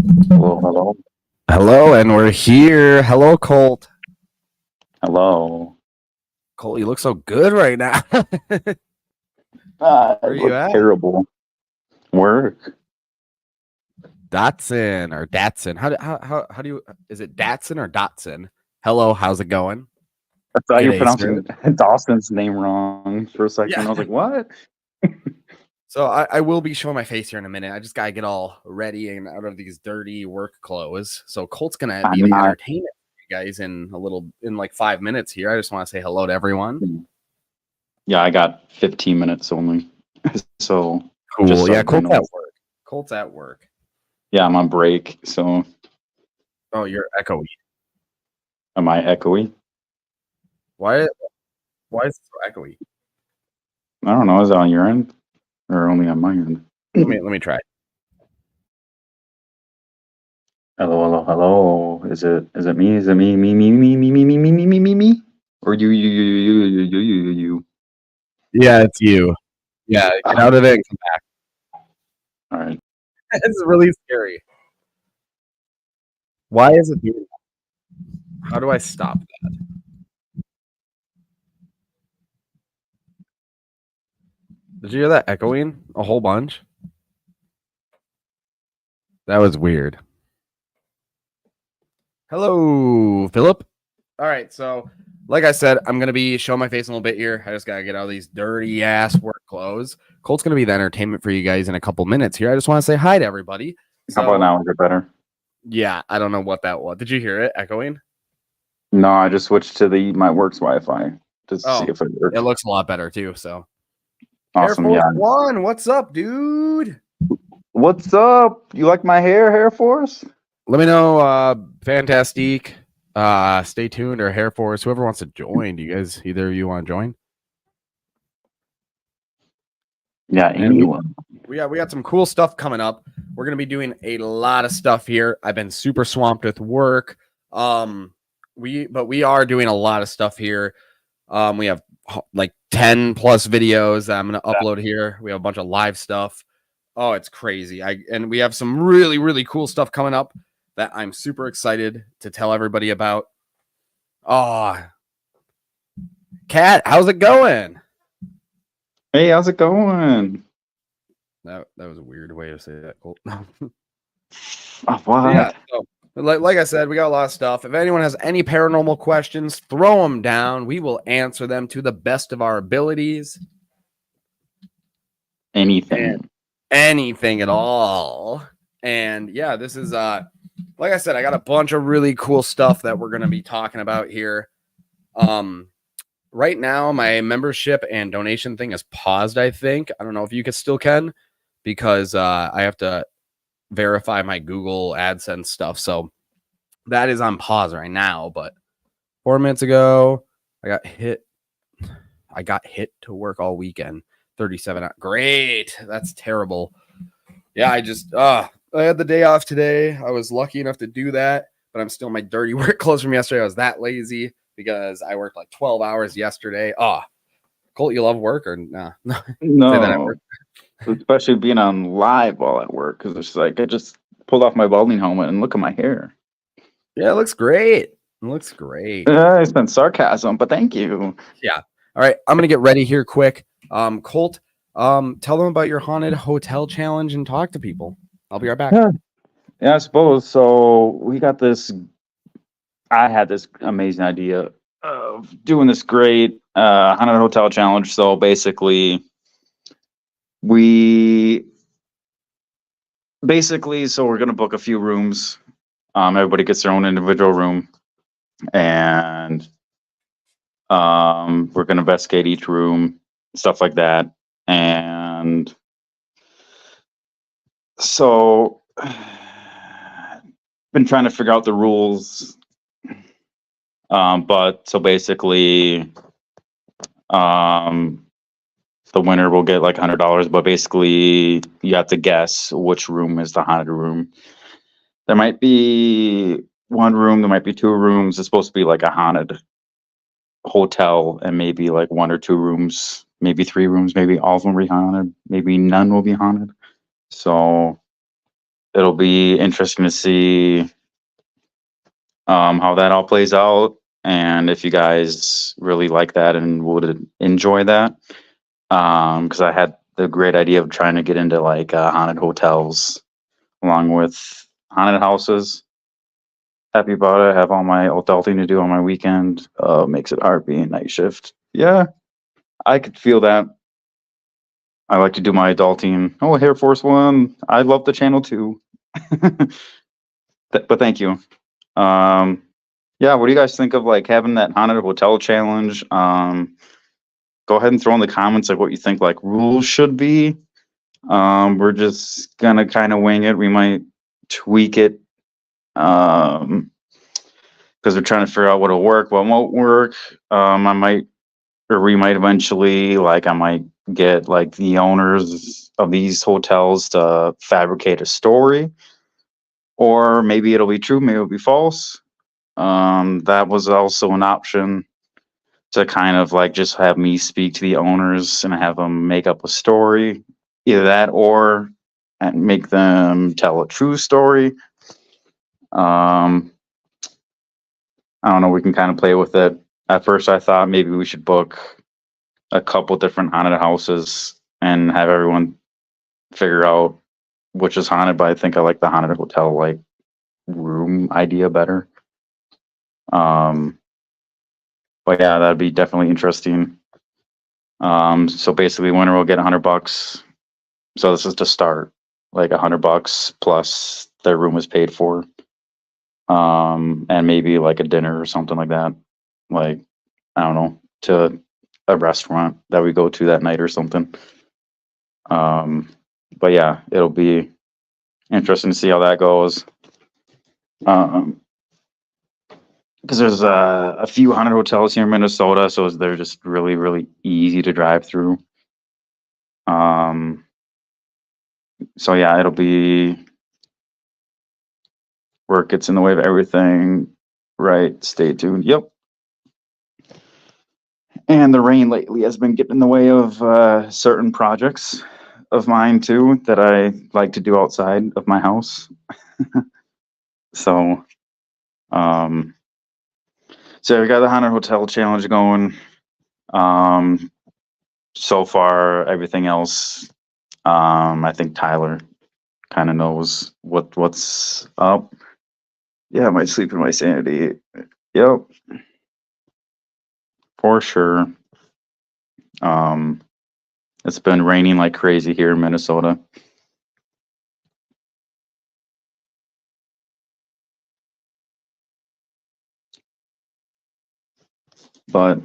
Hello, hello. Hello, and we're here. Hello, Colt. Hello. Colt, you look so good right now. I Where are you look at? terrible. Work. Dotson or Datson? How do you? Is it Datson or Dotson? Hello, how's it going? I thought you were G'day, sir. pronouncing Dawson's name wrong for a second. Yeah. I was like, what? So I will be showing my face here in a minute. I just gotta get all ready and out of these dirty work clothes. So Colt's gonna be I'm the not. entertainment for you guys in like 5 minutes here. I just want to say hello to everyone. Yeah, I got 15 minutes only. So Cool. just so Yeah, everybody Colt's at knows. work. Colt's at work. Yeah, I'm on break. So Oh, you're echoey. am I echoey? Why is it so echoey? I don't know. Is it on your end or only on my end? Let me try. Hello, hello, hello. Is it me? Is it me? Or you? Yeah, it's you. Yeah, get out of it and come back. All right. It's really scary. Why is it doing that? How do I stop that? Did you hear that echoing a whole bunch? That was weird. Hello, Philip. All right, so like I said, I'm gonna be showing my face a little bit here. I just gotta get out of these dirty ass work clothes. Colt's gonna be the entertainment for you guys in a couple minutes here. I just want to say hi to everybody. How about now? Is it better? Yeah, I don't know what that was. Did you hear it echoing? No, I just switched to my work's Wi-Fi to see if it works. It looks a lot better too. So, Awesome, Air Force yeah. One, what's up, dude? What's up? You like my hair, Air Force? Let me know, Fantastique. Stay tuned, or Hair Force, whoever wants to join. Do you guys, either of you want to join? Yeah, anyone. We got some cool stuff coming up. We're gonna be doing a lot of stuff here. I've been super swamped with work. We are doing a lot of stuff here. We have like 10 plus videos that I'm gonna upload here. We have a bunch of live stuff. Oh, it's crazy. And we have some really, really cool stuff coming up that I'm super excited to tell everybody about. Oh, Kat, how's it going? Hey, how's it going? That was a weird way to say that. Cool. What? Yeah. So, like I said, we got a lot of stuff. If anyone has any paranormal questions, throw them down. We will answer them to the best of our abilities. Anything. Anything at all. And yeah, this is like I said, I got a bunch of really cool stuff that we're going to be talking about here. Right now my membership and donation thing is paused, I think. I don't know if you still can, because I have to verify my Google AdSense stuff. So that is on pause right now, but 4 minutes ago I got hit to work all weekend. 37. Great. That's terrible. Yeah, I had the day off today. I was lucky enough to do that, but I'm still in my dirty work clothes from yesterday. I was that lazy because I worked like 12 hours yesterday. Oh, Colt, you love work or nah? No. Say that at work. Especially being on live while at work, because it's like I just pulled off my balding helmet and look at my hair. Yeah, it looks great. It looks great. It's been sarcasm, but thank you. Yeah. All right, I'm gonna get ready here quick. Colt, tell them about your haunted hotel challenge and talk to people. I'll be right back. Yeah, I suppose. So we got this. I had this amazing idea of doing this great haunted hotel challenge. So basically, we're gonna book a few rooms. Everybody gets their own individual room, and we're gonna investigate each room, stuff like that. And so, been trying to figure out the rules. But so basically, the winner will get like $100. But basically, you have to guess which room is the haunted room. There might be one room, there might be two rooms. It's supposed to be like a haunted hotel, and maybe like one or two rooms, maybe three rooms, maybe all of them will be haunted, maybe none will be haunted. So it'll be interesting to see how that all plays out, and if you guys really like that and would enjoy that. Because I had the great idea of trying to get into like haunted hotels along with haunted houses. Happy about it. I have all my adulting to do on my weekend. Makes it hard being night shift. Yeah, I could feel that. I like to do my adulting. Oh, Air Force One. I love the channel too. But thank you. Yeah, what do you guys think of like having that haunted hotel challenge? Go ahead and throw in the comments like what you think like rules should be. We're just gonna kind of wing it. We might tweak it because we're trying to figure out what'll work, what won't work. I might, or we might eventually, like, I might get like the owners of these hotels to fabricate a story, or maybe it'll be true, maybe it'll be false. That was also an option to kind of like just have me speak to the owners and have them make up a story, either that or make them tell a true story. I don't know. We can kind of play with it. At first, I thought maybe we should book a couple different haunted houses and have everyone figure out which is haunted. But I think I like the haunted hotel like room idea better. But yeah, that'd be definitely interesting. So basically, winner will get $100. So this is to start, like $100 plus their room is paid for. And maybe like a dinner or something like that. Like, I don't know, to a restaurant that we go to that night or something. But yeah, it'll be interesting to see how that goes. Because there's a few haunted hotels here in Minnesota, so they're just really, really easy to drive through. So yeah, it'll be work gets in the way of everything. Right, stay tuned. Yep. And the rain lately has been getting in the way of certain projects of mine too that I like to do outside of my house. So, so we got the haunted hotel challenge going. So far, everything else, I think Tyler kind of knows what's up. Yeah, my sleep and my sanity. Yep, for sure. It's been raining like crazy here in Minnesota. But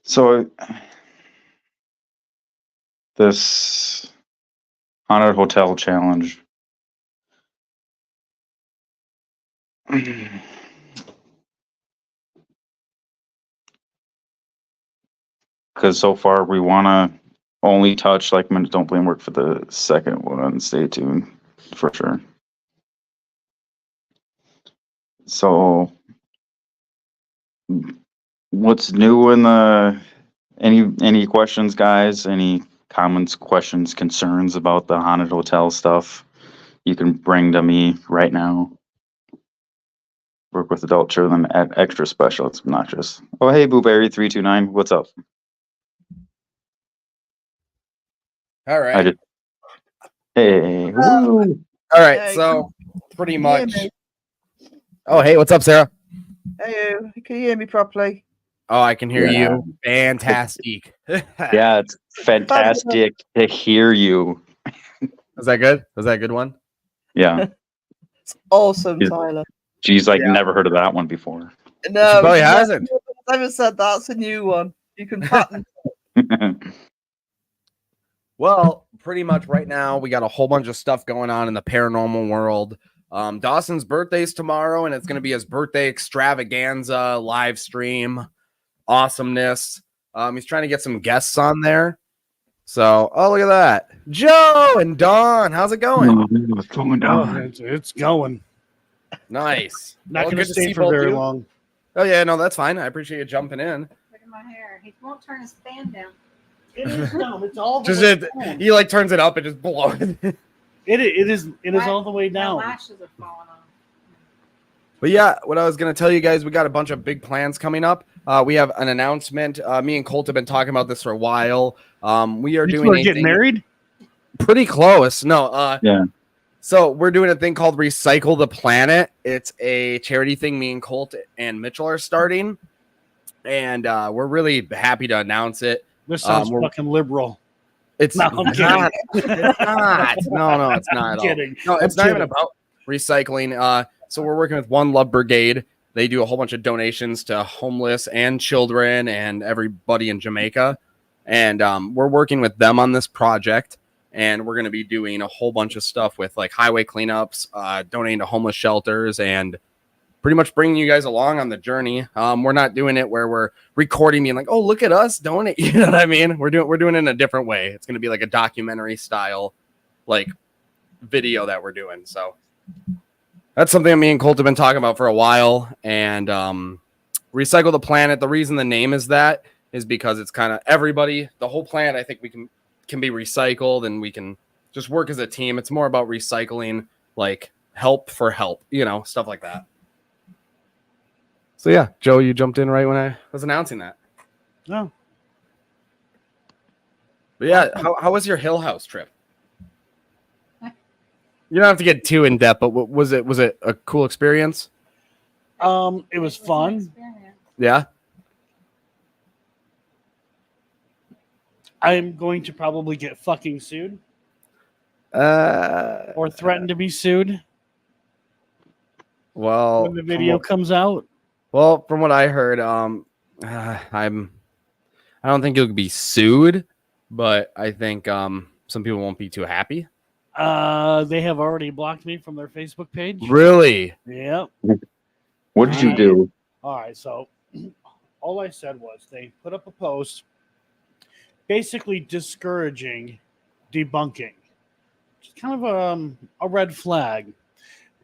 so this haunted hotel challenge. Because so far we want to only touch like don't blame work for the second one. Stay tuned for sure. So what's new in the any questions, guys? Any comments, questions, concerns about the haunted hotel stuff? You can bring to me right now. Work with adult children at extra special. It's obnoxious. Oh, hey, Booberry329. What's up? All right. Hey. All right. Hey, So pretty can you hear much. me? Oh, hey, what's up, Sarah? Hey, can you hear me properly? Oh, I can hear Yeah. you. Fantastic. Yeah, it's fantastic to hear you. Was that good? Was that a good one? Yeah. It's awesome, Yeah. Tyler. She's like Yeah. never heard of that one before. No, She probably hasn't. I never said that's a new one. You can patent. Well, pretty much right now, we got a whole bunch of stuff going on in the paranormal world. Dawson's birthday's tomorrow, and it's going to be his birthday extravaganza live stream. Awesomeness. He's trying to get some guests on there. So, oh, look at that. Joe and Dawn, how's it going? What's going Oh, on? it's going. Nice. Not Well, going to good to stay see for both very you. long. Oh, yeah, no, that's fine. I appreciate you jumping in. Look at my hair. He won't turn his fan down. It is down. It's all the Just way it, down. he like turns it up and just blows. It is all the way My down. lashes are falling off. But yeah, what I was gonna tell you guys, we got a bunch of big plans coming up. We have an announcement. Me and Colt have been talking about this for a while. We are You two doing are a getting thing married? pretty close. No, Yeah. So we're doing a thing called Recycle the Planet. It's a charity thing me and Colt and Mitchell are starting, and we're really happy to announce it. This sounds fucking liberal. It's No, I'm not. It's not. No, it's not I'm at all. kidding. No, it's I'm not even kidding. about recycling. So we're working with One Love Brigade. They do a whole bunch of donations to homeless and children and everybody in Jamaica. And we're working with them on this project. And we're going to be doing a whole bunch of stuff with like highway cleanups, donating to homeless shelters, and pretty much bringing you guys along on the journey. We're not doing it where we're recording being like, oh, look at us donate. You know what I mean? We're doing it in a different way. It's going to be like a documentary style, like video that we're doing. So that's something me and Colt have been talking about for a while. And Recycle the Planet. The reason the name is that is because it's kind of everybody, the whole planet. I think we can be recycled and we can just work as a team. It's more about recycling, like help for help, stuff like that. So yeah, Joe, you jumped in right when I was announcing that. No. But yeah, how was your Hill House trip? You don't have to get too in depth, but was it a cool experience? It was an fun. experience. Yeah. I'm going to probably get fucking sued Or or threatened to be sued well, when the video comes out. from what I heard, I don't think you'll be sued, but I think some people won't be too happy. They have already blocked me from their Facebook page. Really? Yep. What did you do? All right. So all I said was they put up a post basically discouraging debunking. It's kind of a red flag.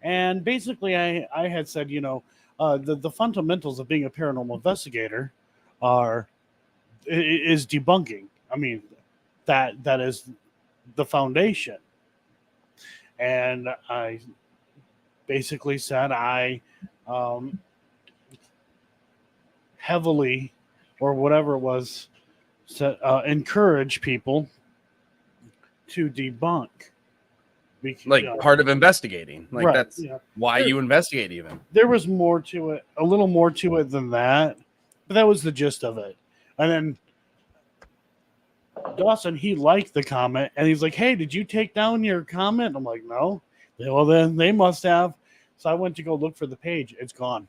And basically I had said, the fundamentals of being a paranormal investigator is debunking. I mean, that is the foundation. And I basically said I heavily, or whatever it was, encourage people to debunk. Like part of investigating. Like right, that's why you investigate even. There was more to it, a little more to it than that, but that was the gist of it. And then Dawson, he liked the comment, and he's like, "Hey, did you take down your comment?" I'm like, "No." Well, then they must have. So I went to go look for the page. It's gone.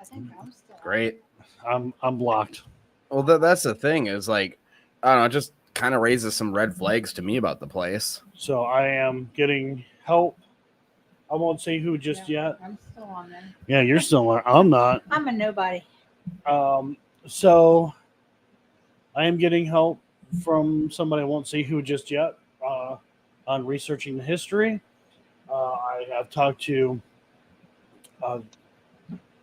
I think I'm still Great. I'm blocked. Well, that's the thing is like, I don't know, it just kind of raises some red flags to me about the place. So I am getting help. I won't say who just yet. I'm still on there. Yeah, you're still on. I'm not. I'm a nobody. So I am getting help from somebody I won't say who just yet on researching the history. I have talked to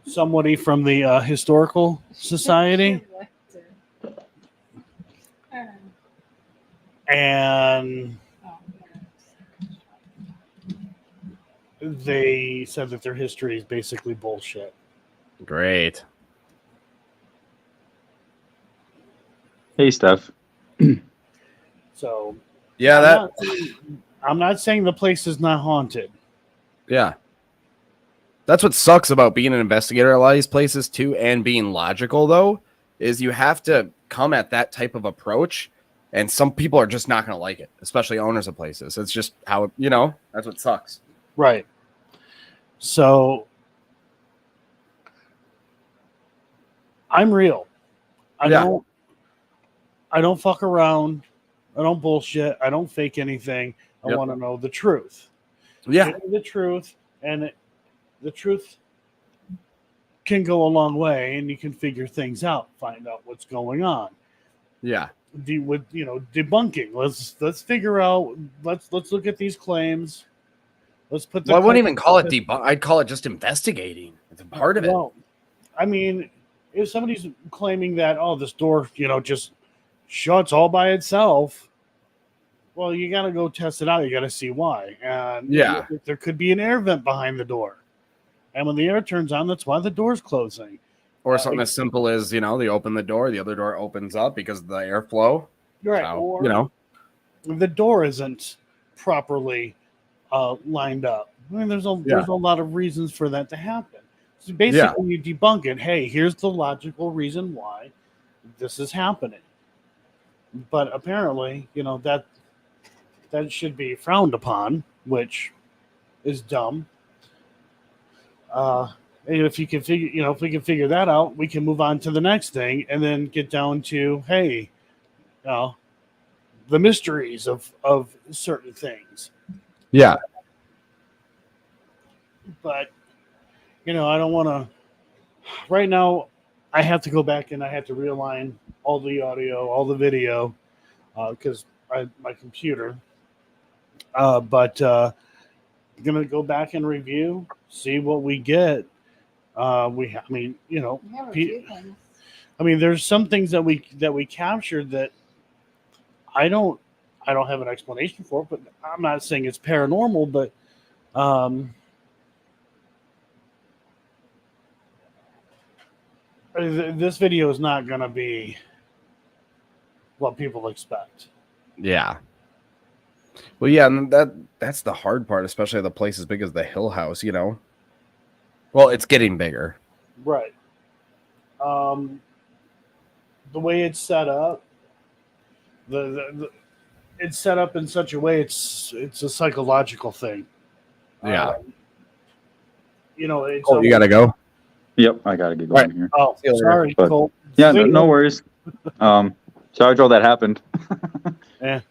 somebody from the Historical Society, and they said that their history is basically bullshit. Great. Hey, Steph. So Yeah, I'm not saying the place is not haunted. yeah. That's what sucks about being an investigator at a lot of these places too, and being logical though, is you have to come at that type of approach, and some people are just not going to like it, especially owners of places. It's just how, that's what sucks. Right. So I'm real. I don't fuck around. I don't bullshit. I don't fake anything. I want to know the truth. Yeah. Give me the truth, and the truth can go a long way, and you can figure things out, find out what's going on. Yeah. Debunking. Let's figure out. Let's look at these claims. Let's put. I wouldn't even call it debunk. I'd call it just investigating. It's a part of it. Well, I mean, if somebody's claiming that this door, just shuts all by itself, well, you got to go test it out. You got to see why. And Yeah. there could be an air vent behind the door. And when the air turns on, that's why the door's closing. Or something as simple as, they open the door, the other door opens up because of the airflow. Right. So, Or the door isn't properly lined up. I mean, there's a lot of reasons for that to happen. So basically, you debunk it. Hey, here's the logical reason why this is happening. But apparently, that should be frowned upon, which is dumb. And if you can figure, if we can figure that out, we can move on to the next thing, and then get down to, hey, the mysteries of certain things. Yeah. But I don't want to. Right now, I have to go back and I have to realign all the audio, all the video, because my computer. But I'm gonna go back and review, see what we get. We have a few things. There's some things that we captured that I don't have an explanation for, but I'm not saying it's paranormal, but this video is not going to be what people expect. Yeah. Well, yeah, and that's the hard part, especially the place as big as the Hill House, Well, it's getting bigger. Right. The way it's set up, it's set up in such a way it's a psychological thing. Yeah. It's You got to go. Yep, I gotta get going here. Oh, sorry, But- Cole. Yeah, no worries. Sorry, Joe, that happened. Whatever.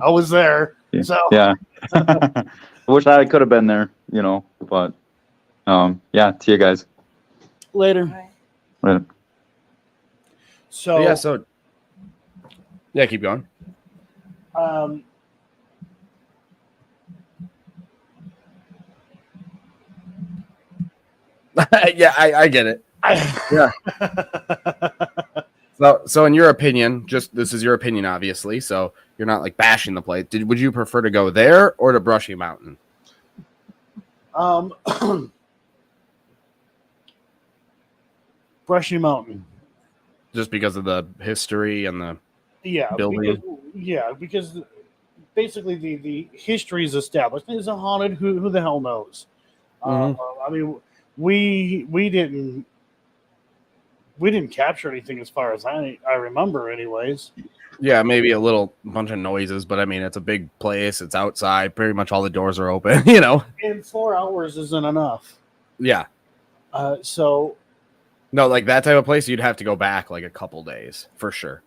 I was there. Yeah. So Yeah. I wish I could have been there, but yeah, see you guys. later. Right. Later. So Yeah, keep going. Yeah, I get it. Yeah. So in your opinion, this is your opinion, obviously. So you're not like bashing the place. Would you prefer to go there or to Brushy Mountain? Brushy Mountain. Just because of the history and the building. Because basically the history is established. Is it haunted? Who the hell knows? Mhm. We didn't capture anything as far as I remember, anyways. Yeah, maybe a little bunch of noises, but it's a big place. It's outside. Pretty much all the doors are open. And 4 hours isn't enough. Yeah. So No, like that type of place, you'd have to go back like a couple days for sure.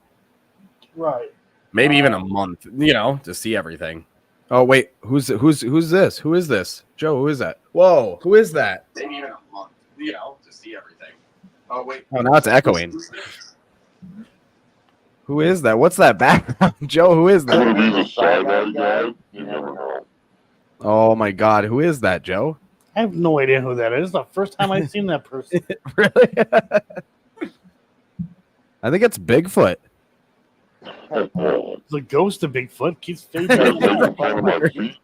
right. Maybe even a month, to see everything. Oh wait, who's this? Who is this? Joe, who is that? Whoa, who is that? Maybe even a month, to see everything. Oh wait. Oh, now it's echoing. Who is that? What's that background? Joe, who is that? Oh my god, who is that, Joe? I have no idea who that is. The first time I've seen that person. Really? I think it's Bigfoot. The ghost of Bigfoot keeps fading.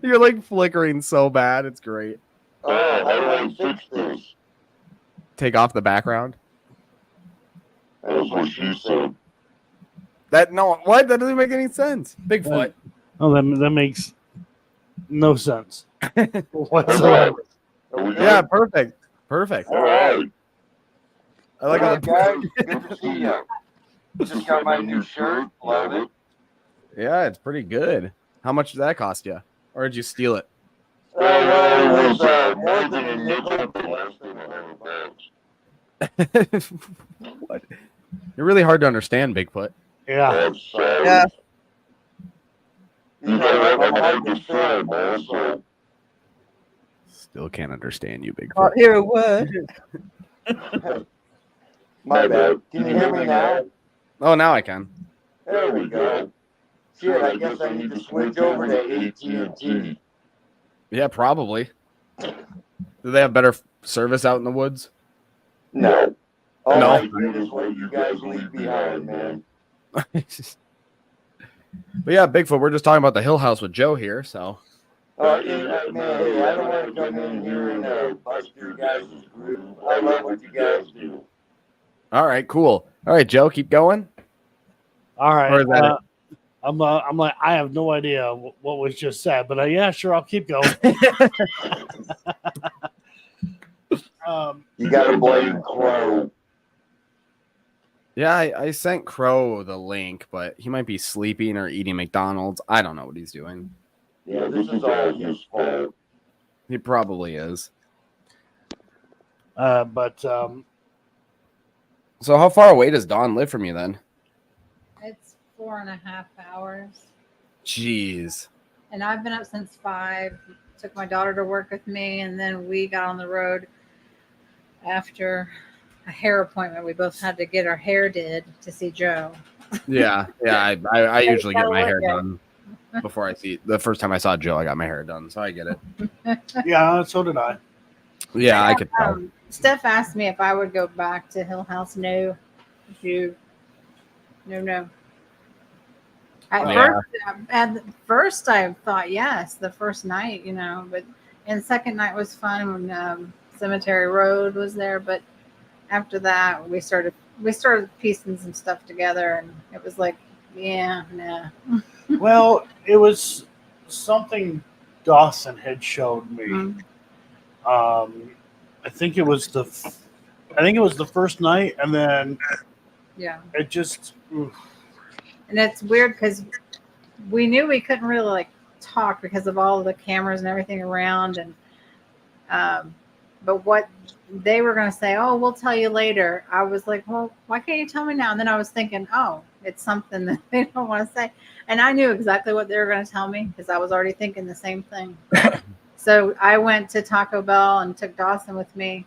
You're like flickering so bad. It's great. Take off the background. That what? That doesn't make any sense. Bigfoot. Oh, that makes no sense whatsoever. Yeah, perfect. All right. I like how guys. Good to see you. Just got my new shirt. Love it. Yeah, it's pretty good. How much did that cost you? Or did you steal it? Well, it was more than a nickel, but less than $100. What? You're really hard to understand, Bigfoot. Yeah. Yeah. You know, I'm hard to understand, also. Still can't understand you, Bigfoot. Can't hear a word. My bad. Can you hear me now? Oh, now I can. There we go. Shit, I guess I need to switch over to AT&T. Yeah, probably. Do they have better service out in the woods? No. All No. I get is what you guys leave behind, man. But yeah, Bigfoot, we're just talking about the Hill House with Joe here, so. Man, hey, I don't want to come in here and bust your guys' groove. I love what you guys do. All right, cool. All right, Joe, keep going. All right. Or is that I'm like, I have no idea what was just said, but yeah, sure, I'll keep going. You got to blame Crow. Yeah, I sent Crow the link, but he might be sleeping or eating McDonald's. I don't know what he's doing. Yeah, this is all his fault. He probably is. But So how far away does Dawn live from you then? It's 4.5 hours. Jeez. And I've been up since 5. Took my daughter to work with me, and then we got on the road after a hair appointment. We both had to get our hair did to see Joe. Yeah. I usually get my hair done before I see the first time I saw Joe. I got my hair done, so I get it. yeah, so did I. Yeah, I could tell. Steph asked me if I would go back to Hill House. No. No. At first, I thought yes, the first night, but and the second night was fun when Cemetery Road was there. But after that, we started piecing some stuff together, and it was like, yeah, nah. Well, it was something Dawson had showed me. Mm-hmm. I think it was the first night, and then it just. Oof. And it's weird because we knew we couldn't really talk because of all of the cameras and everything around, and but what they were going to say, oh, we'll tell you later. I was like, well, why can't you tell me now? And then I was thinking, oh, it's something that they don't want to say, and I knew exactly what they were going to tell me because I was already thinking the same thing. So I went to Taco Bell and took Dawson with me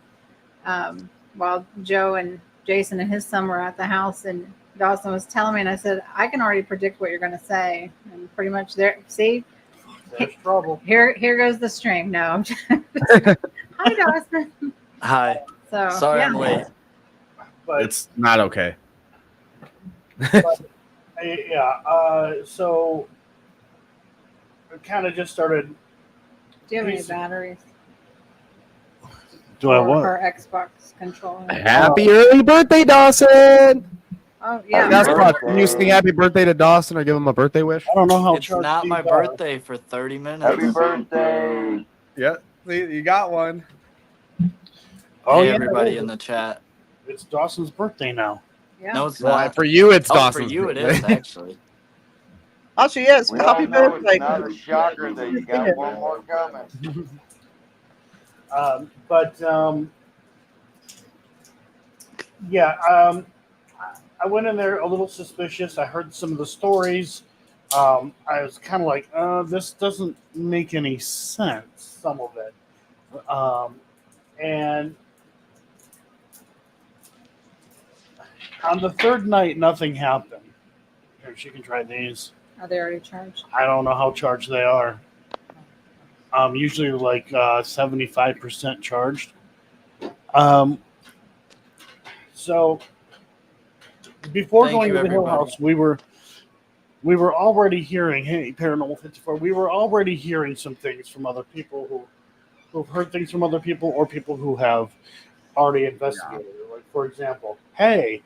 while Joe and Jason and his son were at the house, and Dawson was telling me, and I said, I can already predict what you're going to say. And pretty much there, see, there's trouble. Here goes the stream. No, I'm just hi, Dawson. Hi. So Sorry I'm late. But It's not okay. so it kind of just started. Do you have any batteries? Do I what? Our Xbox controller. Happy early birthday, Dawson! Oh yeah. That's what. Can you sing happy birthday to Dawson or give him a birthday wish? I don't know how. It's not my birthday for 30 minutes. Happy birthday. Yeah, you got one. Oh, Hey, yeah, everybody in the chat. It's Dawson's birthday now. Yeah. No, it's Well, not. for you, it's Oh, Dawson's for you, it birthday. is actually. Actually, yes. We Happy all know birthday. it's not a shocker that you got one more coming. I went in there a little suspicious. I heard some of the stories. I was kind of like, this doesn't make any sense, some of it. And on the third night, nothing happened. Here, she can try these. Are they already charged? I don't know how charged they are. Usually like 75% charged. So before Thank going you, to the Hill everybody. House, we were already hearing, hey, Paranormal 54, we were already hearing some things from other people who've heard things from other people or people who have already investigated. Like, for example, hey,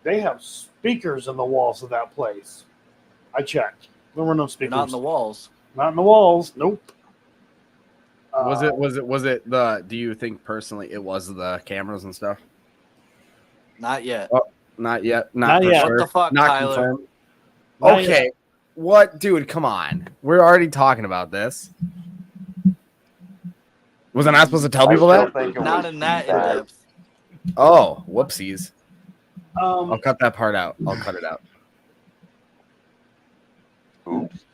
they have speakers in the walls of that place. I checked. There were no They're speakers. not in the walls. Not in the walls. Nope. Was it the? Do you think personally it was the cameras and stuff? Not yet. Not yet. Not for yet. Sure. What the fuck, Not Tyler? confirmed. Not Okay. What, dude? Come on. We're already talking about this. Was I not supposed to tell people that? Not in that in depth. Oh, whoopsies. I'll Um, cut that part out. I'll cut it out. Oops.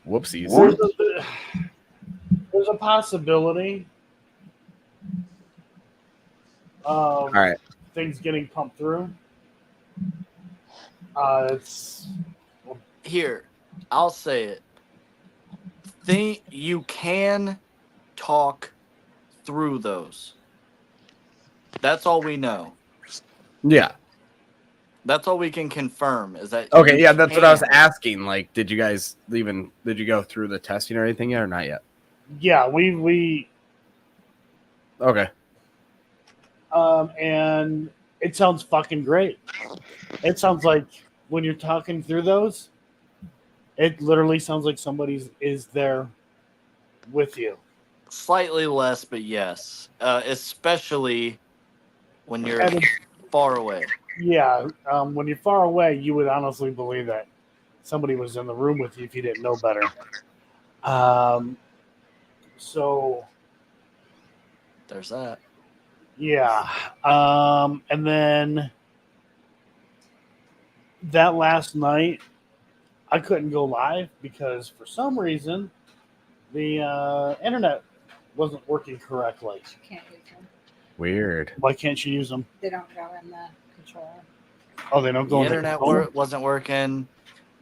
Whoopsies. there's a possibility of All right. things getting pumped through. It's Here, I'll say it. Think you can talk through those. That's all we know. Yeah. That's all we can confirm is that. Okay. you Yeah, that's what I was can. asking. Like, did you guys did you go through the testing or anything yet, or not yet? Yeah, we Okay. and it sounds fucking great. It sounds like when you're talking through those, it literally sounds like somebody is there with you. Slightly less, but yes. Especially when you're And far away. yeah, when you're far away, you would honestly believe that somebody was in the room with you if you didn't know better. So There's that. yeah, and then that last night, I couldn't go live because for some reason the internet wasn't working correctly. Can't use them. Weird. Why can't you use them? They don't go in the controller. Oh, they don't The go in the internet controller? wasn't working.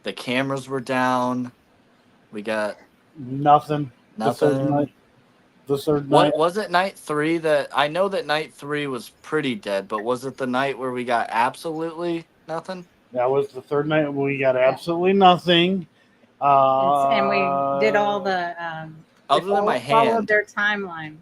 The cameras were down. We got Nothing. The third nothing. night. The third night. What was it? Night 3 that I know that night 3 was pretty dead, but was it the night where we got absolutely nothing? That was the third night. We got absolutely nothing. And we did all the. Other than my followed hand. their timeline.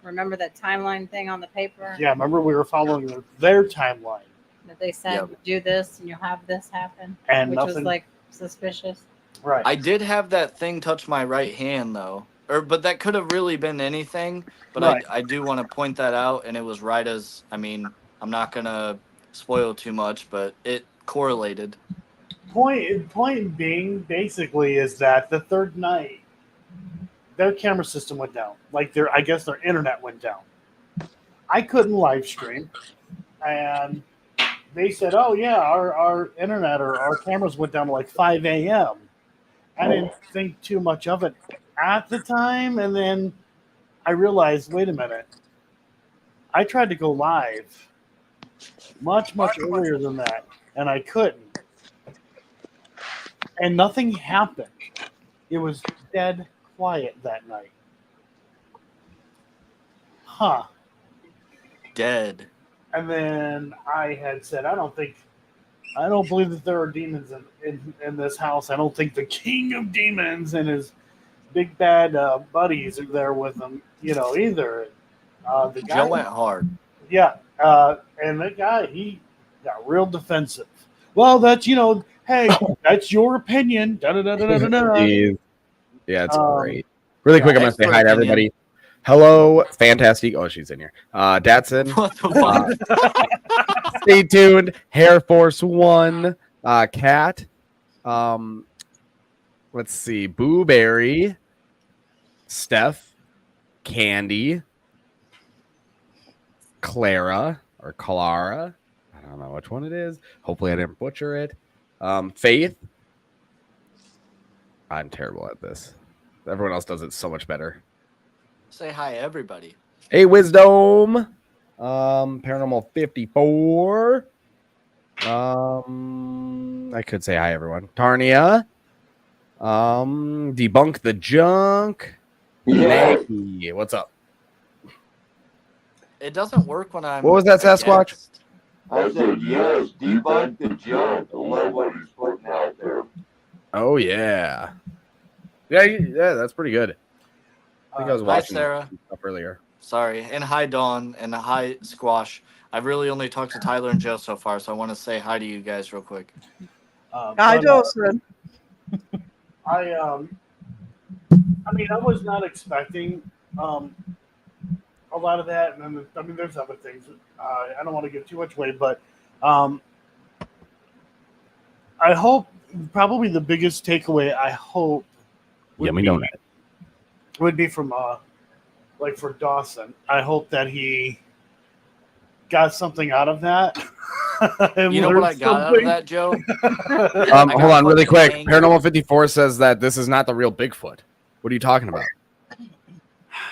Remember that timeline thing on the paper? Yeah, remember we were following their timeline. That they said, Yep. do this and you'll have this happen. And which nothing. was like suspicious. Right. I did have that thing touch my right hand though. But that could have really been anything. But Right. I do want to point that out, and it was right as I'm not gonna spoil too much, but it correlated. Point being, basically, is that the third night, their camera system went down. Like I guess their internet went down. I couldn't live stream, and they said, "Oh yeah, our internet or our cameras went down to like 5 a.m." I didn't think too much of it at the time, and then I realized, wait a minute, I tried to go live much earlier than that, and I couldn't, and nothing happened. It was dead quiet that night. Huh. Dead. And then I had said, I don't believe that there are demons in this house. I don't think the king of demons and his big bad buddies are there with him, either. The guy, Joe went hard. yeah, and the guy, he got real defensive. Well, that's, hey, that's your opinion. Da-da-da-da-da-da. Jeez. Yeah, it's Um, great. Really quick, I'm going to say expert hi to opinion. everybody. Hello, fantastic. Oh, she's in here. Datsun. What the fuck? Stay tuned. Hair Force One. Cat. Let's see. Booberry. Steph. Candy. Clara or Clara. I don't know which one it is. Hopefully I didn't butcher it. Faith. I'm terrible at this. Everyone else does it so much better. Say hi, everybody. Hey, Wisdom. Paranormal 54. I could say hi, everyone. Tarnia. Debunk the junk. Yeah. Maggie, what's up? It doesn't work when I'm. What was that, Sasquatch? against. I said, yes, debunk the junk. I love what he's putting out there. Oh yeah. Yeah, that's pretty good. I think I was Hi, watching Sarah. stuff earlier. Sorry, and hi, Dawn, and hi, Squash. I've really only talked to Tyler and Joe so far, so I want to say hi to you guys real quick. Hi, but, Dawson. I was not expecting a lot of that, and then there's other things. I don't want to give too much away, but I hope probably the biggest takeaway would be from like for Dawson. I hope that he got something out of that. You know what I got out of that, Joe? Hold on, really quick. Paranormal 54 says that this is not the real Bigfoot. What are you talking about?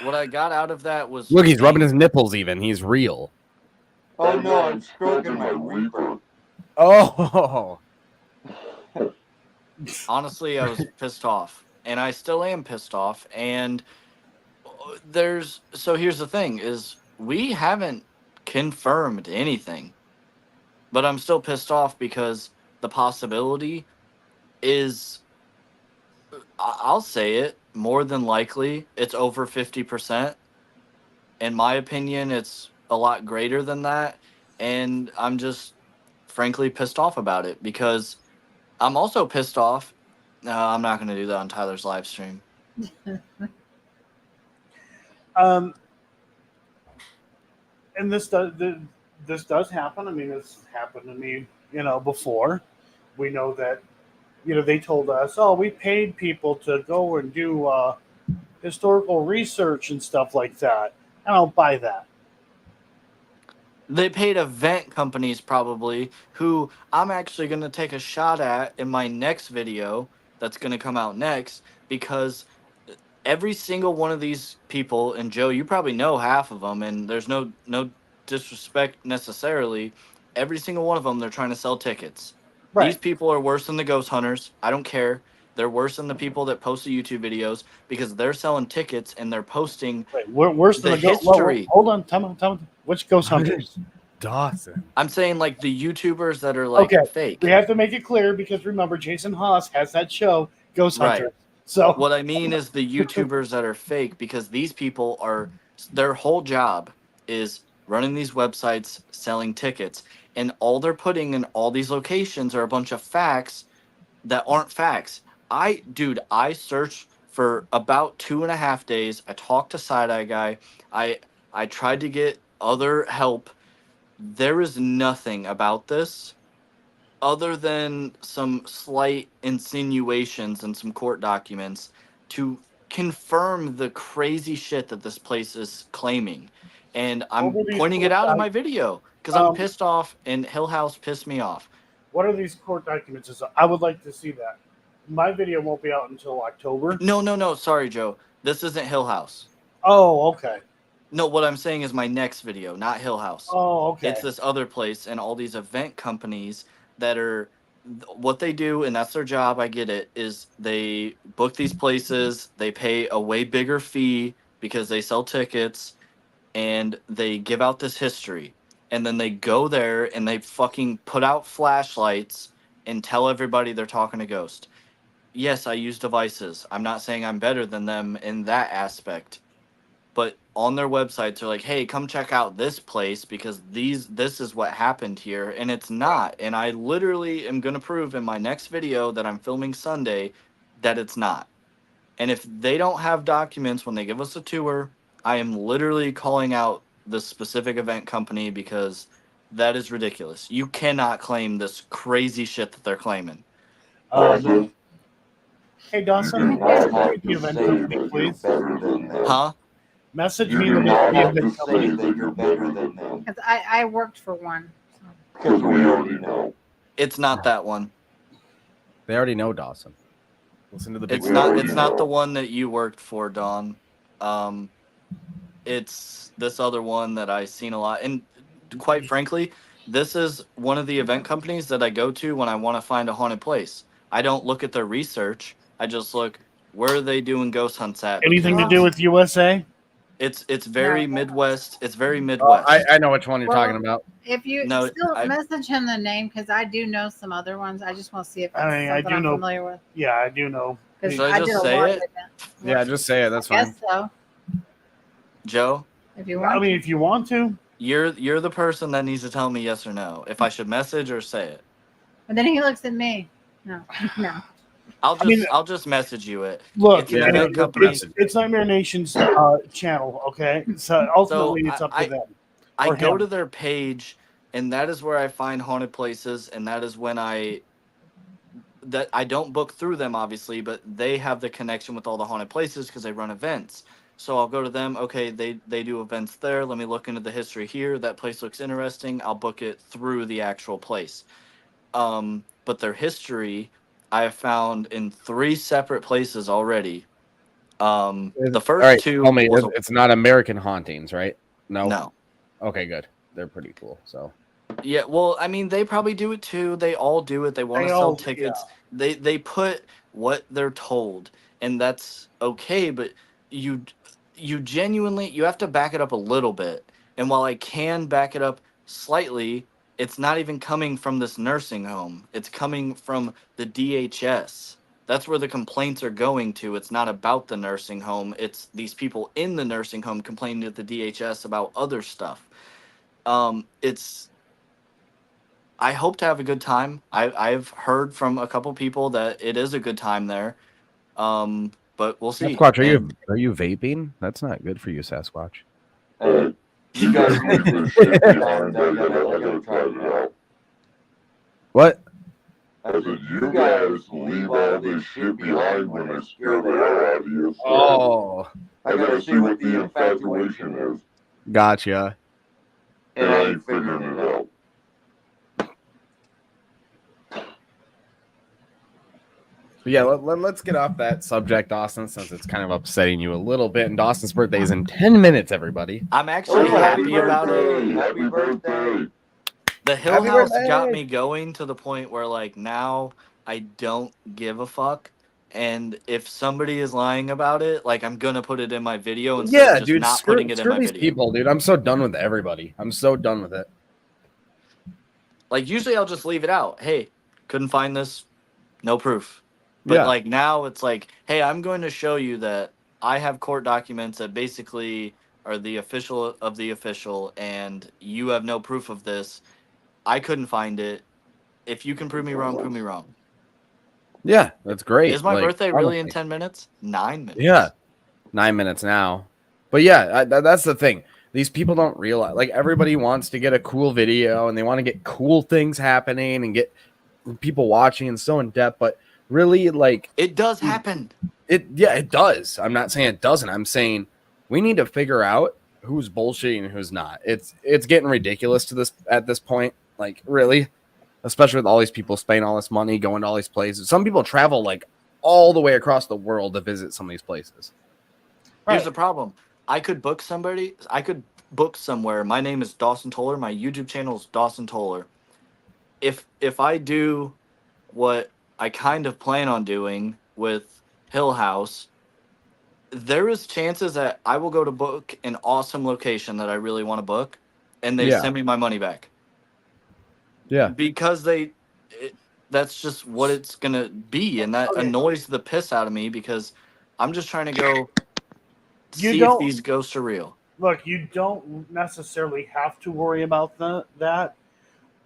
What I got out of that was Look, he's rubbing his nipples even. He's real. Oh, no, I'm stroking my Reaper. Oh. honestly, I was pissed off, and I still am pissed off. And here's the thing: is we haven't confirmed anything. but I'm still pissed off because the possibility is, I'll say it, more than likely it's over 50%. In my opinion, it's a lot greater than that, and I'm just frankly pissed off about it because I'm also pissed off. No, I'm not going to do that on Tyler's live stream. Um, and this does happen. I mean, this happened to me, before. We know that, they told us, oh, we paid people to go and do historical research and stuff like that. I don't buy that. They paid event companies probably, who I'm actually going to take a shot at in my next video that's going to come out next, because every single one of these people, and Joe, you probably know half of them, and there's no disrespect necessarily. Every single one of them, they're trying to sell tickets. These Right. people are worse than the ghost hunters. I don't care. They're worse than the people that post the YouTube videos because they're selling tickets and they're posting Right. We're worse than the the ghost. history. Hold on. Tell me. Which ghost hunters? Dawson. I'm saying like the YouTubers that are like Okay. fake. We have to make it clear because remember, Jason Haas has that show, Ghost Right. Hunter. So What I mean is the YouTubers that are fake, because these people are, their whole job is running these websites, selling tickets, and all they're putting in all these locations are a bunch of facts that aren't facts. I searched for about 2.5 days. I talked to Side Eye Guy. I tried to get other help. There is nothing about this other than some slight insinuations and some court documents to confirm the crazy shit that this place is claiming. And I'm What were these pointing it court out in doc- my video because I'm um, pissed off and Hill House pissed me off. what are these court documents? I would like to see that. My video won't be out until October. No. Sorry, Joe. This isn't Hill House. Oh, okay. No, what I'm saying is my next video, not Hill House. Oh, okay. It's this other place and all these event companies that are, what they do, and that's their job, I get it, is they book these places, they pay a way bigger fee because they sell tickets, and they give out this history. And then they go there and they fucking put out flashlights and tell everybody they're talking to ghosts. Yes, I use devices. I'm not saying I'm better than them in that aspect. But on their websites they're like, hey, come check out this place because this is what happened here, and it's not. And I literally am going to prove in my next video that I'm filming Sunday that it's not. And if they don't have documents when they give us a tour, I am literally calling out the specific event company because that is ridiculous. You cannot claim this crazy shit that they're claiming. Dawson, Hey, you Dawson, do not message have me the to event say company, that you're please. better than them. Huh? Message You me do the not have to event say company. that you're better than them. Because I worked for one. So. Because we already know. It's not that one. They already know Dawson. Listen to the big. It's not the one that you worked for, Dawn. It's this other one that I've seen a lot. And quite frankly, this is one of the event companies that I go to when I want to find a haunted place. I don't look at their research. I just look, where are they doing ghost hunts at? Anything to Because do with USA? it's very No. Midwest. It's very Midwest. I know which one you're talking about. If you No, still I- message him the name, because I do know some other ones. I just want to see if it's I mean, I something do I'm know- familiar with. Yeah, I do know. Because Should I just did a say lot it? with them. Yeah, just say it. That's I fine. guess so. Joe, If you want. I mean, if you want to. you're the person that needs to tell me yes or no. If I should message or say it. But then he looks at me. No, no. I'll just message you it. Look, It's an Yeah, event just company. message. it's Nightmare Nation's channel, okay? So ultimately, it's up to them. I Or go him. to their page, and that is where I find haunted places, and that is when I don't book through them, obviously, but they have the connection with all the haunted places because they run events. So I'll go to them. Okay, they do events there. Let me look into the history here. That place looks interesting. I'll book it through the actual place. But their history, I have found in 3 separate places already. The first All right, 2 tell me was it's not American Hauntings, right? no. Okay, good. They're pretty cool. So Yeah, well, I mean, they probably do it too. They all do it. They want to They sell all- tickets. They put what they're told, and that's okay. But you genuinely, you have to back it up a little bit. And while I can back it up slightly, it's not even coming from this nursing home. It's coming from the DHS. That's where the complaints are going to. It's not about the nursing home. It's these people in the nursing home complaining to the DHS about other stuff. It's. I hope to have a good time. I've heard from a couple people that it is a good time there. But we'll see. Sasquatch, And are you vaping? That's not good for you, Sasquatch. You guys leave this shit behind. I gotta try it out. What? I said, you guys leave all this shit behind when I scare the hell out of you. So Oh, I gotta see what the infatuation is. gotcha. And I ain't figuring it out. But yeah, let's get off that subject, Dawson, since it's kind of upsetting you a little bit. And Dawson's birthday is in 10 minutes, everybody. I'm actually happy about it. Happy birthday. The Hill Happy House birthday. got me going to the point where like now I don't give a fuck. And if somebody is lying about it, like I'm gonna put it in my video instead of just not putting it in my these video. people, dude. I'm so done with everybody. I'm so done with it. Like usually I'll just leave it out. Hey, couldn't find this, no proof. But like now it's like, hey, I'm going to show you that I have court documents that basically are the official of the official, and you have no proof of this. I couldn't find it. If you can prove me wrong, prove me wrong. Yeah, that's great. Is my Like, birthday really in honestly. 10 minutes? 9 minutes. Yeah, 9 minutes now. But yeah, that's the thing. These people don't realize, like, everybody wants to get a cool video and they want to get cool things happening and get people watching and so in depth. But really, like, It does happen. it does. I'm not saying it doesn't. I'm saying we need to figure out who's bullshitting and who's not. It's getting ridiculous at this point. Like, really, especially with all these people spending all this money going to all these places. Some people travel like all the way across the world to visit some of these places. Here's the problem. I could book somebody. I could book somewhere. My name is Dawson Toller. My YouTube channel is Dawson Toller. If I do what I kind of plan on doing with Hill House, there is chances that I will go to book an awesome location that I really want to book, and they send me my money back. Yeah. Because that's just what it's gonna be, and that annoys the piss out of me because I'm just trying to go see if these ghosts are real. Look, you don't necessarily have to worry about that.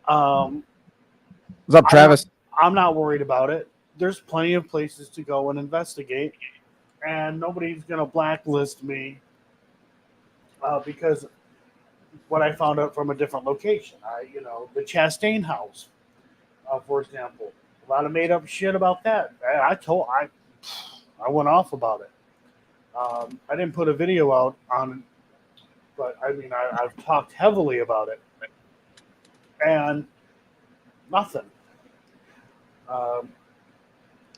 What's up, Travis? I'm not worried about it. There's plenty of places to go and investigate, and nobody's going to blacklist me because what I found out from a different location. The Chastain house, for example, a lot of made up shit about that. I went off about it. I didn't put a video out on it, but I mean, I've talked heavily about it, and nothing.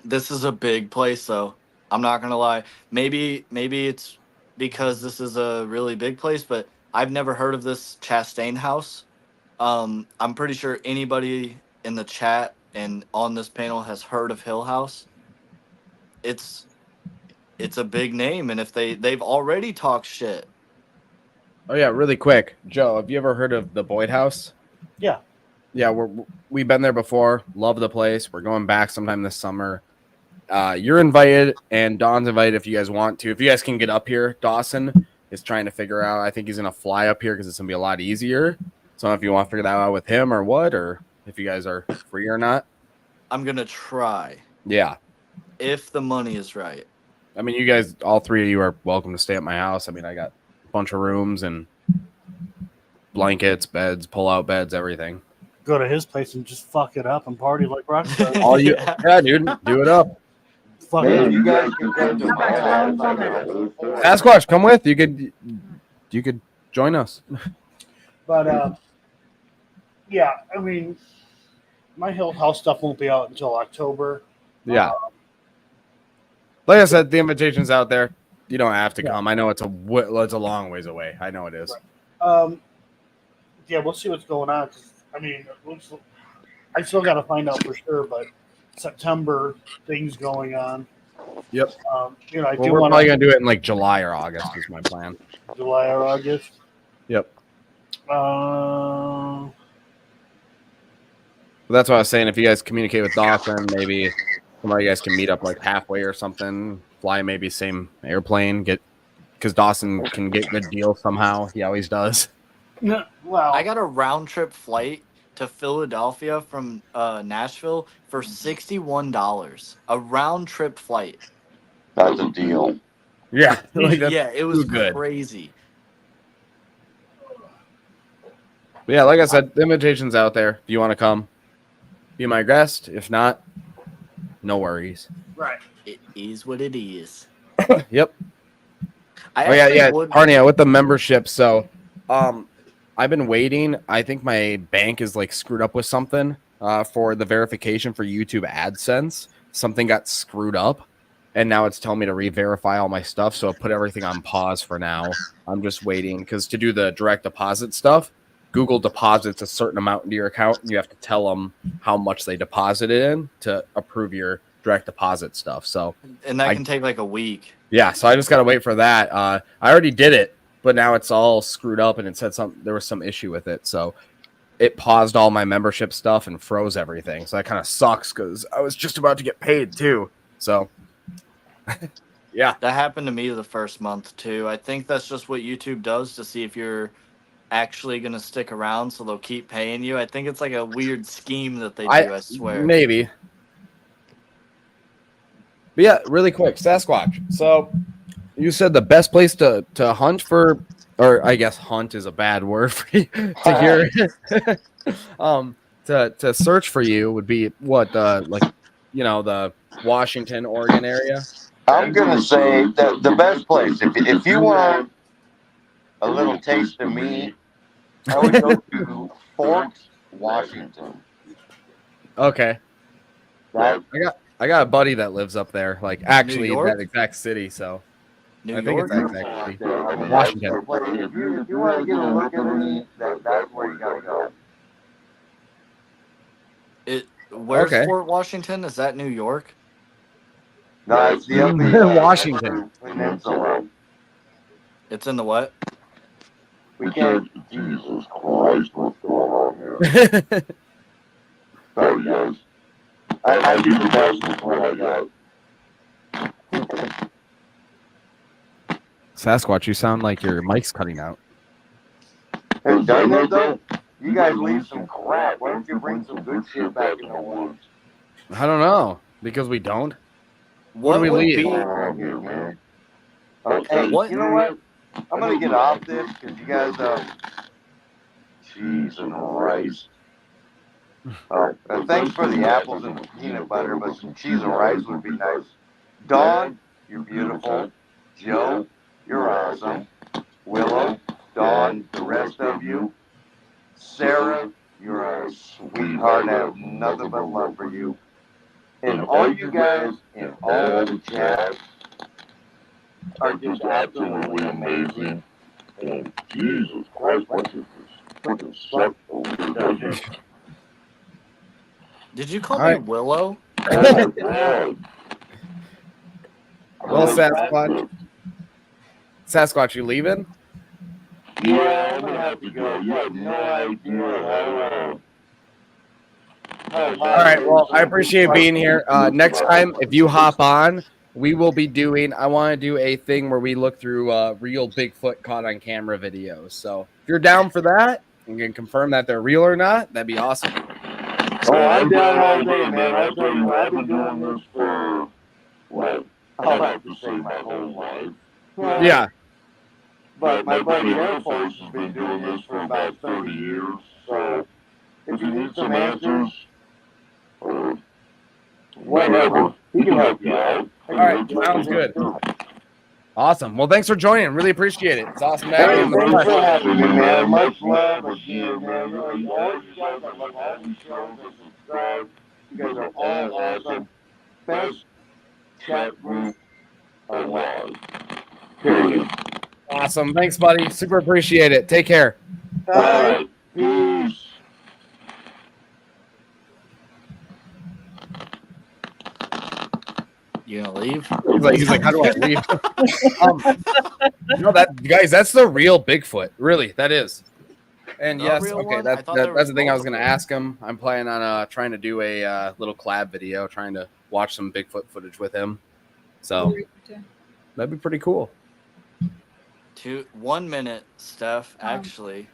This is a big place, though. I'm not gonna lie. Maybe it's because this is a really big place, but I've never heard of this Chastain house. I'm pretty sure anybody in the chat and on this panel has heard of Hill House. It's a big name, and if they've already talked shit. Oh yeah, really quick, Joe. Have you ever heard of the Boyd House? Yeah. Yeah, we've been there before. Love the place. We're going back sometime this summer. You're invited, and Don's invited if you guys want to. If you guys can get up here, Dawson is trying to figure out. I think he's gonna fly up here because it's gonna be a lot easier. So I don't know if you want to figure that out with him or what, or if you guys are free or not. I'm gonna try. Yeah. If the money is right. I mean, you guys, all three of you are welcome to stay at my house. I mean, I got a bunch of rooms and blankets, beds, pull-out beds, everything. Go to his place and just fuck it up and party like rockstar. All you, yeah, dude, do it up. Fuck Man, it. you guys can come to my house. I got a whole floor. Sasquatch, come with. You could join us. But yeah, I mean, my Hill House stuff won't be out until October. Yeah. Like I said, the invitation's out there. You don't have to come. I know it's a long ways away. I know it is. Yeah, we'll see what's going on. 'Cause, I mean, I still got to find out for sure, but September things going on. Yep. I do We're want probably gonna do it in like July or August is my plan. July or August. Yep. That's what I was saying. If you guys communicate with Dawson, maybe some of you guys can meet up like halfway or something. Fly maybe same airplane. Because Dawson can get good deals somehow. He always does. No, well, I got a round trip flight to Philadelphia from Nashville for $61. A round trip flight. That's a deal. Yeah, like that's Yeah, it was too good. crazy. But yeah, like I said, the invitation's out there. If you want to come, be my guest. If not, no worries. right. It is what it is. Yep. I Oh yeah, actually yeah. would. Harnia, with the membership. So, I've been waiting. I think my bank is like screwed up with something for the verification for YouTube AdSense. Something got screwed up, and now it's telling me to re-verify all my stuff. So I put everything on pause for now. I'm just waiting because to do the direct deposit stuff, Google deposits a certain amount into your account, and you have to tell them how much they deposited in to approve your direct deposit stuff. So, And that can take like a week. yeah, so I just gotta wait for that. I already did it, but now it's all screwed up, and it said there was some issue with it. So it paused all my membership stuff and froze everything. So that kind of sucks because I was just about to get paid too. So yeah, That happened to me the first month too. I think that's just what YouTube does to see if you're actually gonna stick around, so they'll keep paying you. I think it's like a weird scheme that they do. I swear. maybe. But yeah, really quick, Sasquatch. So you said the best place to hunt for, or I guess hunt is a bad word for you, to hear, to search for you would be what, like, you know, the Washington, Oregon area. I'm gonna say that the best place, if you want a little taste of me, I would go to Forks, Washington. Okay, That, I got a buddy that lives up there, like actually in York? that exact city. So New I think York. it's that exact city. I mean, Washington. that's the place. If you want to get a look at me, that's where you gotta go. Where's Okay. Fort Washington? Is that New York? No, it's the upper Washington. Peninsula. It's in the what? We can't. Jesus Christ, what's going on here? Sorry, guys. I do the best with what I got. Sasquatch, you sound like your mic's cutting out. Hey, done that though? You guys leave some crap. Why don't you bring some good shit back in the woods? I don't know because we don't. What do we would leave? be? Here, man. Hey, What? you know what? I'm gonna get off this because you guys, cheese and rice. Thanks for the apples and the peanut butter, but some cheese and rice would be nice. Dawn, you're beautiful. Joe, you're awesome. Willow, Dawn, the rest of you. Sarah, you're a sweetheart. I have nothing but love for you. And all you guys in all the chat are just absolutely amazing. And Jesus Christ, what is this freaking suck over here? Did you call All me right. Willow? Well, Sasquatch, you leaving? Yeah, I'm gonna have to go. You have no idea how. All right. Well, I appreciate being here. Next time, if you hop on, we will be doing. I want to do a thing where we look through real Bigfoot caught on camera videos. So if you're down for that, and can confirm that they're real or not, that'd be awesome. Oh, I'm down all day, man. I tell you, I've been doing this for what? I'll have to say my whole life. Yeah. But my buddy Air Force has been doing this for about 30 years. So if you need some answers or whatever, he can help you out. All right. Sounds good. Awesome. Well, thanks for joining. Really appreciate it. It's awesome to have you Hey, on the thanks for flesh. having me, man. Much love again, man. All you guys that love all these shows and subscribe, you guys are all awesome. Best chat group alive. Period. Awesome. Thanks, buddy. Super appreciate it. Take care. All right. Peace. You gonna leave? He's like, how do I leave? No, that guys, that's the real Bigfoot. Really, that is. And The yes, real okay, one? I thought there that's was the thing I was going to multiple. ask him. I'm planning on trying to do a little collab video, trying to watch some Bigfoot footage with him. So that'd be pretty cool. 1 minute, Steph. Actually,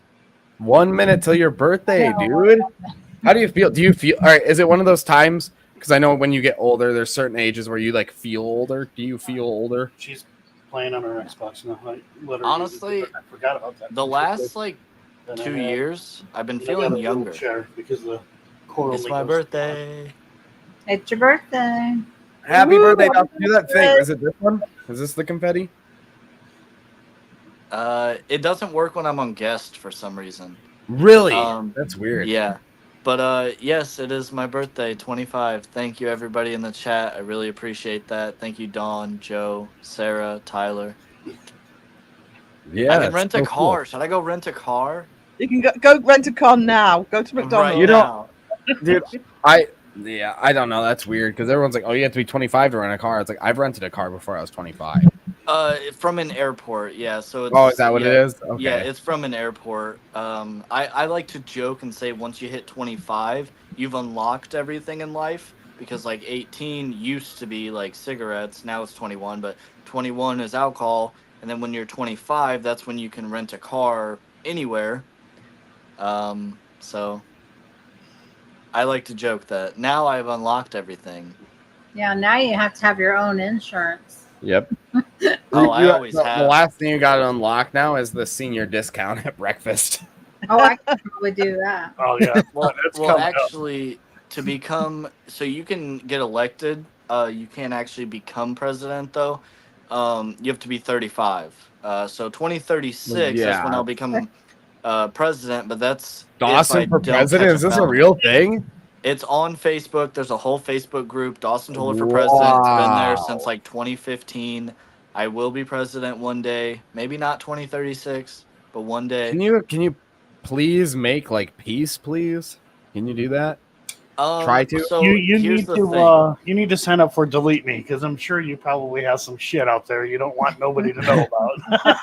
1 minute till your birthday, dude. How do you feel? Do you feel all right? Is it one of those times? Because I know when you get older, there's certain ages where you like feel older. Do you feel older? She's playing on her Xbox now. I literally honestly, I forgot about that. the last like Then I 2 had- years, I've been then I got feeling a younger. wheelchair because the cord It's only my goes- birthday. It's your birthday. Happy Woo, birthday! happy Dawson. Do that thing. birthday. Is it this one? Is this the confetti? It doesn't work when I'm on guest for some reason. Really? Um, That's weird. Yeah. But yes, it is my birthday, 25. Thank you everybody in the chat. I really appreciate that. Thank you, Dawn, Joe, Sarah, Tyler. Yeah. I can that's rent so a car. cool. Should I go rent a car? You can go rent a car now. Go to McDonald's. Right You know- now. Dude, I don't know. That's weird because everyone's like, "Oh, you have to be 25 to rent a car." It's like I've rented a car before I was 25. From an airport, yeah. So it's Oh, is that what it yeah, is? Okay. Yeah, it's from an airport. I like to joke and say once you hit 25, you've unlocked everything in life because like 18 used to be like cigarettes, now it's 21, but 21 is alcohol, and then when you're 25, that's when you can rent a car anywhere. So I like to joke that now I've unlocked everything. Yeah, now you have to have your own insurance. Yep. Oh, I always the have. last thing you got to unlock now is the senior discount at breakfast. Oh, I could probably do that. Oh yeah. Well, That's well, coming up. actually, to become so you can get elected. You can't actually become president though. You have to be 35. So 2036. That's when Yeah. I'll become president. But that's if I Dawson for don't president? catch Is this a felony. real thing? It's on Facebook. There's a whole Facebook group. Dawson Toller for president. It's been there Wow. since like 2015. I will be president one day. Maybe not 2036, but one day. Can you please make like peace, please? Can you do that? Try to. So you here's need the to thing. you need to sign up for Delete Me because I'm sure you probably have some shit out there you don't want nobody to know about.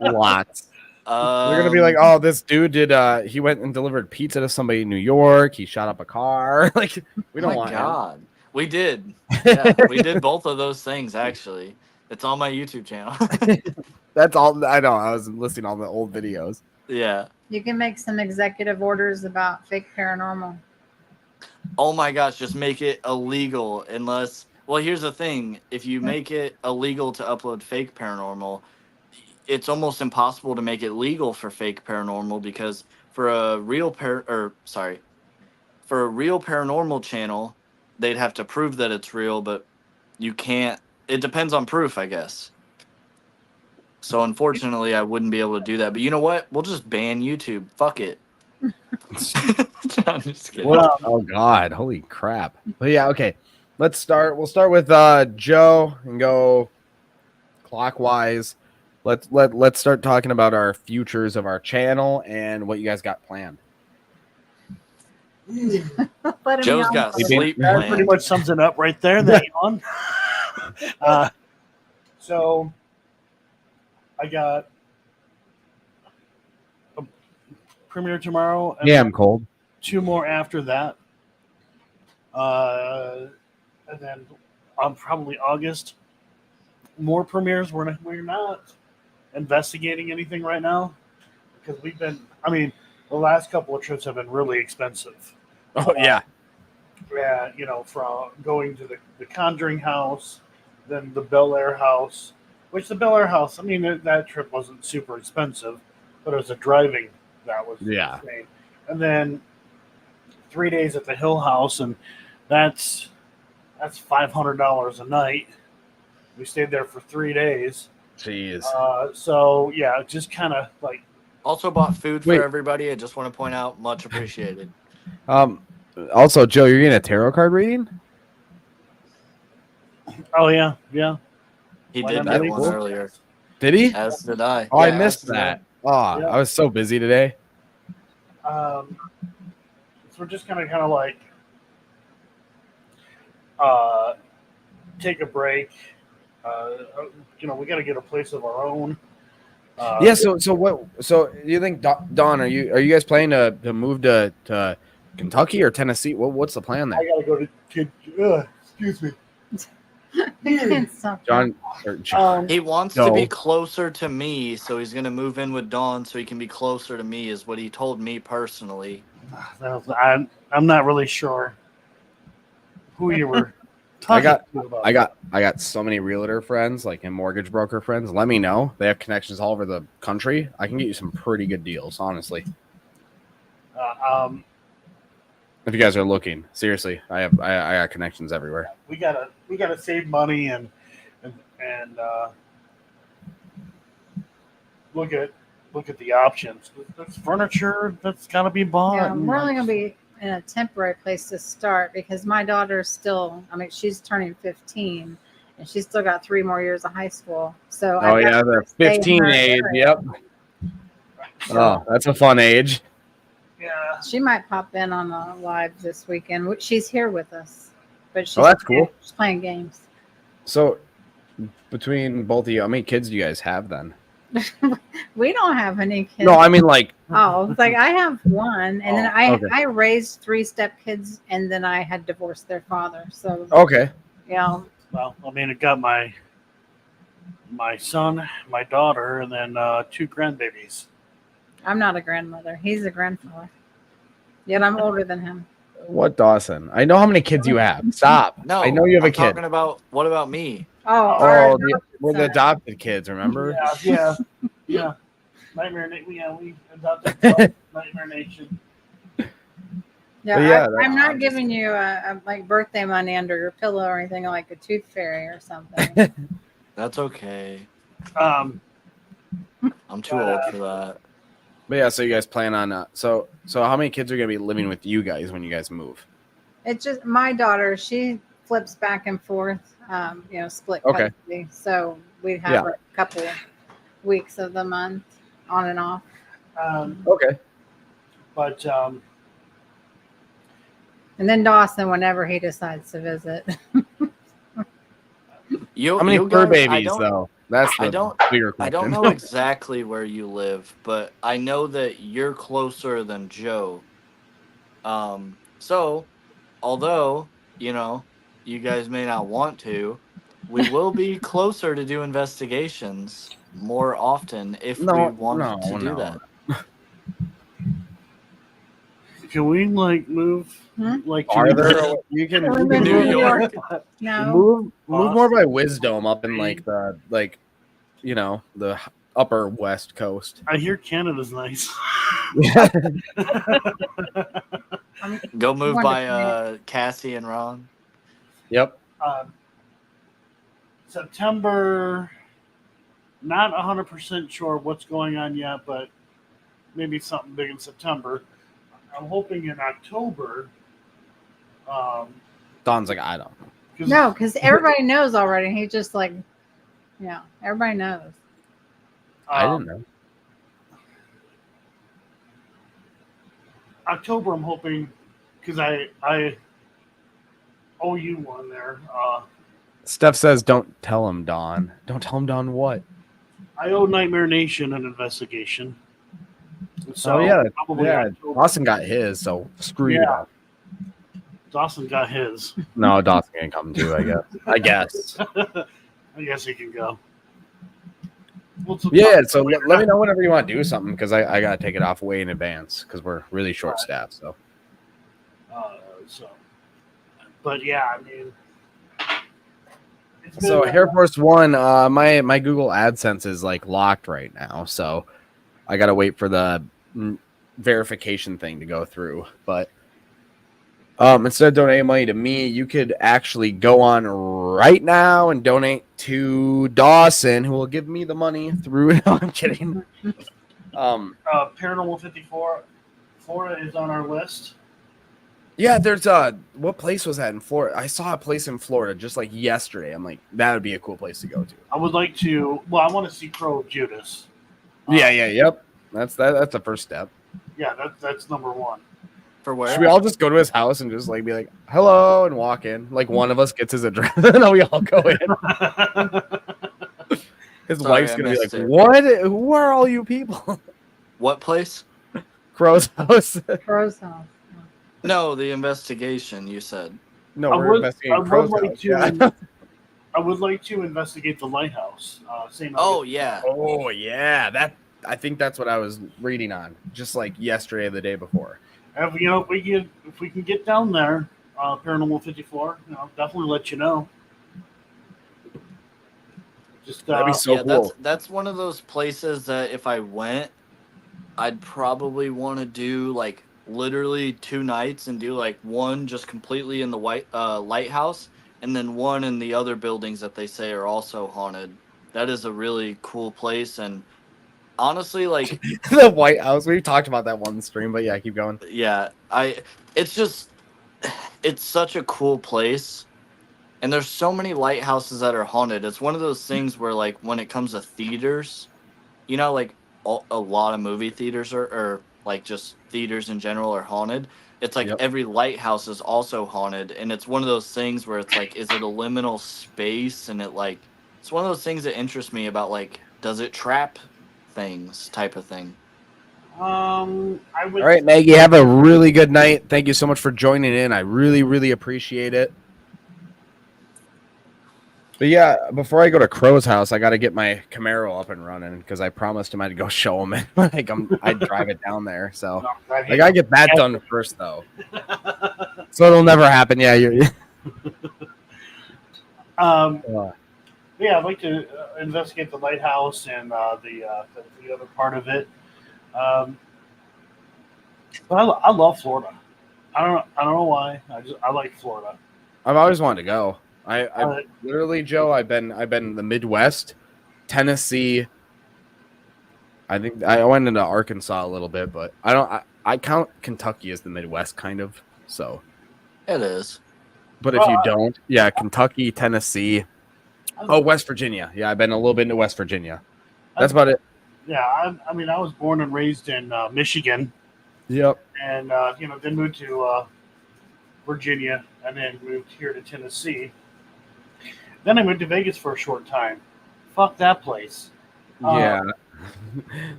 Lots. They're gonna be like, oh, this dude did. He went and delivered pizza to somebody in New York. He shot up a car. Like, we don't my want him. God. We did. Yeah, we did both of those things actually. It's on my YouTube channel. That's all. I know. I was listing all the old videos. Yeah. You can make some executive orders about fake paranormal. Oh my gosh, just make it illegal unless well, here's the thing. If you make it illegal to upload fake paranormal, it's almost impossible to make it legal for fake paranormal because for a real for a real paranormal channel, they'd have to prove that it's real, but you can't. It depends on proof, I guess. So unfortunately, I wouldn't be able to do that. But you know what? We'll just ban YouTube. Fuck it. I'm just kidding. Well, Oh God, holy crap! But yeah, okay. Let's start. We'll start with Joe and go clockwise. Let's start talking about our futures of our channel and what you guys got planned. Let him Joe's yawn got for a sleep that pretty planned. much sums it up right there. That yawn. So I got a premiere tomorrow. And Yeah, I'm cold. 2 more after that. And then on probably August, more premieres. We're not investigating anything right now because we've been. I mean, the last couple of trips have been really expensive. Oh yeah. Yeah, you know, from going to the Conjuring house, then the Bel Air house. Which the Bel Air house, I mean, that trip wasn't super expensive, but it was a driving that was Yeah. insane. And then 3 days at the Hill House, and that's $500 a night. We stayed there for 3 days. Jeez. So yeah, just kind of like Also bought food Wait. for everybody. I just want to point out, much appreciated. Also, Joe, you're getting a tarot card reading? oh yeah. He Why did not? get Really one cool. earlier, Did he? as did I. Oh, I Yeah, missed as did I. that. Oh, Yeah. I was so busy today. So we're just gonna kind of like take a break. You know, we got to get a place of our own. Yeah. So what? So you think Don? Are you guys planning to move to Kentucky or Tennessee? What's the plan there? I gotta go to. Excuse me. John. Or John. He wants to be No. closer to me, so he's gonna move in with Dawn so he can be closer to me. Is what he told me personally. I'm not really sure who you were talking to about. I got so many realtor friends, like and mortgage broker friends. Let me know. They have connections all over the country. I can get you some pretty good deals, honestly. If you guys are looking, seriously, I got connections everywhere. We gotta save money and look at the options. There's furniture that's gotta be bought. Yeah, we're only going to be in a temporary place to start because my daughter's still, I mean, she's turning 15 and she's still got 3 more years of high school. So Oh yeah, the 15 age. Yep. Oh, that's a fun age. Yeah. She might pop in on a live this weekend. She's here with us, but she's, that's cool. She's playing games. So, between both of you, how many kids do you guys have then? We don't have any kids. No, I mean like. Oh, it's like I have one, and then okay. I raised 3 stepkids, and then I had divorced their father. So Okay. yeah. Well, I mean, it got my son, my daughter, and then 2 grandbabies. I'm not a grandmother. He's a grandfather. Yet I'm older than him. What, Dawson? I know how many kids you have. Stop. No, I know you have I'm a kid. Talking about what about me? Oh, We're the adopted kids. Remember? Yeah. Nightmare Nation. Yeah, we adopted Nightmare Nation. Yeah, I'm not giving you a like birthday money under your pillow or anything like a tooth fairy or something. That's okay. Um, I'm too old for that. But yeah, so you guys plan on so how many kids are gonna be living with you guys when you guys move? It's just my daughter. She flips back and forth. Split custody. So we'd have a couple weeks of the month on and off. Okay. But and then Dawson whenever he decides to visit. How many fur babies though? That's the bigger question. I don't know exactly where you live, but I know that you're closer than Joe. So, although, you guys may not want to, we will be closer to do investigations more often if we wanted to do that. Can we move farther? You can New York. No. Move more by Wisdom up in the upper West Coast. I hear Canada's nice. Go move by Cassie and Ron. Yep. September, not 100% sure what's going on yet, but maybe something big in September. I'm hoping in October. Don's like, I don't know. No, because everybody knows already. He just everybody knows. I didn't know. October, I'm hoping, because I owe you one there. Steph says, "Don't tell him, Don. Don't tell him, Don. What? I owe Nightmare Nation an investigation." So Dawson got his, so screw you. Dawson got his. No, Dawson can come too. I guess. I guess he can go. So let me know whenever you want to do something because I gotta take it off way in advance because we're really short staffed. So. But yeah, I mean. So Air Force One, my Google AdSense is locked right now, so I gotta wait for the verification thing to go through. But instead of donating money to me, you could actually go on right now and donate to Dawson, who will give me the money through. No, I'm kidding. Paranormal 54, Florida is on our list. Yeah, there's what place was that in Florida? I saw a place in Florida just yesterday. I'm like, that would be a cool place to go to. I would like to. Well, I want to see Crow of Judas. Yep. That's the first step. Yeah, that's number one. For where? Should we all just go to his house and just be like, hello, and walk in? One of us gets his address, and then we all go in. His Sorry, wife's I gonna be like, missed it. "What? Who are all you people?" What place? Crow's house. Crow's house. No, the investigation. You said. No, I we're would investigating Crow's like house. to. Yeah. I would like to investigate the lighthouse. Same. Oh yeah. Oh yeah, that I think that's what I was reading on, just like yesterday or the day before. If, if we can get down there, Paranormal 54, definitely let you know. Just That'd be so yeah, cool. that's one of those places that if I went, I'd probably want to do like literally 2 nights and do like one just completely in the lighthouse and then one in the other buildings that they say are also haunted. That is a really cool place, and honestly, like The White House. We talked about that one stream, but yeah, keep going. yeah, it's just it's such a cool place. And there's so many lighthouses that are haunted. It's one of those things where, like, when it comes to theaters, like a lot of movie theaters or like just theaters in general are haunted. It's like Yep. every lighthouse is also haunted, and it's one of those things where it's like, is it a liminal space? And it's one of those things that interests me about like, does it trap things type of thing. I would. All right, Maggie, have a really good night. Thank you so much for joining in. I really, really appreciate it. But yeah, before I go to Crow's house, I got to get my Camaro up and running because I promised him I'd go show him it. I'd drive it down there. So I got to get that done first, though. So it'll never happen. Yeah, Yeah, I'd like to investigate the lighthouse and the other part of it. But I love Florida. I don't know why. I like Florida. I've always wanted to go. I literally, Joe, I've been in the Midwest, Tennessee. I think I went into Arkansas a little bit, but I count Kentucky as the Midwest, kind of. So It is. but if you don't, yeah, Kentucky, Tennessee, West Virginia. Yeah, I've been a little bit into West Virginia. That's about it. Yeah, I mean, I was born and raised in Michigan, Yep. and then moved to Virginia, and then moved here to Tennessee. Then I moved to Vegas for a short time. Fuck that place. Yeah.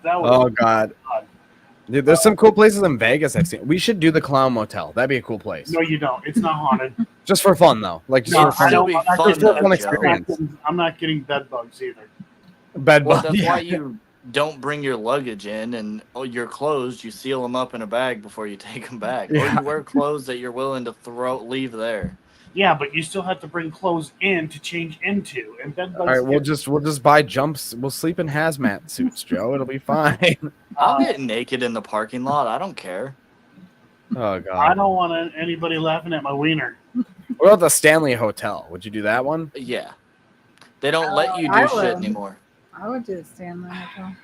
That was Oh God. Dude, there's some cool places in Vegas I've seen. We should do the Clown Motel. That'd be a cool place. No, you don't. It's not haunted. Just for fun, though. Like just No, for fun. I don't. Be I'm not fun, getting- though, fun Joe. experience. I'm not getting bed bugs either. Bed Well, bug. that's Yeah. why you don't bring your luggage in, and your clothes, you seal them up in a bag before you take them back. Or Yeah. you wear clothes that you're willing to leave there. Yeah, but you still have to bring clothes in to change into, and bed bugs. All right, we'll just buy jumps. We'll sleep in hazmat suits, Joe. It'll be fine. I'll get naked in the parking lot. I don't care. Oh I God. don't want anybody laughing at my wiener. What about the Stanley Hotel? Would you do that one? Yeah. They don't let you I do shit would. anymore. I would do the Stanley Hotel.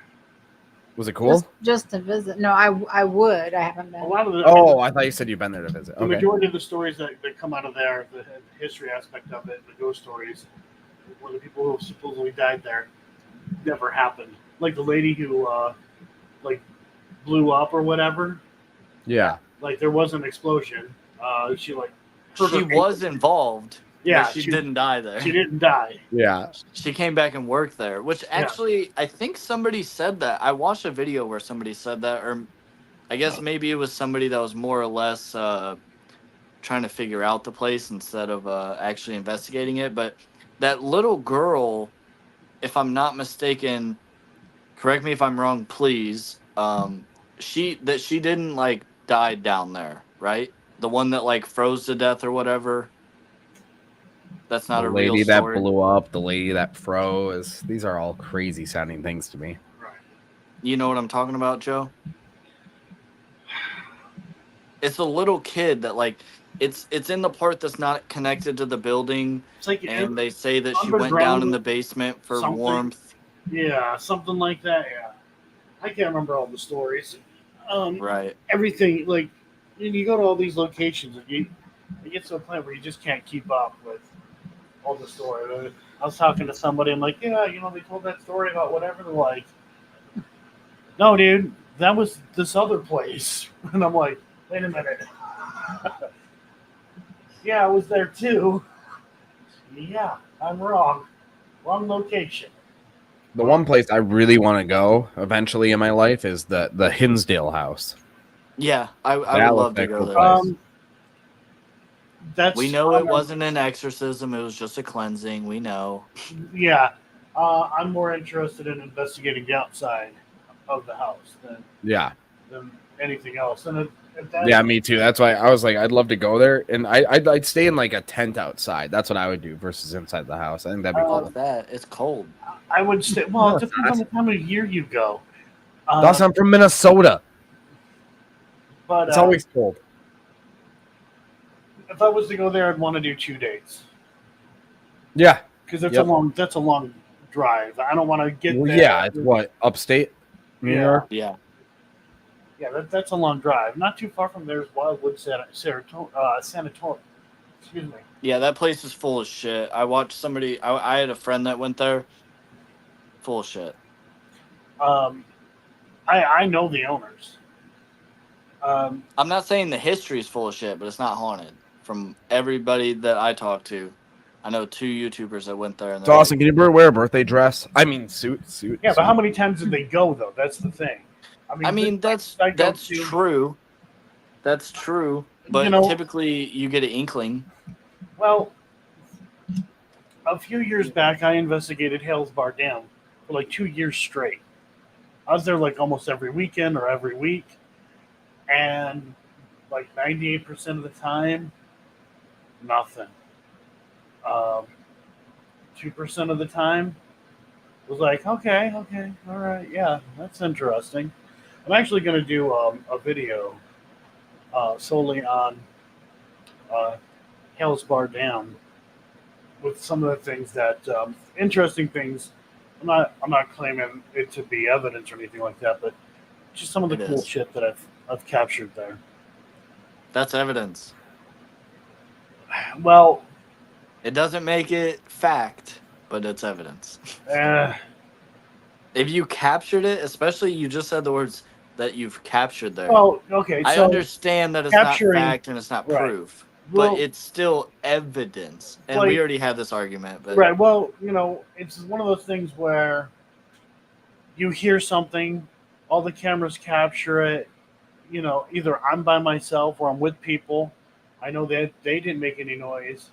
Was it cool? Just to visit. No, I would. I haven't A been. lot of the, Oh, I thought you said you've been there to visit. the Okay. majority of the stories that come out of there, the history aspect of it, the ghost stories, where the people who supposedly died there never happened. Like the lady who blew up or whatever. Yeah. Like there was an explosion. She hurt She her was ankle. involved. Yeah, but she didn't die there. She didn't die. Yeah. She came back and worked there, which actually, I think somebody said that. I watched a video where somebody said that, or I guess maybe it was somebody that was more or less trying to figure out the place instead of actually investigating it. But that little girl, if I'm not mistaken, correct me if I'm wrong, please. She didn't like die down there, right? The one that like froze to death or whatever. That's not The a real lady that story. blew up, the lady that froze. These are all crazy sounding things to me. You know what I'm talking about, Joe? It's a little kid that like it's in the part that's not connected to the building, It's like and they say that she went down underground in the basement for something. warmth. yeah, something like that. Yeah, I can't remember all the stories. Right. Everything like you go to all these locations and you get to a point where you just can't keep up with all the story. I was talking to somebody. I'm like, yeah, they told that story about whatever. They're like, no, dude, that was this other place. And I'm like, wait a minute. Yeah, I was there too. Yeah, I'm wrong. Wrong location. The one place I really want to go eventually in my life is the Hinsdale house. Yeah, I That would looks love to like a go cool there. place. That's We know it wasn't an exorcism; it was just a cleansing. We know. Yeah, I'm more interested in investigating the outside of the house Yeah. than anything else. And if that, Yeah, me too. That's why I was like, I'd love to go there, and I'd stay in like a tent outside. That's what I would do versus inside the house. I think that'd be cool. Fuck that. It's cold. I would stay. Well, No, it it's depends on not. the time of year you go. Dawson, I'm from Minnesota. But It's always cold. if I was to go there, I'd want to do 2 days Yeah. because that's Yep. a long drive. I don't want to get Well, there. yeah. It's what, upstate New Yeah. York? Yeah. Yeah, that's a long drive. Not too far from there is Wildwood Sanatorium. Excuse me. Yeah, that place is full of shit. I watched somebody. I had a friend that went there. Full of shit. I know the owners. I'm not saying the history is full of shit, but it's not haunted. From everybody that I talked to, I know 2 YouTubers that went there. And they're Dawson, like, can you wear a birthday dress? I mean, suit. Yeah, but how suit. many times did they go though? That's the thing. I mean, that's I go to- true. That's true. But You know- typically, you get an inkling. Well, a few years back, I investigated Hales Bar Dam for like 2 years straight. I was there like almost every weekend or every week, and like 98% of the time, nothing. 2% of the time was like, okay, all right, yeah, that's interesting. I'm actually going to do a video solely on Hales Bar Dam with some of the things that interesting things. I'm not claiming it to be evidence or anything like that, but just some of the It cool is. shit that I've captured there. That's evidence. Well, It doesn't make it fact, but it's evidence. uh, If you captured it, especially you just said the words that you've captured there. well, okay. I So understand that it's not capturing- fact and it's not right. proof, Well- but it's still evidence. And Like- we already had this argument, but right. Well, it's one of those things where you hear something, all the cameras capture it. Either I'm by myself or I'm with people. I know that they didn't make any noise,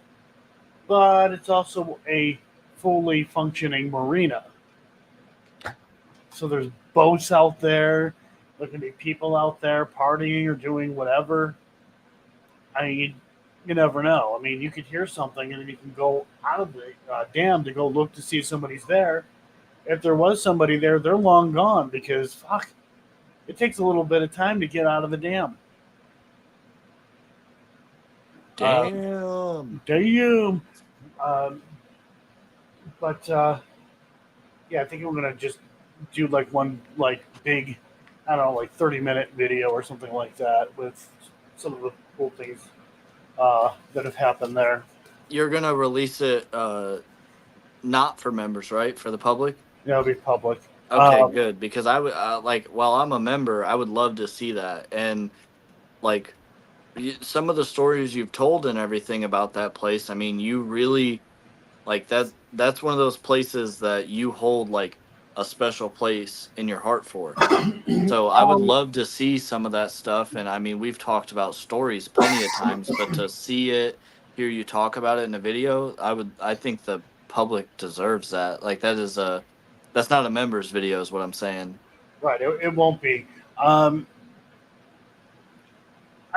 but it's also a fully functioning marina. So there's boats out there. There can be people out there partying or doing whatever. I mean, you never know. I mean, you could hear something and then you can go out of the dam to go look to see if somebody's there. If there was somebody there, they're long gone because, fuck, it takes a little bit of time to get out of the dam. damn. Damn. But yeah, I think we're gonna just do like one big, I don't know, like 30-minute video or something like that with some of the cool things that have happened there. You're gonna release it not for members, right? For the public? Yeah, it'll be public. Okay, good. Because I would while I'm a member, I would love to see that. And like some of the stories you've told and everything about that place, I mean, you really like that. That's one of those places that you hold like a special place in your heart for. So I would love to see some of that stuff. And I mean, we've talked about stories plenty of times, but to see it, hear you talk about it in a video, I think the public deserves that. Like that's not a members video is what I'm saying. Right, it won't be. I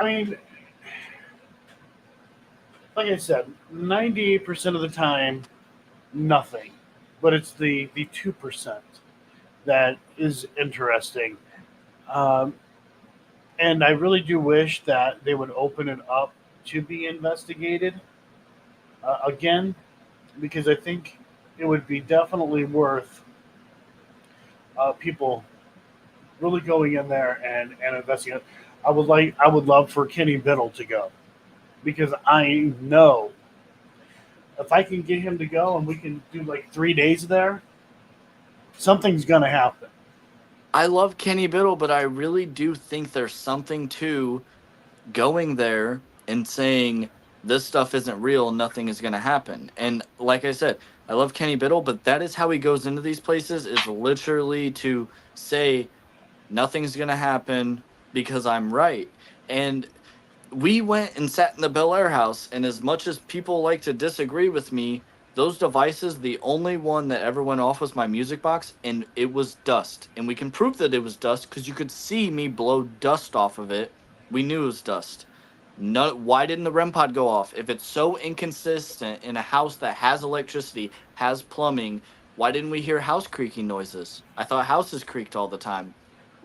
mean, like I said, 98% of the time, nothing. But it's the 2% that is interesting. And I really do wish that they would open it up to be investigated again, because I think it would be definitely worth people really going in there and investigating. I would love for Kenny Biddle to go, because I know if I can get him to go and we can do like 3 days there, something's gonna happen. I love Kenny Biddle, but I really do think there's something to going there and saying this stuff isn't real, nothing is going to happen. And like I said, I love Kenny Biddle, but that is how he goes into these places, is literally to say nothing's going to happen because I'm right. And we went and sat in the Bel Air house, and as much as people like to disagree with me, those devices, the only one that ever went off was my music box, and it was dust. And we can prove that it was dust because you could see me blow dust off of it. We knew it was dust. No, why didn't the REM pod go off? If it's so inconsistent in a house that has electricity, has plumbing, why didn't we hear house creaking noises? I thought houses creaked all the time.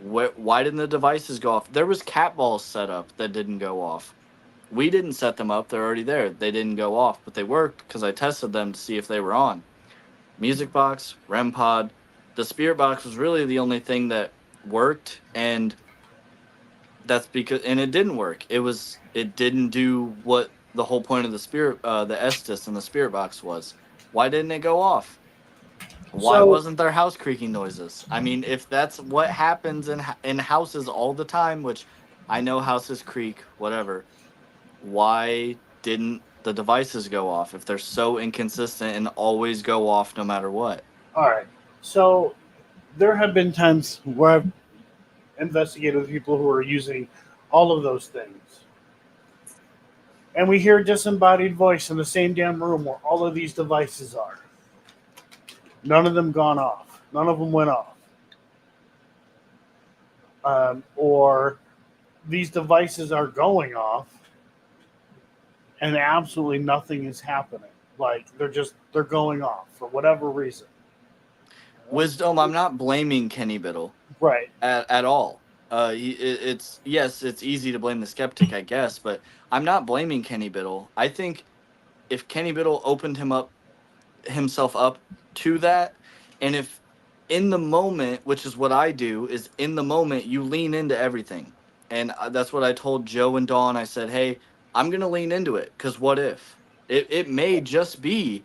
Why didn't the devices go off? There was cat balls set up that didn't go off. We didn't set them up. They're already there. They didn't go off, but they worked because I tested them to see if they were on. Music box, REM pod. The spirit box was really the only thing that worked, and that's because, and it didn't work. It didn't do what the whole point of the the Estes and the spirit box was. Why didn't it go off? Why So- wasn't there house creaking noises? I mean, if that's what happens in houses all the time, which I know houses creak, whatever, why didn't the devices go off if they're so inconsistent and always go off no matter what? All right. So there have been times where I've investigated with people who are using all of those things. And we hear a disembodied voice in the same damn room where all of these devices are. None of them gone off. None of them went off. Or these devices are going off and absolutely nothing is happening. Like they're going off for whatever reason. Wisdom, I'm not blaming Kenny Biddle Right. at all. It's easy to blame the skeptic, I guess, but I'm not blaming Kenny Biddle. I think if Kenny Biddle opened himself up to that, and if in the moment, which is what I do, is in the moment you lean into everything, and that's what I told Joe and Dawn. I said, hey, I'm gonna lean into it because what if it may just be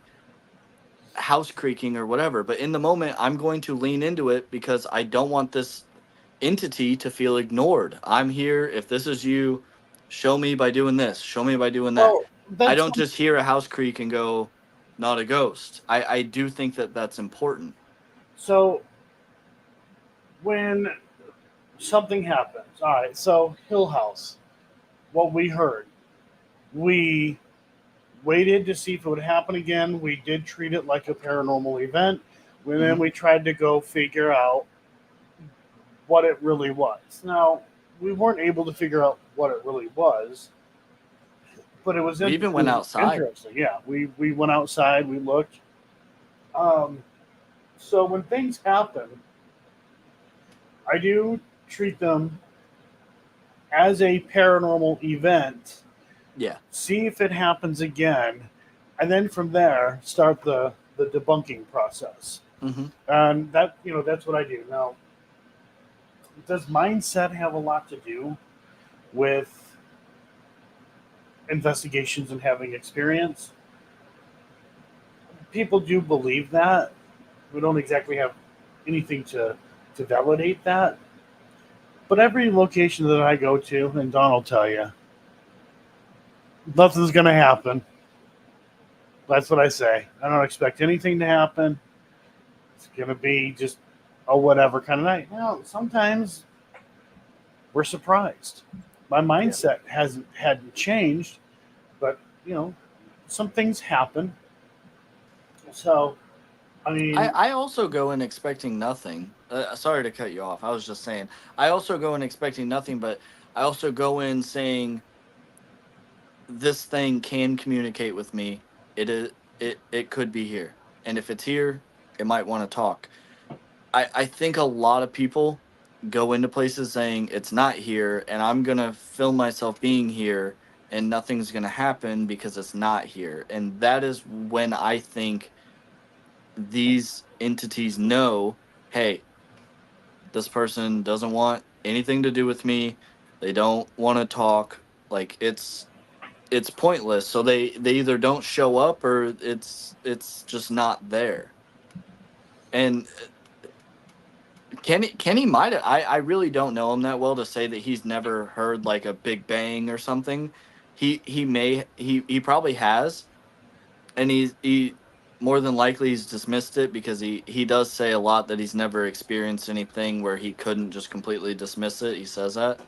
house creaking or whatever, but in the moment I'm going to lean into it because I don't want this entity to feel ignored. I'm here. If this is you, show me by doing this, show me by doing that. Well, I that's don't just hear a house creak and go, not a ghost. I do think that that's important. so when something happens. All right, so Hill House, what we heard, we waited to see if it would happen again. We did treat it like a paranormal event. And then we tried to go figure out what it really was. Now, we weren't able to figure out what it really was, but it was We even went outside. interesting. Yeah, we went outside, we looked. So when things happen, I do treat them as a paranormal event. Yeah. See if it happens again, and then from there start the debunking process. Mm-hmm. And that's what I do. Now, does mindset have a lot to do with investigations and having experience? People do believe that. We don't exactly have anything to validate that. But every location that I go to, and Don will tell you, nothing's going to happen. That's what I say. I don't expect anything to happen. It's going to be just a whatever kind of night. Now, sometimes we're surprised. My mindset hadn't changed, but some things happen. So, I mean, I also go in expecting nothing. Sorry to cut you off. I was just saying. I also go in expecting nothing, but I also go in saying this thing can communicate with me. It could be here, and if it's here, it might want to talk. I think a lot of people go into places saying it's not here, and I'm gonna film myself being here, and nothing's gonna happen because it's not here, and that is when I think these entities know, hey, this person doesn't want anything to do with me. They don't want to talk. Like it's pointless. So they either don't show up or it's just not there. And Kenny might have, I really don't know him that well to say that he's never heard like a big bang or something. He probably has, and he more than likely he's dismissed it because he does say a lot that he's never experienced anything where he couldn't just completely dismiss it. He says that.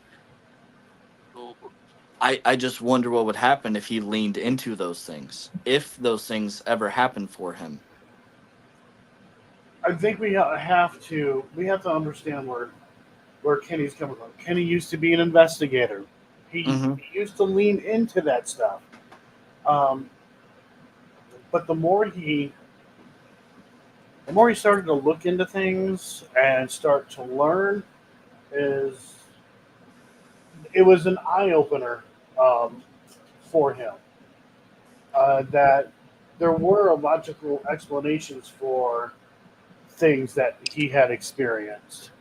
I just wonder what would happen if he leaned into those things, if those things ever happened for him. I think we have to understand where Kenny's coming from. Kenny used to be an investigator. He used to lean into that stuff. But the more he started to look into things and start to learn, it was an eye opener for him. That there were logical explanations for things that he had experienced.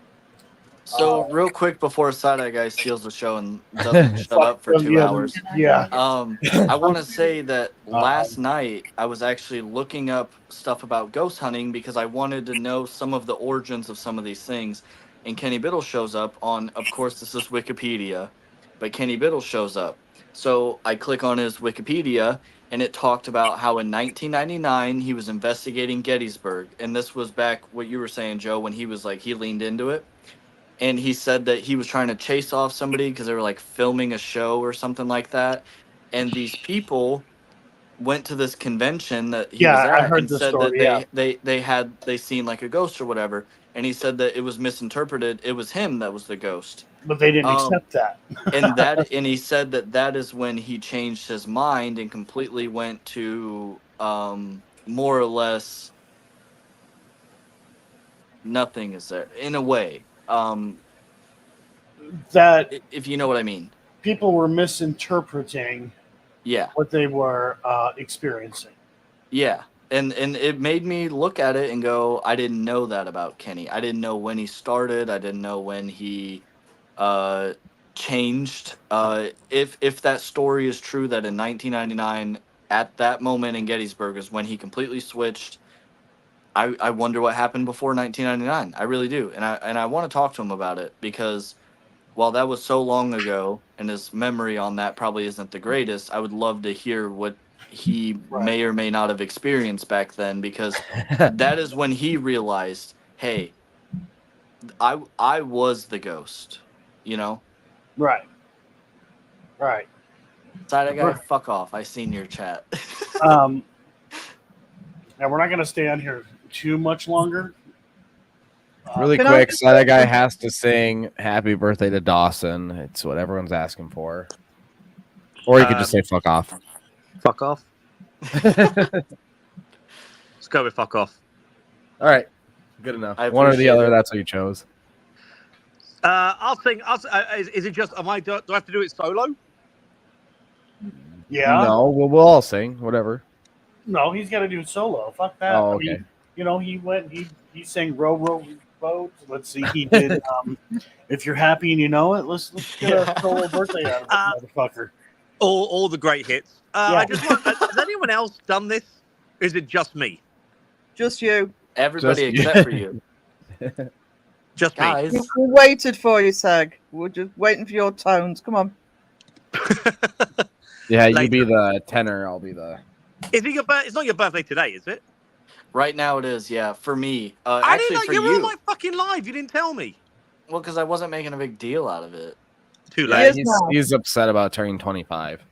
So real quick before Side-Eye Guy steals the show and doesn't shut up for 2 hours. Yeah. I want to say that last night I was actually looking up stuff about ghost hunting because I wanted to know some of the origins of some of these things. And Kenny Biddle shows up on, of course, this is Wikipedia, but Kenny Biddle shows up. So I click on his Wikipedia and it talked about how in 1999 he was investigating Gettysburg. And this was back what you were saying, Joe, when he was like, he leaned into it. And he said that he was trying to chase off somebody because they were like filming a show or something like that. And these people went to this convention that he was I at heard and the said story, that they seen like a ghost or whatever. And he said that it was misinterpreted. It was him that was the ghost. But they didn't accept that. And he said that is when he changed his mind and completely went to more or less nothing is there in a way. That if you know what I mean. People were misinterpreting what they were experiencing. Yeah. And it made me look at it and go, I didn't know that about Kenny. I didn't know when he started. I didn't know when he changed. If that story is true that in 1999, at that moment in Gettysburg is when he completely switched, I wonder what happened before 1999. I really do. And I want to talk to him about it because while that was so long ago and his memory on that probably isn't the greatest, I would love to hear what he may or may not have experienced back then because that is when he realized, hey, I was the ghost, you know? Right. Side guy, fuck off. I seen your chat. Now we're not going to stay on here too much longer. Really quick, so that guy has to sing "Happy Birthday" to Dawson. It's what everyone's asking for. Or you could just say "fuck off." Fuck off. Let's go with "fuck off." All right, good enough. One or the other. That's what you chose. I'll sing. Is it just? Do I have to do it solo? Yeah. No, we'll all sing. Whatever. No, he's got to do solo. Fuck that. Oh, okay. I mean, he went. He sang "Row Row Boat." Let's see. He did. If you're happy and you know it, let's get a solo birthday out of it, motherfucker. All the great hits. I just want. Has anyone else done this? Is it just me? Just you. Everybody except for you. Just guys. We waited for you, Sag. We're just waiting for your tones. Come on. Yeah, you be the tenor. I'll be the. Is it it's not your birthday today, is it? Right now it is, yeah. For me, I actually didn't for know you were you. on like fucking live. You didn't tell me. Well, because I wasn't making a big deal out of it. Too late. He's upset about turning 25.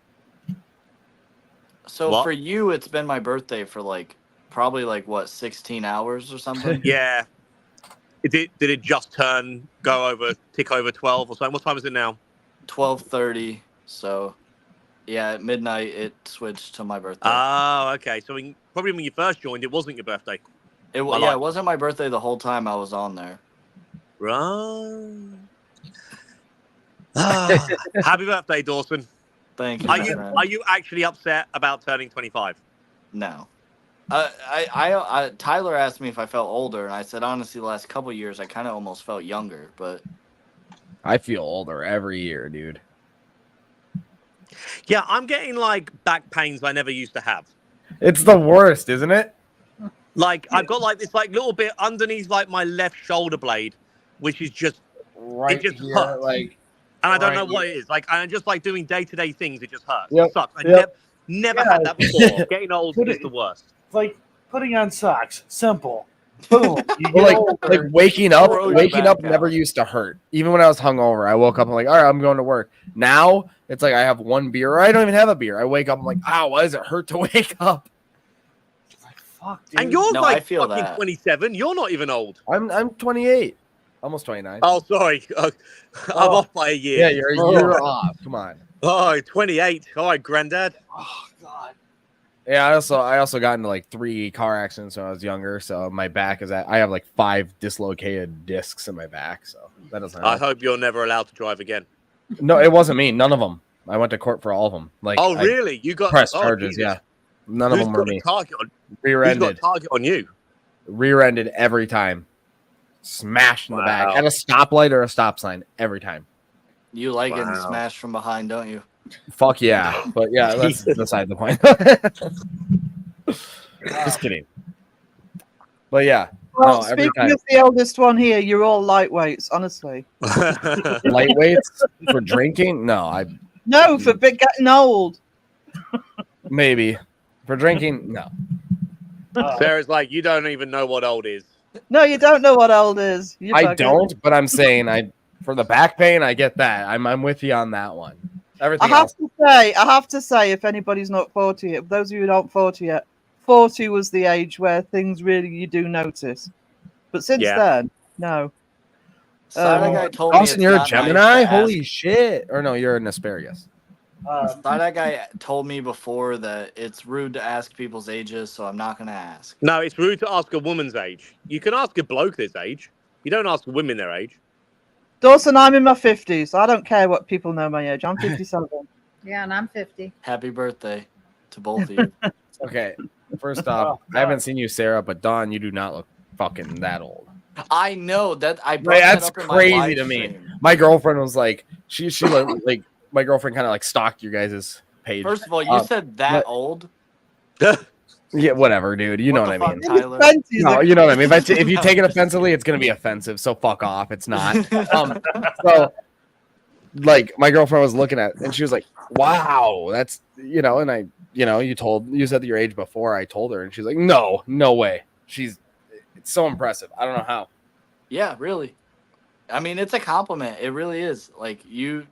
So for you, it's been my birthday for probably 16 hours or something. Yeah. Did it just tick over 12 or something? What time is it now? 12:30. So, yeah, at midnight it switched to my birthday. Oh, okay. So probably when you first joined, it wasn't your birthday. It wasn't my birthday the whole time I was on there. Right. Happy birthday, Dawson. Thank you. Are you actually upset about turning 25? No. Tyler asked me if I felt older, and I said honestly, the last couple of years I kind of almost felt younger, but I feel older every year, dude. Yeah, I'm getting back pains I never used to have. It's the worst, isn't it? I've got this little bit underneath my left shoulder blade, which is just right it just here, hurts. And I don't know what it is. I'm just doing day-to-day things. It just hurts. Yep. It sucks. I never had that before. Getting old is the worst. It's Putting on socks. Simple. Boom. You Well, get older. like waking up Throw your back never out. used to hurt. Even when I was hungover, I woke up, I'm like, all right, I'm going to work. Now it's like I have one beer, or I don't even have a beer. I wake up, I'm like, ow, why does it hurt to wake up? Like, fuck, dude. And you're No, I like feel fucking that. 27. You're not even old. I'm 28, almost 29. Oh, sorry. I'm off by a year. Yeah, you're a year off. Come on. Oh, 28. All right, granddad. Oh, God. Yeah, I also got into like 3 car accidents when I was younger, so my back is I have like 5 dislocated discs in my back, so that doesn't I help. hope you're never allowed to drive again. No, it wasn't me. None of them. I went to court for all of them. Like, Oh, I really? You got pressed oh, charges. Jesus. Yeah, none of Who's them were got a me. target on? Who's got a Rear-ended, target on you? rear-ended every time. Smashed in the back Wow. at a stoplight or a stop sign every time. You like getting Wow. smashed from behind, don't you? Fuck yeah, but yeah, that's beside the point. Just kidding. But yeah, Well, no, every speaking time. of the eldest one here, you're all lightweights, honestly. Lightweights for drinking? No, No, for big getting old. maybe for drinking. No. Sarah's like, you don't even know what old is. No, you don't know what old is. You I bugger. don't, but I'm saying for the back pain, I get that. I'm with you on that one. Everything I else. have to say, if anybody's not 40 yet, those of you who aren't 40 yet, 40 was the age where things really you do notice. But since Yeah. then, no. Side guy told me Dawson, it's you're a not nice Gemini? to Holy ask. shit. Or no, you're an asparagus. Side guy told me before that it's rude to ask people's ages, so I'm not gonna ask. No, it's rude to ask a woman's age. You can ask a bloke their age. You don't ask women their age. Dawson, I'm in my 50s. I don't care what people know my age. I'm 57. Yeah, and I'm 50. Happy birthday to both of you. Okay. First off, I haven't seen you, Sarah, but Dawn, you do not look fucking that old. I know that I brought Right, that that's up in my crazy live to me. stream. My girlfriend was like, she like my girlfriend kind of like stalked your guys' page. First of all, you said that but- old. Yeah, what tyler you know what I mean. Tyler? No, you know what I mean. If you take it offensively, it's gonna be offensive. So fuck off. It's not. So like my girlfriend was looking at it and she was like, "Wow, that's And I, you said your age before. I told her, and she's like, "No way." It's so impressive. I don't know how. Yeah, really. I mean, it's a compliment. It really is. Like, you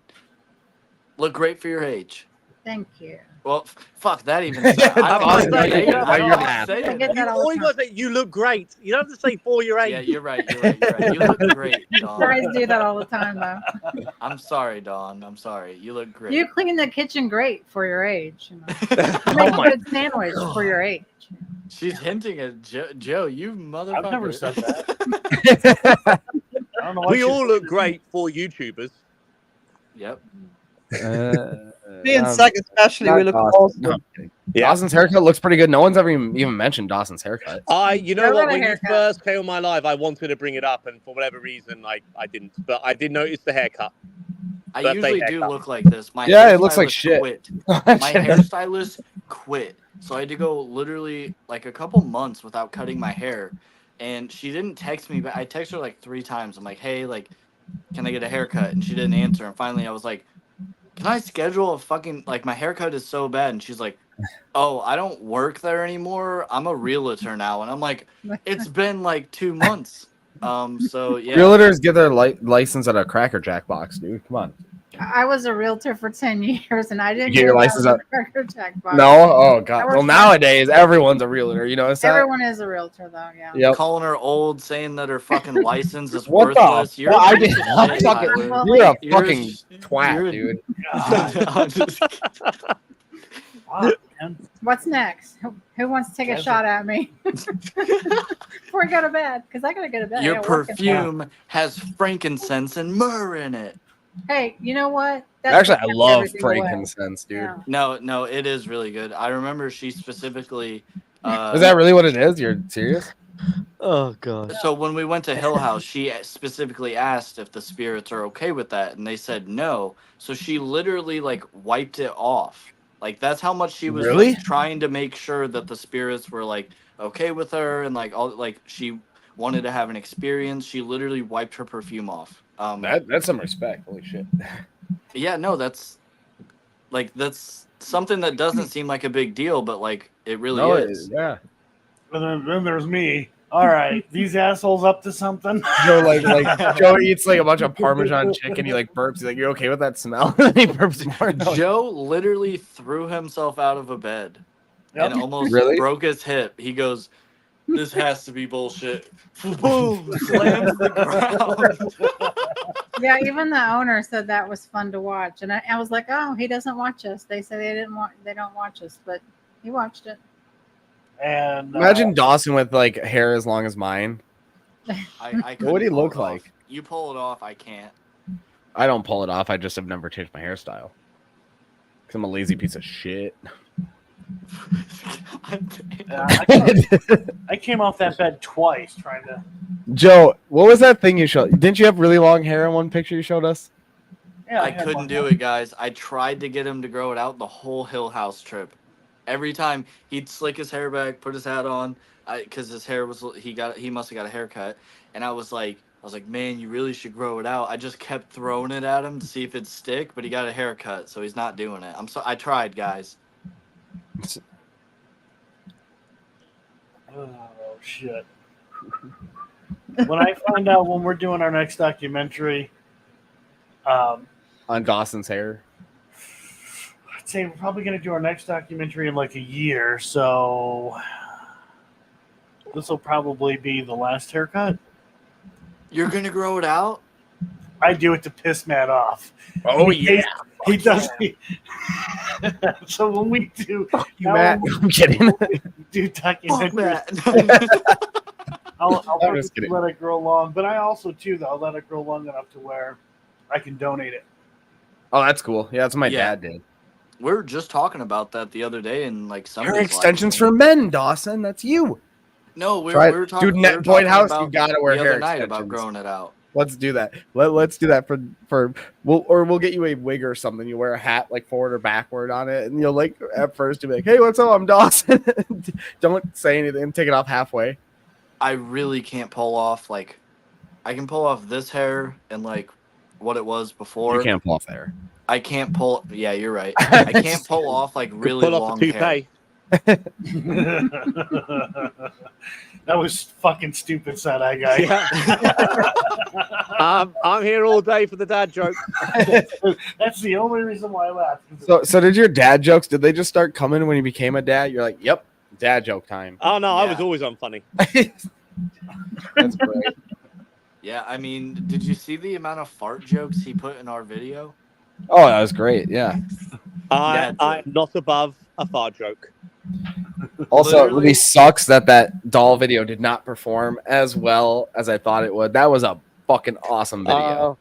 look great for your age. Thank you. Well, fuck that even. I don't Awesome. like Now saying you're- it. now I don't you're like mad. saying I get it. that all All the you time. gotta say, you look great. You don't have to say for your age. Yeah, you're right. You look great, Dawn. Guys do that all the time, though. I'm sorry, Dawn. I'm sorry. You look great. You clean the kitchen great for your age. You make a my good sandwich for your age. She's hinting at Joe. You motherfucker. I've never said that. I don't know what We she's all look doing. great for YouTubers. Yep. Me and Seg especially, we look awesome. No, I'm kidding. Yeah. Dawson's haircut looks pretty good. No one's ever even mentioned Dawson's haircut. You know Joe what? got a When you haircut. first came on my live, I wanted to bring it up, and for whatever reason, I didn't. But I did notice the haircut. I Birthday usually do haircut. look like this. My Yeah, it looks like hairstylist shit. Quit. My hairstylist quit. So I had to go literally like a couple months without cutting my hair. And she didn't text me, but I texted her like 3 times. I'm like, hey, like, can I get a haircut? And she didn't answer. And finally I was like, can I schedule a fucking, like, my haircut is so bad. And she's like, oh, I don't work there anymore. I'm a realtor now. And I'm like, it's been like 2 months. So yeah. Realtors get their license at a Cracker Jack box, dude. Come on. I was a realtor for 10 years, and I didn't You get your that license with at- a Cracker Jack box. No? Oh, I God. worked Well, for- nowadays, everyone's a realtor. You know what's that? Everyone is a realtor, though. Yeah. Yep. Calling her old, saying that her fucking license is What the worthless. You're fuck? a I piece did of not shit, fucking- Tyler. You're a You're fucking twat, you're a- dude. I'm just Fuck, man. What's next? Who wants to take a Desert. shot at me before I go to bed? Because I gotta go to bed. I Your gotta work in the morning. perfume has frankincense and myrrh in it. Hey, you know what? Actually, I gives love everything away. frankincense, dude. Yeah. No, it is really good. I remember she specifically. Is that really what it is? You're serious? Oh god. So when we went to Hill House, she specifically asked if the spirits are okay with that, and they said no. So she literally like wiped it off. Like that's how much she was Really? like, trying to make sure that the spirits were like okay with her, and like all like she wanted to have an experience. She literally wiped her perfume off. That's some respect. Holy shit. Yeah, no, that's something that doesn't seem like a big deal, but like it really No, is. yeah. And then there's me. All right, these assholes up to something? Joe Joe eats like a bunch of Parmesan chicken. He like burps. He's like, "You okay with that smell?" And he burps more. Joe literally threw himself out of a bed and almost Really? broke his hip. He goes, "This has to be bullshit." Boom! Slams the ground. Yeah, even the owner said that was fun to watch, and I was like, "Oh, he doesn't watch us." They say they don't watch us, but he watched it. And Imagine Dawson with like hair as long as mine. I What would he couldn't pull look it off. like? You pull it off, I can't. I don't pull it off. I just have never changed my hairstyle because I'm a lazy piece of shit. I came off that bed twice trying to. Joe, what was that thing you showed? Didn't you have really long hair in one picture you showed us? Yeah, I couldn't do it, guys. I tried to get him to grow it out the whole Hill House trip. Every time he'd slick his hair back, put his hat on, because his hair was he must have got a haircut, and I was like, man, you really should grow it out. I just kept throwing it at him to see if it'd stick, but he got a haircut, so he's not doing it. I tried, guys. Oh shit! When I find out when we're doing our next documentary, On Dawson's hair. I'd say we're probably going to do our next documentary in like a year, so this will probably be the last haircut. You're gonna grow it out? I do it to piss Matt off. Oh yeah, he does. So when we do, Matt, I'm kidding. Do documentaries. I'll just kidding. let it grow long, but I also too though let it grow long enough to where I can donate it. Oh, that's cool. Yeah, that's what my dad did. We were just talking about that the other day, and like some Hair extensions for men, Dawson. That's you. No, we were talking. Dude, Net Boyd House, you gotta wear the hair other night extensions. about growing it out. Let's do that. Let's do that for we'll get you a wig or something. You wear a hat like forward or backward on it, and you'll like at first you'll be like, "Hey, what's up? I'm Dawson." Don't say anything. Take it off halfway. I really can't pull off like I can pull off this hair and like what it was before. You can't pull off hair. I can't pull. Yeah, you're right. I can't pull off like really pull long off a hair. That was fucking stupid, side eye guy. Yeah. I'm here all day for the dad joke. That's the only reason why I laughed. So did your dad jokes? Did they just start coming when you became a dad? You're like, "Yep, dad joke time." Oh no, Yeah. I was always unfunny. That's great. Yeah, I mean, did you see the amount of fart jokes he put in our video? Oh, that was great. Yeah. Yeah, I'm not above a fart joke. Also, it Literally- really sucks that doll video did not perform as well as I thought it would. That was a fucking awesome video.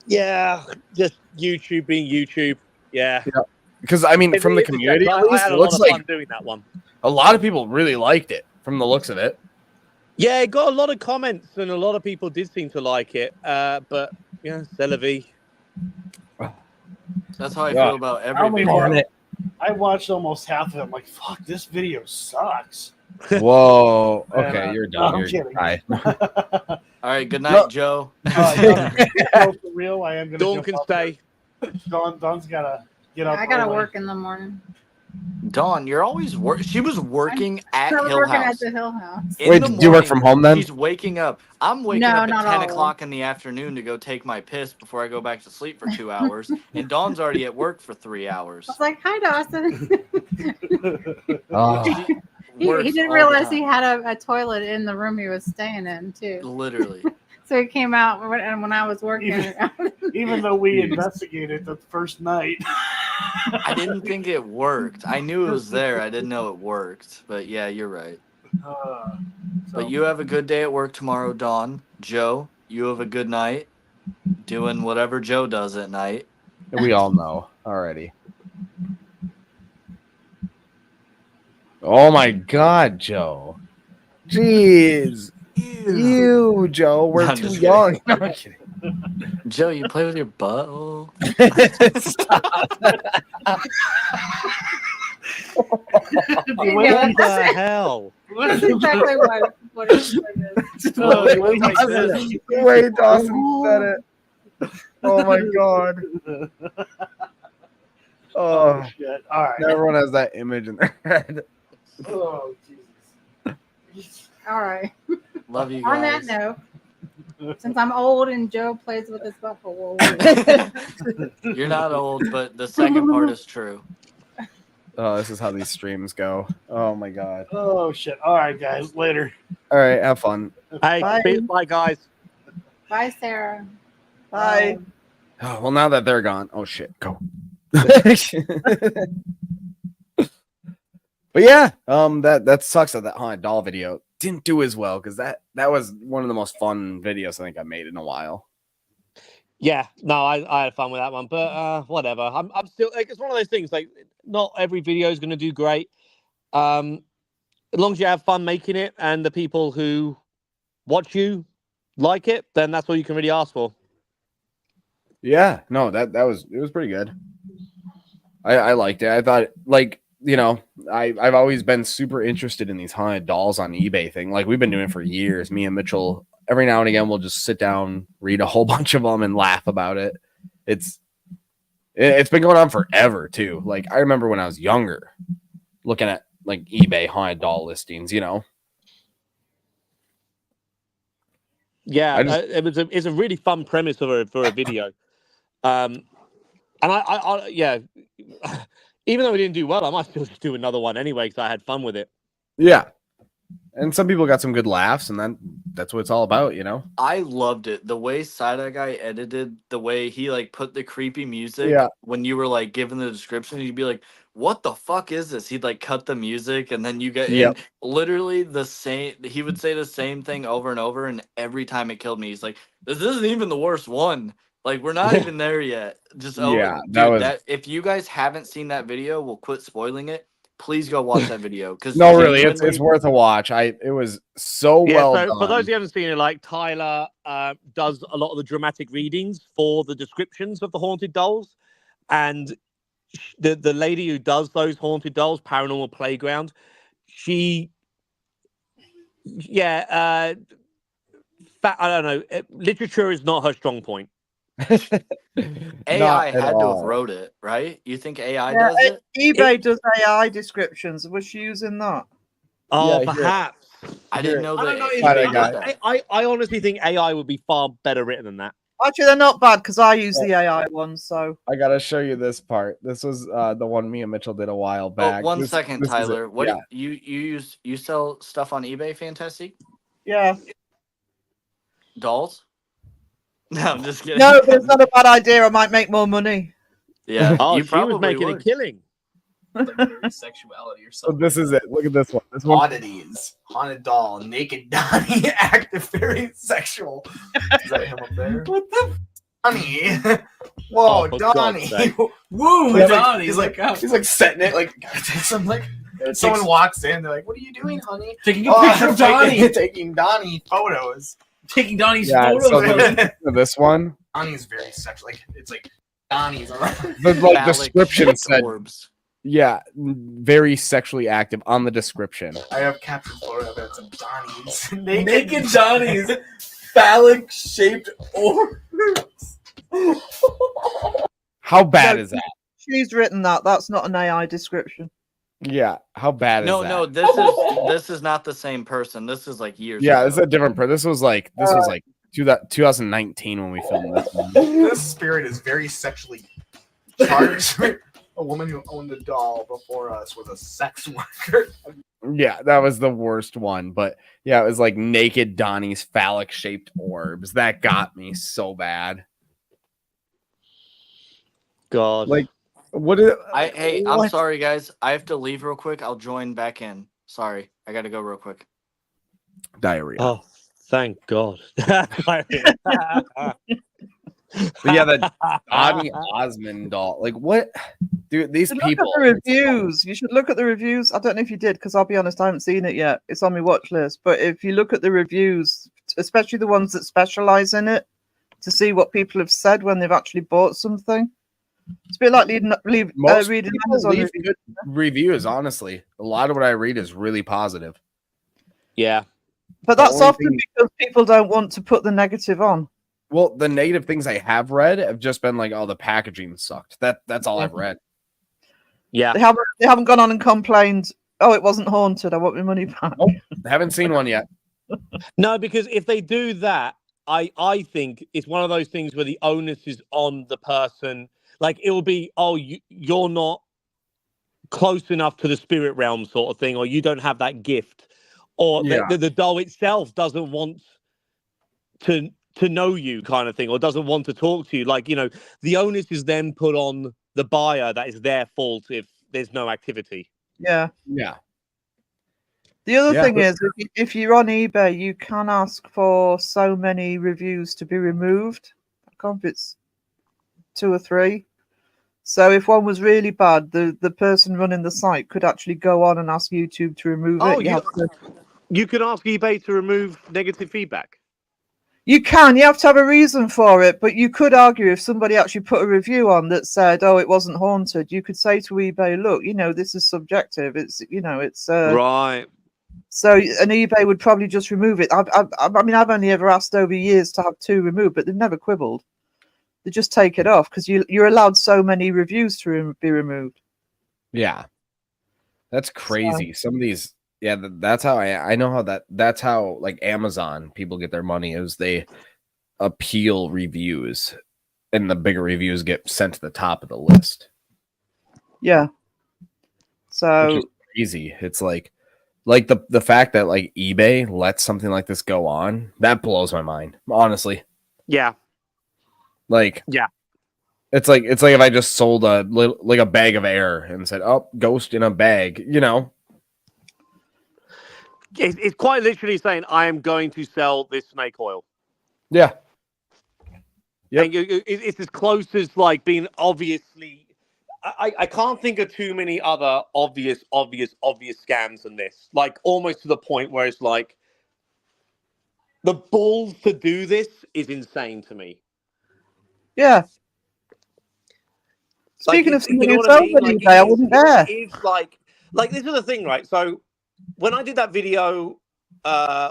Yeah, just YouTube being YouTube. Yeah. Because I mean, from the It is a community, joke. at I least, had it a lot looks of like fun doing that one. a lot of people really liked it from the looks of it. Yeah, it got a lot of comments, and a lot of people did seem to like it. But yeah, c'est la vie. That's how I Yeah. feel about every How many video. more? I watched almost half of it. I'm like, fuck, this video sucks. Whoa. And, Okay, you're done. I'm You're kidding. Bye. All right, good night, No. Joe. For real, I am gonna. Dawn jump can off stay. there. Dawn's gotta get up. I gotta early. work in the morning. Dawn, you're always She was working at I'm Hill working House. at the Hill House. In Wait, the do you work from home then? She's waking up. I'm waking No, up not at 10 all of o'clock in the afternoon to go take my piss before I go back to sleep for 2 hours. And Dawn's already at work for 3 hours. I was like, "Hi, Dawson." Oh. he Works didn't all the realize he time. had a toilet in the room he was staying in too. Literally. So he came out and when I was working. Even though we investigated the first night. I didn't think it worked. I knew it was there. I didn't know it worked. But yeah, you're right. But you have a good day at work tomorrow, Dawn. Joe, you have a good night doing whatever Joe does at night. We all know already. Oh my God, Joe. Jeez. You, Joe. We're I'm too just young. No, I'm kidding. Joe, you play with your butthole? What the hell? That's exactly what it is. The way Dawson said it. Oh my God. Oh, Shit. All right. everyone has that image in their head. Oh, Jesus. All right. Love you On that guys. note, since I'm old and Joe plays with his buffalo, You're not old, but the second part is true. Oh, this is how these streams go. Oh my god. Oh shit! All right, guys. Later. All right, have fun. Hey, Bye. bye, guys. bye, Sarah. Bye. Oh, well, now that they're gone, oh shit, go. But yeah, that sucks that haunted doll video didn't do as well because that was one of the most fun videos I think I made in a while. Yeah, no, I had fun with that one, but whatever. I'm still like, it's one of those things. Like, not every video is going to do great. As long as you have fun making it and the people who watch you like it, then that's all you can really ask for. Yeah, no, it was pretty good. I liked it. I thought, like, you know, I've always been super interested in these haunted dolls on eBay thing. Like, we've been doing it for years. Me and Mitchell, every now and again, we'll just sit down, read a whole bunch of them, and laugh about it. It's been going on forever too. Like, I remember when I was younger, looking at like eBay haunted doll listings. You know. Yeah, it's a really fun premise for a video. And I yeah, even though we didn't do well, I might still just do another one anyway because I had fun with it. Yeah. And some people got some good laughs, and that's what it's all about, you know? I loved it. The way Side Guy edited, the way he like put the creepy music when you were like giving the description, you'd be like, what the fuck is this? He'd like cut the music and then you get in literally the same. He would say the same thing over and over, and every time it killed me. He's like, this isn't even the worst one. Like, we're not even there yet. Just if you guys haven't seen that video, we'll quit spoiling it. Please go watch that video because no, really, it's worth a watch. It was so well done. For those who haven't seen it, like Tyler does a lot of the dramatic readings for the descriptions of the haunted dolls, and the lady who does those haunted dolls, Paranormal Playground, I don't know. Literature is not her strong point. AI had to have wrote it, right? You think AI does it? eBay does AI descriptions. Was she using that? Oh, perhaps. I didn't know that. I honestly think AI would be far better written than that. Actually, they're not bad because I use the AI ones. So I gotta show you this part. This was the one me and Mitchell did a while back. One second, Tyler. What you sell stuff on eBay? Fantastic. Yeah. Dolls? No, I'm just kidding. No, but it's not a bad idea. I might make more money. Yeah. Oh, she was making a killing. Sexuality or something. So this is it. Look at this one. This one. Oddities. Haunted doll. Naked Donnie. Active. Very sexual. Is that him up there? What the? Donnie. Whoa, Donnie. Woo, Yeah, Donnie. He's like setting it. Like, I'm like, someone walks in. They're like, what are you doing, honey? Taking a picture of Donnie. Taking Donnie photos. Taking Donnie's photos. So this one. Donnie's very sexual. Like, it's like Donnie's around. The like description said. Orbs. Yeah, very sexually active on the description. I have captured photo evidence of Donnie's. Naked Donnie's phallic shaped orbs. How bad is that? She's written that. That's not an AI description. Yeah, how bad is that? No, this is not the same person. This is like years ago. This is a different person. This was like 2019 when we filmed this one. This spirit is very sexually charged. A woman who owned a doll before us was a sex worker. Yeah, that was the worst one. But yeah, it was like naked Donnie's phallic shaped orbs. That got me so bad. God. Like, what is I'm sorry, guys. I have to leave real quick. I'll join back in. Sorry. I got to go real quick. Diarrhea. Oh, thank God. But yeah, the Donnie Osmond doll. Like, what? Dude, these people. Look at the reviews. You should look at the reviews. I don't know if you did, because I'll be honest, I haven't seen it yet. It's on my watch list. But if you look at the reviews, especially the ones that specialize in it, to see what people have said when they've actually bought something. It's a bit like reading Amazon reviews. Honestly, a lot of what I read is really positive. Yeah, but that's often because people don't want to put the negative on. Well, the negative things I have read have just been like, "Oh, the packaging sucked." That's all I've read. Yeah, they haven't gone on and complained oh, it wasn't haunted. I want my money back. Nope, haven't seen one yet. No, because if they do that, I think it's one of those things where the onus is on the person. Like it will be, oh, you're not close enough to the spirit realm, sort of thing, or you don't have that gift, or the doll itself doesn't want to know you, kind of thing, or doesn't want to talk to you. Like, you know, the onus is then put on the buyer. That is their fault if there's no activity. Yeah. Yeah. The other Yeah, thing but- is, if you're on eBay, you can ask for so many reviews to be removed. I can't remember if it's 2 or 3. So if one was really bad, the person running the site could actually go on and ask YouTube to remove it. You can ask eBay to remove negative feedback. You can. You have to have a reason for it, but you could argue if somebody actually put a review on that said, "Oh, it wasn't haunted," you could say to eBay, "Look, you know, this is subjective. It's, you know, it's right." So an eBay would probably just remove it. I mean, I've only ever asked over years to have 2 removed, but they've never quibbled. They just take it off because you're allowed so many reviews to be removed. Yeah, that's crazy. Some of these, yeah, that's how I know how that's how like Amazon people get their money is they appeal reviews, and the bigger reviews get sent to the top of the list. Yeah. So which is crazy. It's like the fact that like eBay lets something like this go on, that blows my mind, honestly. Yeah. Like, yeah, it's like if I just sold a bag of air and said, "Oh, ghost in a bag," you know. It's quite literally saying, "I am going to sell this snake oil." Yeah. Yeah. It's as close as like being obviously. I can't think of too many other obvious scams than this. Like almost to the point where it's like the balls to do this is insane to me. yeah. Like, Speaking of you somebody know who what I sold mean? on Like, eBay, I wasn't there. it is like this is the thing, right? So when I did that video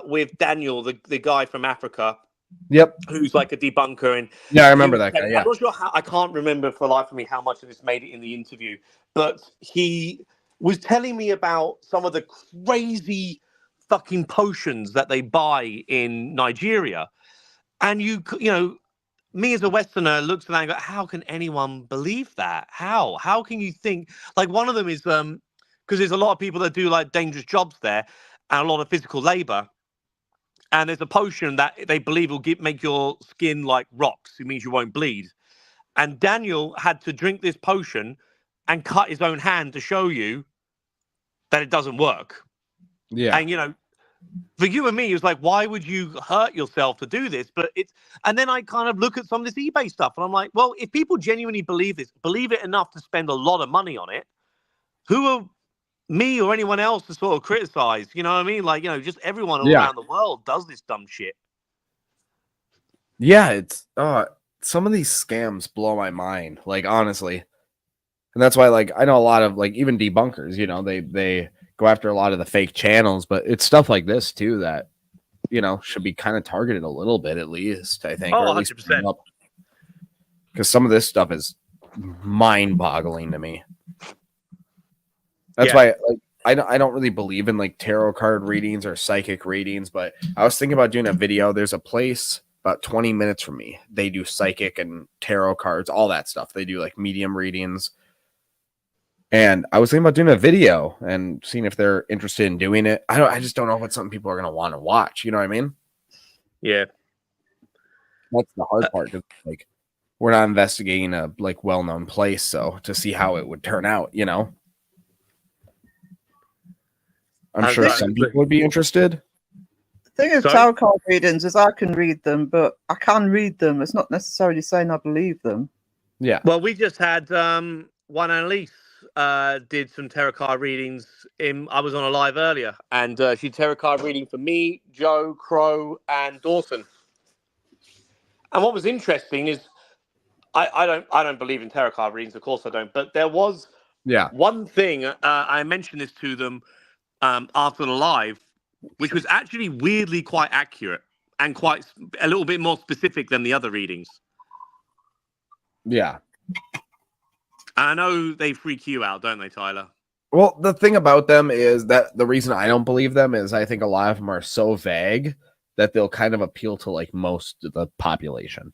with Daniel, the guy from Africa, yep, who's like a debunker, and yeah, I remember that guy. Yeah, I'm not sure how, I can't remember for the life of me how much of this made it in the interview, but he was telling me about some of the crazy fucking potions that they buy in Nigeria, and you know. Me as a Westerner looks at that and go, how can anyone believe that? How can you think like one of them is because there's a lot of people that do like dangerous jobs there and a lot of physical labor. And there's a potion that they believe will make your skin like rocks. It means you won't bleed. And Daniel had to drink this potion and cut his own hand to show you that it doesn't work. yeah. And you know, for you and me, it was like, why would you hurt yourself to do this? But and then I kind of look at some of this eBay stuff and I'm like, well, if people genuinely believe it enough to spend a lot of money on it, who are me or anyone else to sort of criticize? You know what I mean? Like, you know, just everyone all around the world does this dumb shit. Yeah, it's some of these scams blow my mind, like honestly. And that's why like I know a lot of like even debunkers, you know, they go after a lot of the fake channels, but it's stuff like this too that, you know, should be kind of targeted a little bit at least, I think. Oh, or at least 100%. Because some of this stuff is mind-boggling to me. That's why like I don't really believe in like tarot card readings or psychic readings, but I was thinking about doing a video. There's a place about 20 minutes from me. They do psychic and tarot cards, all that stuff. They do like medium readings. And I was thinking about doing a video and seeing if they're interested in doing it. I just don't know if it's something people are going to want to watch. You know what I mean? Yeah. That's the hard part. Like, we're not investigating a like well-known place, so to see how it would turn out, you know. I'm sure some people would be interested. The thing of tarot card readings is I can read them, but I can read them. It's not necessarily saying I believe them. Yeah. Well, we just had one Annalise did some tarot card readings. I was on a live earlier, and she did tarot card reading for me, Joe, Crow, and Dawson. And what was interesting is I don't believe in tarot card readings, of course I don't. But there was one thing I mentioned this to them after the live, which was actually weirdly quite accurate and quite a little bit more specific than the other readings. Yeah. I know they freak you out, don't they, Tyler? Well, the thing about them is that the reason I don't believe them is I think a lot of them are so vague that they'll kind of appeal to like most of the population.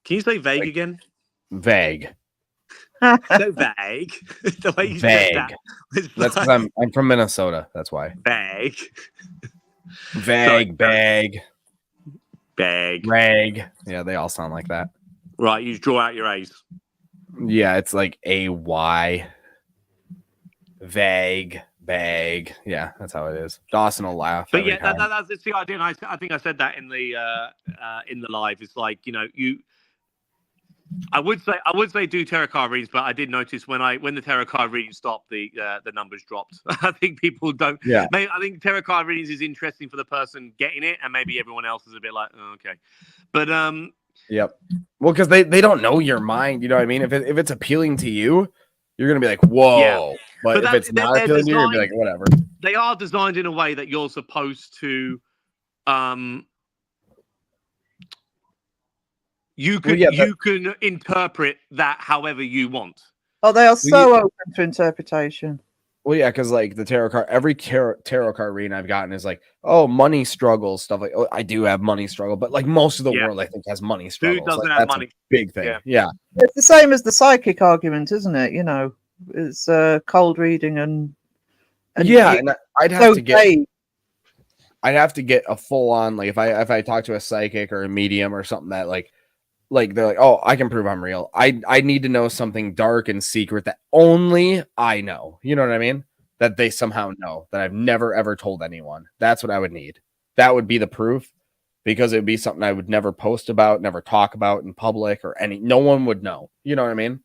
Can you say vague Like, again? Vague. So vague. The way you said that. Was That's because I'm from Minnesota. That's why. vague. Vague, bag, Vague. rag. Yeah, they all sound like that. Right, you draw out your A's. Yeah, it's like AY. Vague, bag. Yeah, that's how it is. Dawson will laugh. But every yeah, time. that's the idea. And I think I said that in the live. It's like, you know, I would say do tarot card readings, but I did notice when the tarot card reading stopped, the numbers dropped. I think people don't. Yeah. Maybe, I think tarot card readings is interesting for the person getting it, and maybe everyone else is a bit like, oh, okay. But Yep. Well, because they don't know your mind. You know what I mean? If it's appealing to you, you're gonna be like, whoa. Yeah. But if it's not appealing to you, you're gonna be like, whatever. They are designed in a way that you're supposed to you can interpret that however you want. Oh, they are so open to interpretation. Well, yeah, because like the tarot card, every tarot card reading I've gotten is like, oh, money struggles, stuff like. Oh, I do have money struggle, but like most of the world, I think has money struggles. Who doesn't like, have that's money? A big thing. Yeah. It's the same as the psychic argument, isn't it? You know, it's cold reading and yeah, and I'd have so to get. vague. I'd have to get a full on like if I talk to a psychic or a medium or something that like they're like, oh, I can prove I'm real. I need to know something dark and secret that only I know. You know what I mean? That they somehow know that I've never ever told anyone. That's what I would need. That would be the proof, because it would be something I would never post about, never talk about in public, or no one would know. You know what I mean?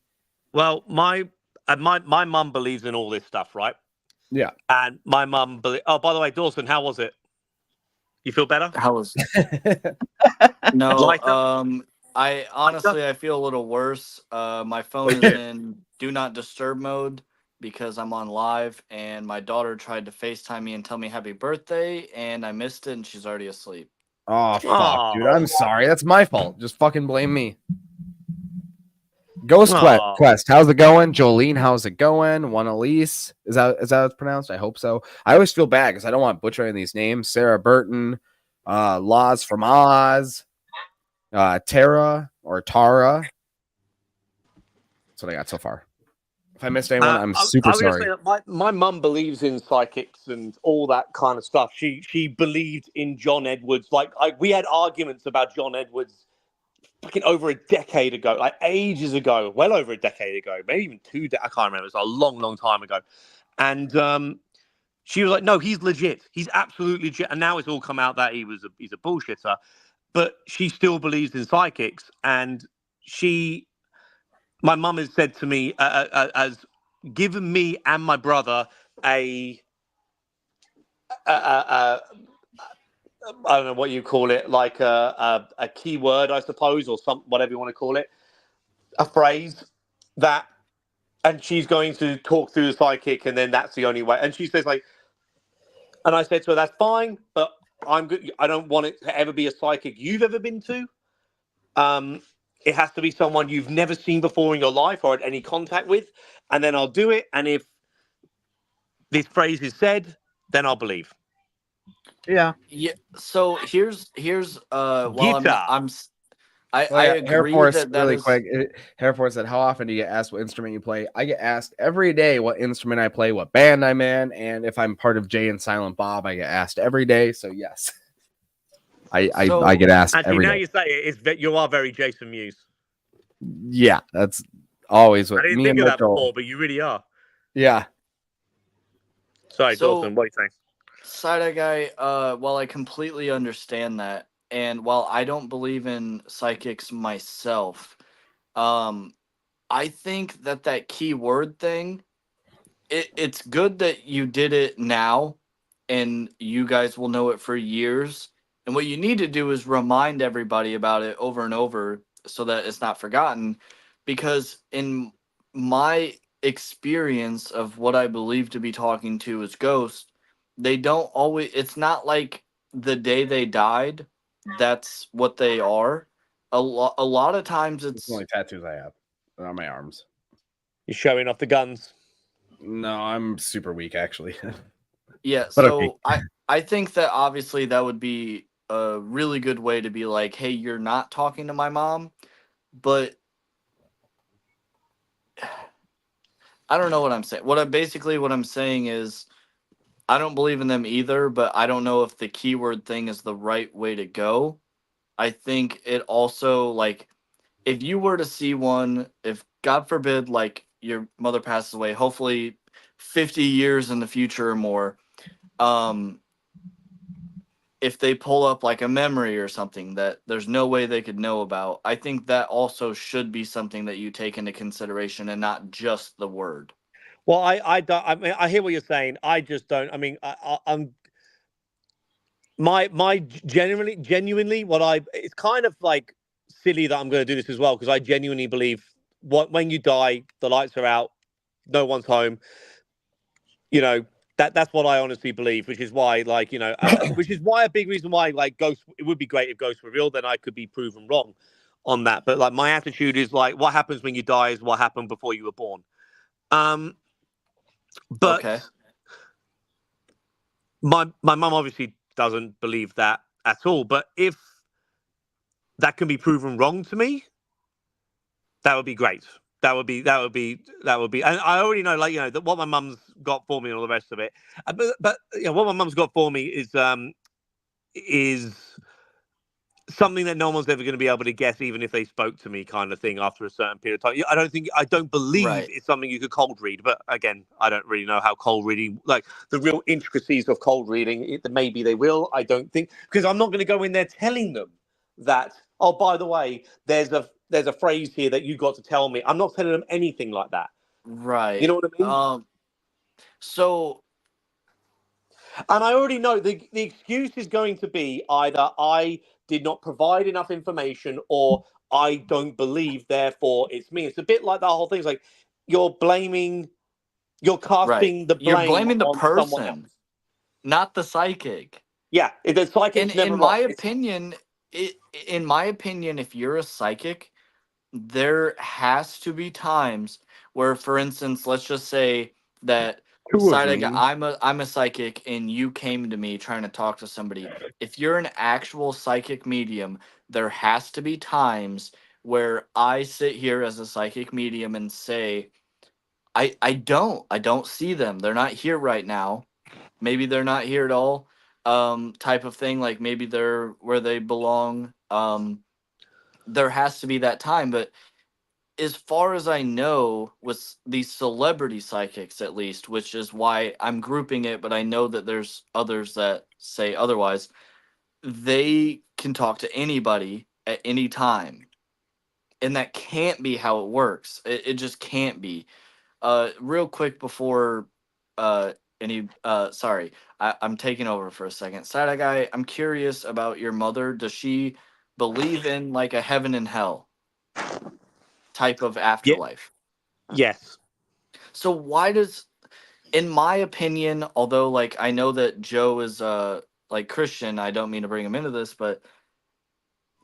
Well, my mum believes in all this stuff, right? Yeah. And my mum oh, by the way, Dawson, how was it? You feel better? How was No, I honestly I feel a little worse. My phone is in do not disturb mode because I'm on live, and my daughter tried to FaceTime me and tell me happy birthday, and I missed it, and she's already asleep. Oh fuck, dude! I'm sorry. That's my fault. Just fucking blame me. Ghost Quest, how's it going? Jolene, how's it going? One Elise, is that how it's pronounced? I hope so. I always feel bad because I don't want butchering these names. Sarah Burton, Laws from Oz, Tara or Tara. That's what I got so far. If I missed anyone, I'm super sorry. My mum believes in psychics and all that kind of stuff. She believed in John Edwards. Like we had arguments about John Edwards fucking over a decade ago, like ages ago, well over a decade ago, maybe even I can't remember. It's a long, long time ago. And she was like, no, he's legit. He's absolutely legit. And now it's all come out that he's a bullshitter. But she still believes in psychics. And my mum has said to me, has given me and my brother I don't know what you call it, like a keyword, I suppose, or whatever you want to call it, a phrase that, and she's going to talk through the psychic, and then that's the only way. And she says like, and I said to her, that's fine, but I'm good. I don't want it to ever be a psychic you've ever been to. It has to be someone you've never seen before in your life or had any contact with, and then I'll do it. And if this phrase is said, then I'll believe. Yeah. So here's well, I agree Hair Force, that really is... quick. Hair Force said, how often do you get asked what instrument you play? I get asked every day what instrument I play, what band I'm in, and if I'm part of Jay and Silent Bob, I get asked every day. So yes, I get asked actually, every now day. you say it, you are very Jason Mewes. Yeah, that's always what I didn't me think and of that Mitchell. before, but you really are. Yeah. Sorry, Dawson, what are you saying? Side-eye guy, while I completely understand that, and while I don't believe in psychics myself, I think that keyword thing, it's good that you did it now, and you guys will know it for years. And what you need to do is remind everybody about it over and over so that it's not forgotten. Because in my experience of what I believe to be talking to as ghosts, they don't always, it's not like the day they died, that's what they are. A lot of times It's the only tattoos I have on my arms. You're showing off the guns. No, I'm super weak actually. Yeah, But okay. so I think that obviously that would be a really good way to be like, hey, you're not talking to my mom, but I don't know what I'm saying. What I'm saying is I don't believe in them either, but I don't know if the keyword thing is the right way to go. I think it also like if you were to see one, if God forbid like your mother passes away, hopefully 50 years in the future or more, um if they pull up like a memory or something that there's no way they could know about, I think that also should be something that you take into consideration and not just the word. Well, I don't. I mean, I hear what you're saying. I just don't. I mean, I'm my genuinely what I. It's kind of like silly that I'm going to do this as well because I genuinely believe when you die, the lights are out, no one's home. You know that's what I honestly believe, which is why which is why a big reason why like ghosts. It would be great if ghosts were real. Then I could be proven wrong on that. But like my attitude is like, what happens when you die is what happened before you were born. But Okay. my mum obviously doesn't believe that at all. But if that can be proven wrong to me, that would be great. That would be. And I already know, like that what my mum's got for me and all the rest of it. But what my mum's got for me is something that no one's ever going to be able to guess, even if they spoke to me, kind of thing. After a certain period of time, I don't believe Right. it's something you could cold read. But again, I don't really know how cold reading, like the real intricacies of cold reading. Maybe they will. I don't think because I'm not going to go in there telling them that. Oh, by the way, there's a phrase here that you got to tell me. I'm not telling them anything like that. Right. You know what I mean? So And I already know the excuse is going to be either I did not provide enough information or I don't believe, therefore it's me. It's a bit like that whole thing. It's like you're right. casting the You're blame blaming the on someone else. person, not the psychic. Yeah, the psychic's And never in wrong. my opinion, if you're a psychic, there has to be times where, for instance, let's just say that Two of psychic, me. I'm a psychic and you came to me trying to talk to somebody. If you're an actual psychic medium, there has to be times where I sit here as a psychic medium and say, I don't see them. They're not here right now. Maybe they're not here at all. Type of thing. Like maybe they're where they belong. There has to be that time, but as far as I know, with these celebrity psychics, at least, which is why I'm grouping it, but I know that there's others that say otherwise, they can talk to anybody at any time. And that can't be how it works. It just can't be. Real quick before sorry, I'm taking over for a second. Side guy, I'm curious about your mother. Does she believe in like a heaven and hell type of Yeah. afterlife? Yes. So why does, in my opinion, although like I know that Joe is like Christian, I don't mean to bring him into this, but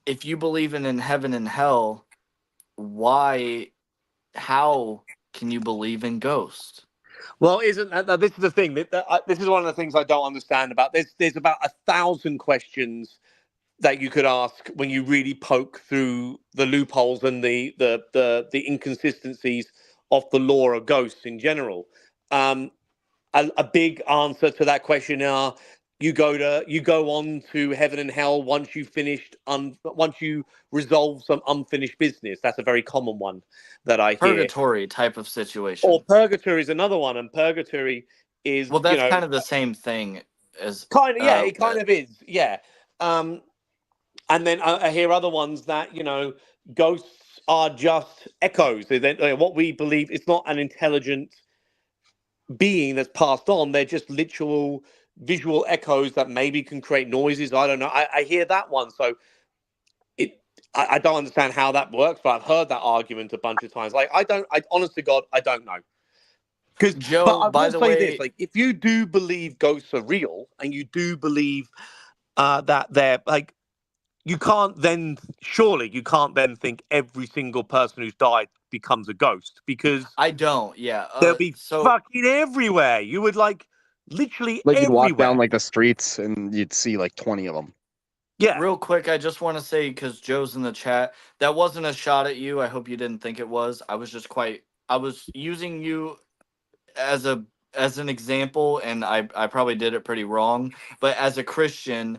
if you believe in heaven and hell, how can you believe in ghosts? Well, isn't this is the thing? This is one of the things I don't understand about this. There's about 1,000 questions that you could ask when you really poke through the loopholes and the inconsistencies of the lore of ghosts in general. A big answer to that question are you go on to heaven and hell once you finished once you resolve some unfinished business. That's a very common one that I hear. Purgatory type of Or situation. purgatory is another one, and purgatory is Well, that's kind of the same thing as kind of it kind of is, yeah. And then I hear other ones that ghosts are just echoes. What we believe, it's not an intelligent being that's passed on. They're just literal visual echoes that maybe can create noises. I don't know. I hear that one, so I don't understand how that works, but I've heard that argument a bunch of times. Like I honest to God, I don't know. But Joe, I by will the say this: way, like, if you do believe ghosts are real, and you do believe that they're like, you can't then think every single person who's died becomes a ghost, because I don't. Yeah. they'll be So fucking everywhere. You would literally Like you'd walk everywhere. down like the streets and you'd see like 20 of them. Yeah. real quick, I just want to say, because Joe's in the chat, that wasn't a shot at you. I hope you didn't think it was. I was using you as an example, and I probably did it pretty wrong. But as a Christian,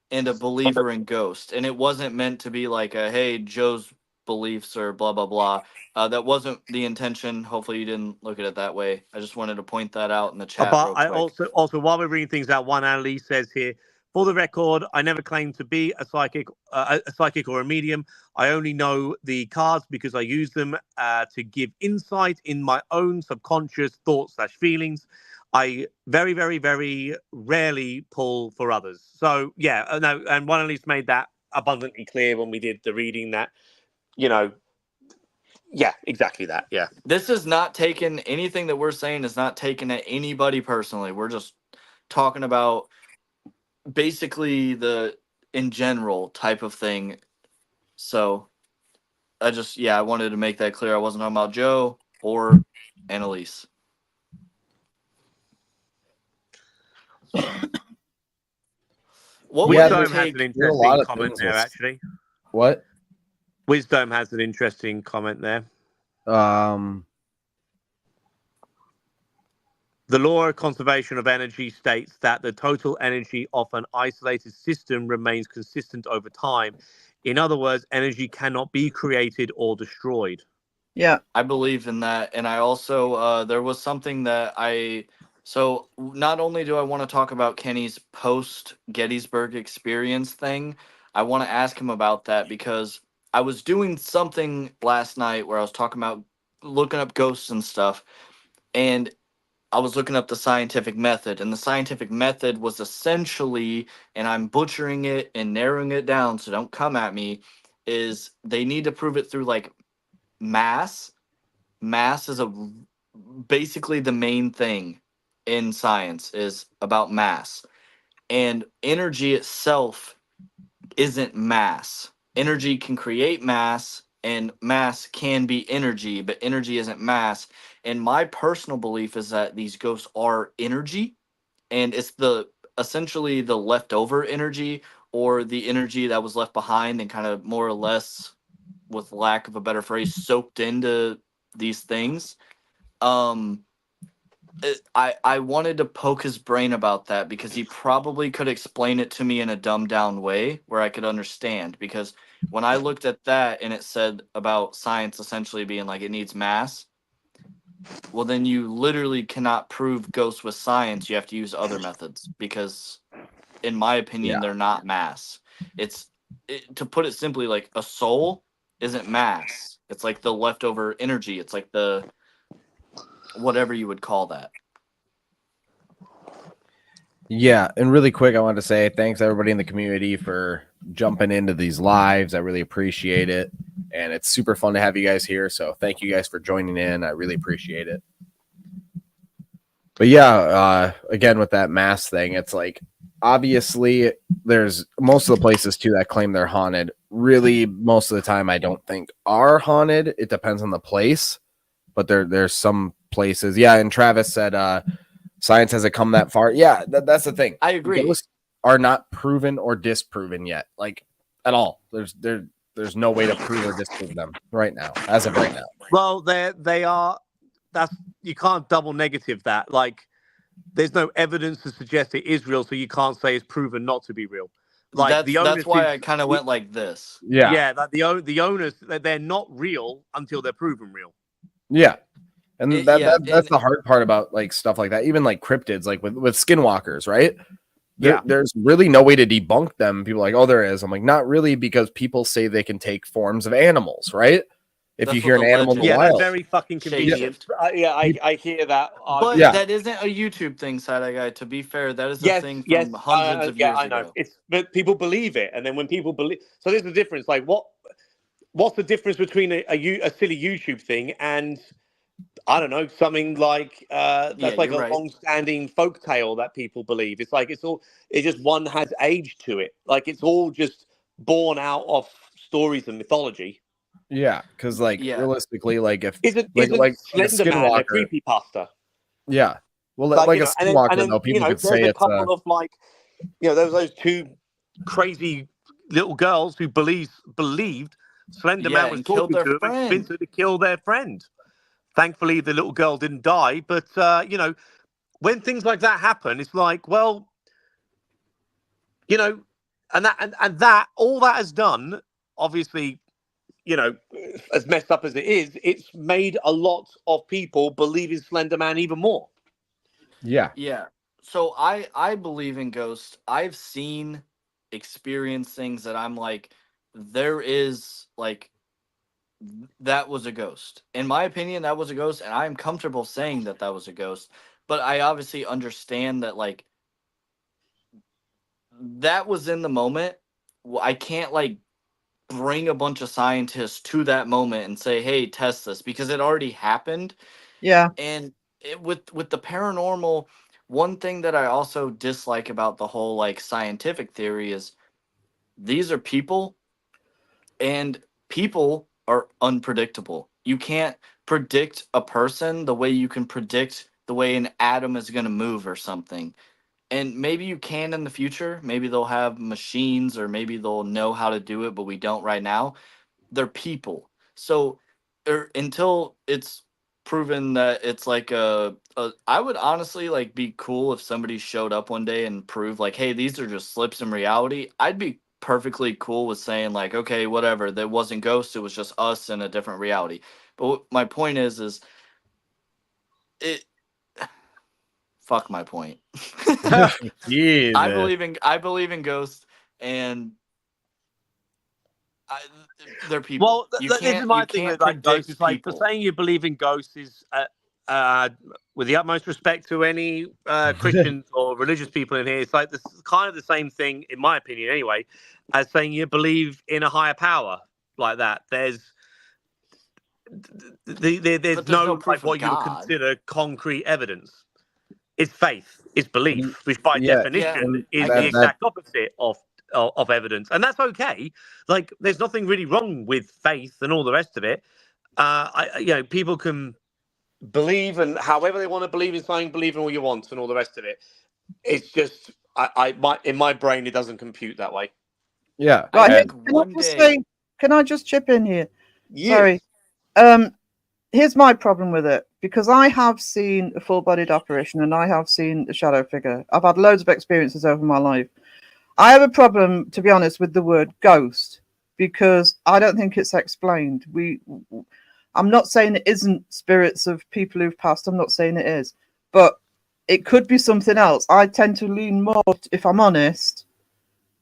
and a believer in ghosts, and it wasn't meant to be like a hey, Joe's beliefs or blah blah blah. That wasn't the intention. Hopefully you didn't look at it that way. I just wanted to point that out in the chat But real I quick. also while we're reading things out, one Annalise says here, for the record, I never claimed to be a psychic or a medium. I only know the cards because I use them to give insight in my own subconscious thoughts / feelings. I very, very, very rarely pull for others. So yeah, no, and one Annalise made that abundantly clear when we did the reading that, yeah, exactly that. Yeah. This is not taken, anything that we're saying is not taken at anybody personally. We're just talking about basically the in general type of thing. So I wanted to make that clear. I wasn't talking about Joe or Annalise. What Yeah, would Wisdom it has take? an There are a lot interesting of comment things there, that's- actually. What? Wisdom has an interesting comment there. The law of conservation of energy states that the total energy of an isolated system remains consistent over time. In other words, energy cannot be created or destroyed. Yeah. I believe in that, and I also there was something that so not only do I want to talk about Kenny's post Gettysburg experience thing, I want to ask him about that because I was doing something last night where I was talking about looking up ghosts and stuff, and I was looking up the scientific method, and the scientific method was essentially, and I'm butchering it and narrowing it down, so don't come at me, is they need to prove it through like mass. Mass is basically the main thing in science is about mass, and energy itself isn't mass. Energy can create mass, and mass can be energy, but energy isn't mass. And my personal belief is that these ghosts are energy, and it's essentially the leftover energy or the energy that was left behind and kind of more or less, with lack of a better phrase, soaked into these things. I wanted to poke his brain about that because he probably could explain it to me in a dumbed down way where I could understand. Because when I looked at that and it said about science essentially being like it needs mass, well, then you literally cannot prove ghosts with science. You have to use other methods because, in my opinion, they're not mass. To put it simply, like a soul isn't mass. It's like the leftover energy. It's like the whatever you would call that. Yeah, and really quick, I wanted to say thanks everybody in the community for jumping into these lives. I really appreciate it, and it's super fun to have you guys here. So thank you guys for joining in. I really appreciate it. But yeah, again with that mass thing, it's like obviously there's most of the places too that claim they're haunted. Really, most of the time I don't think are haunted. It depends on the place, but there's some places. Yeah, and Travis said science hasn't come that far. Yeah, that's the thing. I agree. Ghosts are not proven or disproven yet, like at all. There's no way to prove or disprove them right now, as of right now. Well, they are. That's you can't double negative that. Like, there's no evidence to suggest it is real, so you can't say it's proven not to be real. Like that's why I kind of went like this. Yeah, like the owners, they're not real until they're proven real. yeah. And that's and the hard part about like stuff like that. Even like cryptids, like with skinwalkers, right? There's really no way to debunk them. People are like, oh, there is. I'm like, not really, because people say they can take forms of animals, right? If That's you what hear an the animal in the legend Yeah, wild, they're very fucking convenient. I hear that. But Yeah. that isn't a YouTube thing, Side Guy. To be fair, that is a thing from hundreds of years I know. ago. But people believe it, and then when people believe, so there's the difference. Like, what's the difference between a silly YouTube thing and I don't know, something like Yeah, that's like you're a right. long-standing folk tale that people believe. It's like it just one has age to it. Like it's all just born out of stories and mythology. Yeah, because like Yeah. realistically, like if Isn't like isn't like a Slender Man a skinwalker, creepypasta? yeah. Well, Like like you a know, and skinwalker then though, you people know, could there's say a it's couple of like, you know, there was those two crazy little girls who believed Slender Yeah, Man was and killed talking their to them and friend. convinced her to kill their friend. Thankfully, the little girl didn't die. But you know, when things like that happen, it's like, well, you know, and that all that has done, obviously, you know, as messed up as it is, it's made a lot of people believe in Slender Man even more. yeah. Yeah. So I believe in ghosts. I've seen, experienced things that I'm like, there is like that was a ghost. In my opinion, that was a ghost, and I'm comfortable saying that that was a ghost. But I obviously understand that like that was in the moment. I can't like bring a bunch of scientists to that moment and say, "Hey, test this," because it already happened. Yeah. And with the paranormal, one thing that I also dislike about the whole like scientific theory is these are people, and people are unpredictable. You can't predict a person the way you can predict the way an atom is going to move or something. And maybe you can in the future. Maybe they'll have machines, or maybe they'll know how to do it, but we don't right now. They're people. So until it's proven that it's like I would honestly like be cool if somebody showed up one day and proved like, hey, these are just slips in reality. I'd be perfectly cool with saying like, okay, whatever, that wasn't ghosts, it was just us in a different reality. But my point is it fuck my point. Jesus. I believe in ghosts, and I, they're people. Well, You this is can't my thing with like ghosts. predict It's like for people. saying you believe in ghosts is, with the utmost respect to any Christians or religious people in here, it's like this is kind of the same thing, in my opinion, anyway, as saying you believe in a higher power like that. There's But there's there's no no like proof of what you would God. consider concrete evidence. It's faith, it's And belief, which by yeah, Yeah, definition and is I the get that that. exact opposite of evidence, and that's okay. Like, there's nothing really wrong with faith and all the rest of it. You know, people can believe and however they want to believe in something, believe in all you want and all the rest of it. It's just, in my brain, it doesn't compute that way. yeah. I Right here, think And can I one just day. say? Can I just chip in here? Yes. Sorry. Here's my problem with it, because I have seen a full-bodied apparition and I have seen a shadow figure. I've had loads of experiences over my life. I have a problem, to be honest, with the word ghost, because I don't think it's explained. I'm not saying it isn't spirits of people who've passed. I'm not saying it is, but it could be something else. I tend to lean more, if I'm honest,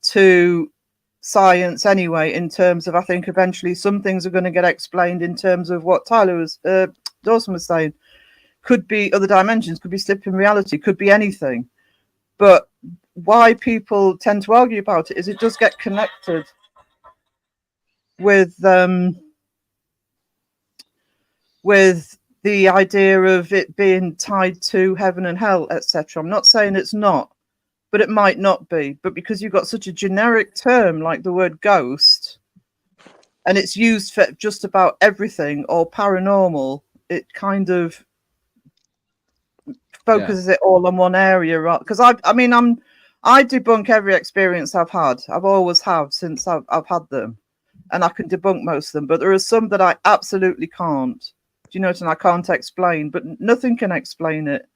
to science anyway, in terms of, I think eventually some things are going to get explained in terms of what Dawson was saying. Could be other dimensions, could be slip in reality, could be anything. But why people tend to argue about it is it does get connected with the idea of it being tied to heaven and hell, etc. I'm not saying it's not, but it might not be. But because you've got such a generic term like the word ghost, and it's used for just about everything or paranormal, it kind of focuses it all on one area, right? Because I debunk every experience I've had. I've always have since I've had them, and I can debunk most of them. But there are some that I absolutely can't. Do you know what? And I can't explain, but nothing can explain it.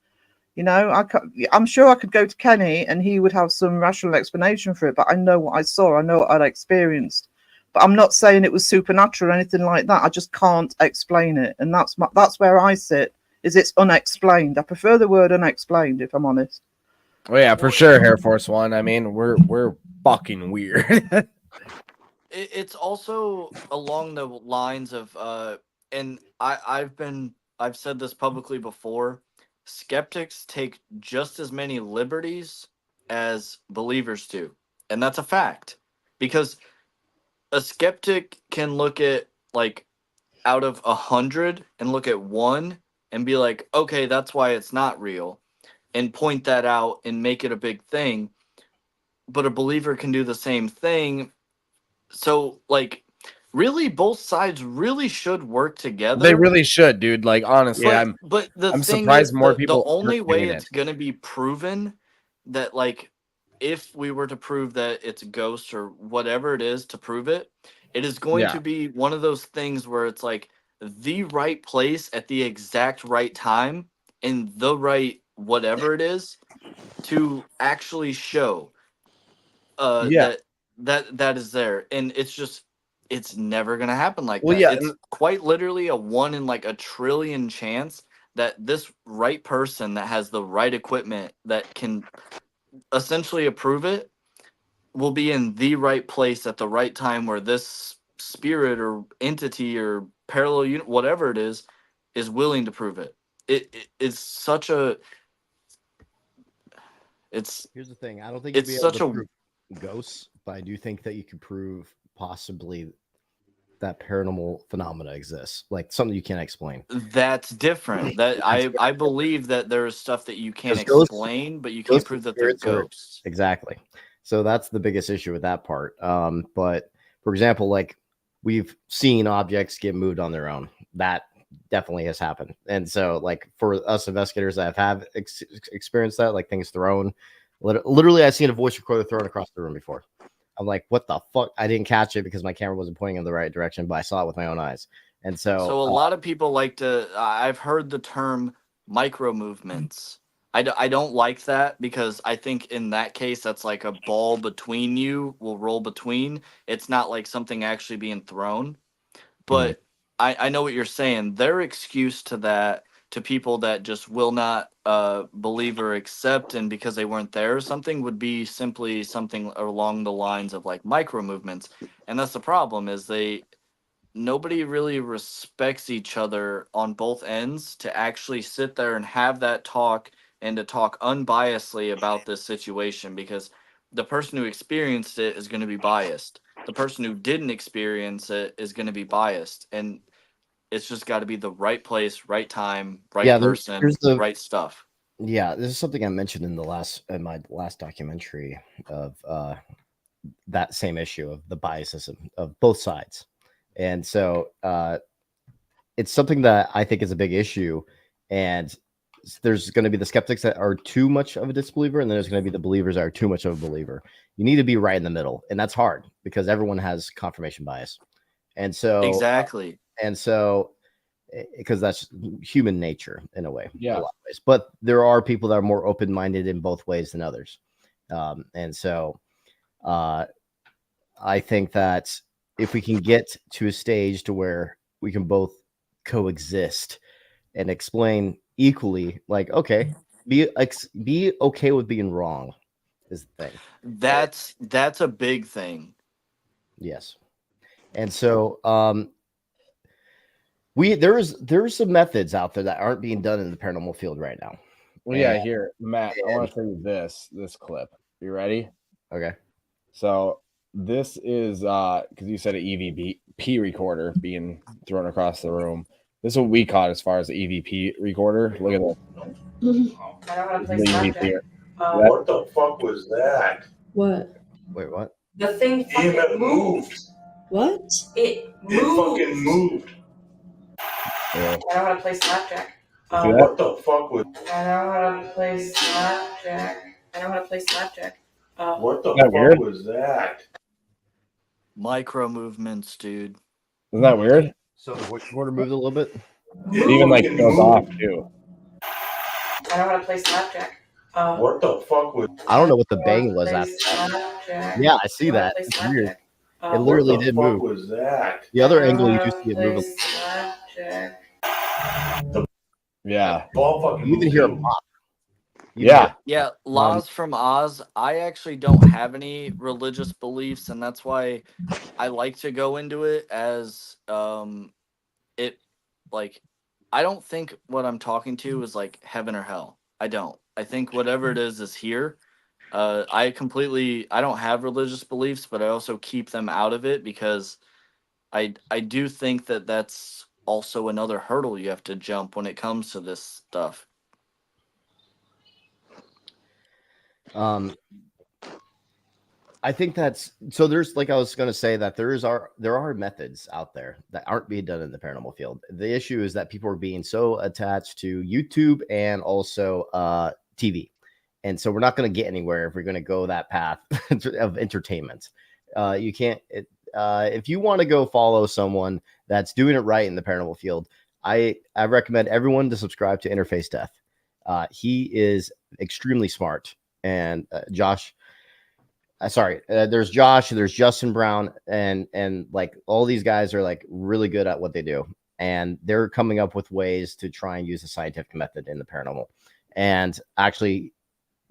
You know, I'm sure I could go to Kenny and he would have some rational explanation for it. But I know what I saw. I know what I'd experienced. But I'm not saying it was supernatural or anything like that. I just can't explain it, and that's where I sit. Is it's unexplained. I prefer the word unexplained, if I'm honest. oh yeah, for sure, Air Force One. I mean, we're fucking weird. It's also along the lines of and I've said this publicly before. Skeptics take just as many liberties as believers do, and that's a fact, because a skeptic can look at like out of 100 and look at one and be like, okay, that's why it's not real, and point that out and make it a big thing. But a believer can do the same thing. So, like, really, both sides really should work together. They really should, dude. Like, honestly, But the I'm thing surprised is, more the people only aren't way doing it's it. gonna be proven that, like, if we were to prove that it's a ghost or whatever it is to prove it, it is going Yeah. to be one of those things where it's like the right place at the exact right time in the right whatever it is to actually show Yeah. that is there. And it's never gonna happen like Well, that. yeah, It's quite literally a 1 in like a trillion chance that this right person that has the right equipment that can essentially approve it will be in the right place at the right time where this spirit or entity or parallel unit, whatever it is willing to prove it. It's such a it's Here's the thing. I don't think you'd it's be able such to a prove ghosts, but I do think that you could prove possibly that paranormal phenomena exists, like something you can't explain. that's different. That I believe that there is stuff that you can't Because ghosts, explain, but you can't ghosts and prove that they're spirits are ghosts. exactly. So that's the biggest issue with that part. But for example, like we've seen objects get moved on their own. That definitely has happened. And so, like for us investigators that have experienced that, like things thrown, literally, I've seen a voice recorder thrown across the room before. I'm like, what the fuck? I didn't catch it because my camera wasn't pointing in the right direction, but I saw it with my own eyes. And So a lot of people like to. I've heard the term micro movements. I don't like that because I think in that case that's like a ball between you will roll between. It's not like something actually being thrown. But I know what you're saying. Their excuse to that, to people that just will not believe or accept, and because they weren't there or something, would be simply something along the lines of like micro movements. And that's the problem is nobody really respects each other on both ends to actually sit there and have that talk and to talk unbiasedly about this situation, because the person who experienced it is going to be biased. The person who didn't experience it is going to be biased. And it's just got to be the right place, right time, right person, there's the right stuff. Yeah, this is something I mentioned in my last documentary of that same issue of the biases of both sides. And so it's something that I think is a big issue. And there's going to be the skeptics that are too much of a disbeliever, and then there's going to be the believers that are too much of a believer. You need to be right in the middle, and that's hard because everyone has confirmation bias. And so Exactly. Because that's human nature in a way, Yeah. a lot of ways. But there are people that are more open-minded in both ways than others. And so I think that if we can get to a stage to where we can both coexist and explain equally, like, okay, be okay with being wrong is the thing. That's a big thing. Yes. And so there's some methods out there that aren't being done in the paranormal field right now. Well, yeah, here, Matt, I want to show you this clip. You ready? Okay. So this is because you said an EVP recorder being thrown across the room. This is what we caught as far as the EVP recorder. Look at this. I don't want to play The Snapchat. EVP. What the fuck was that? What? Wait, what? The thing fucking moved. What? It moved. moved. Yeah. I don't want to play Snapchat. See that? What the fuck was? I don't want to play Snapchat. I don't want to play Snapchat. What the Isn't that fuck weird? was that? Micro movements, dude. Isn't that weird? So the voice recorder moved a little bit. It even like goes off too. I don't want to play Snapchat. What the fuck was? I don't know what the bang was after. Yeah, I see that. It's weird. It literally did move. What was that? The other angle, you do see it move. Yeah. Ball fucking. You even hear a pop. Yeah. Yeah, Laws from Oz. I actually don't have any religious beliefs, and that's why I like to go into it as it like I don't think what I'm talking to is like heaven or hell. I don't. I think whatever it is here. I don't have religious beliefs, but I also keep them out of it because I do think that that's also another hurdle you have to jump when it comes to this stuff. I think that's so. There's like I was going to say that there are methods out there that aren't being done in the paranormal field. The issue is that people are being so attached to YouTube and also TV, and so we're not going to get anywhere if we're going to go that path of entertainment. You can't. If you want to go follow someone that's doing it right in the paranormal field, I recommend everyone to subscribe to Interface Death. He is extremely smart, and Josh. Sorry, there's Josh, there's Justin Brown, and like all these guys are like really good at what they do, and they're coming up with ways to try and use the scientific method in the paranormal. And actually,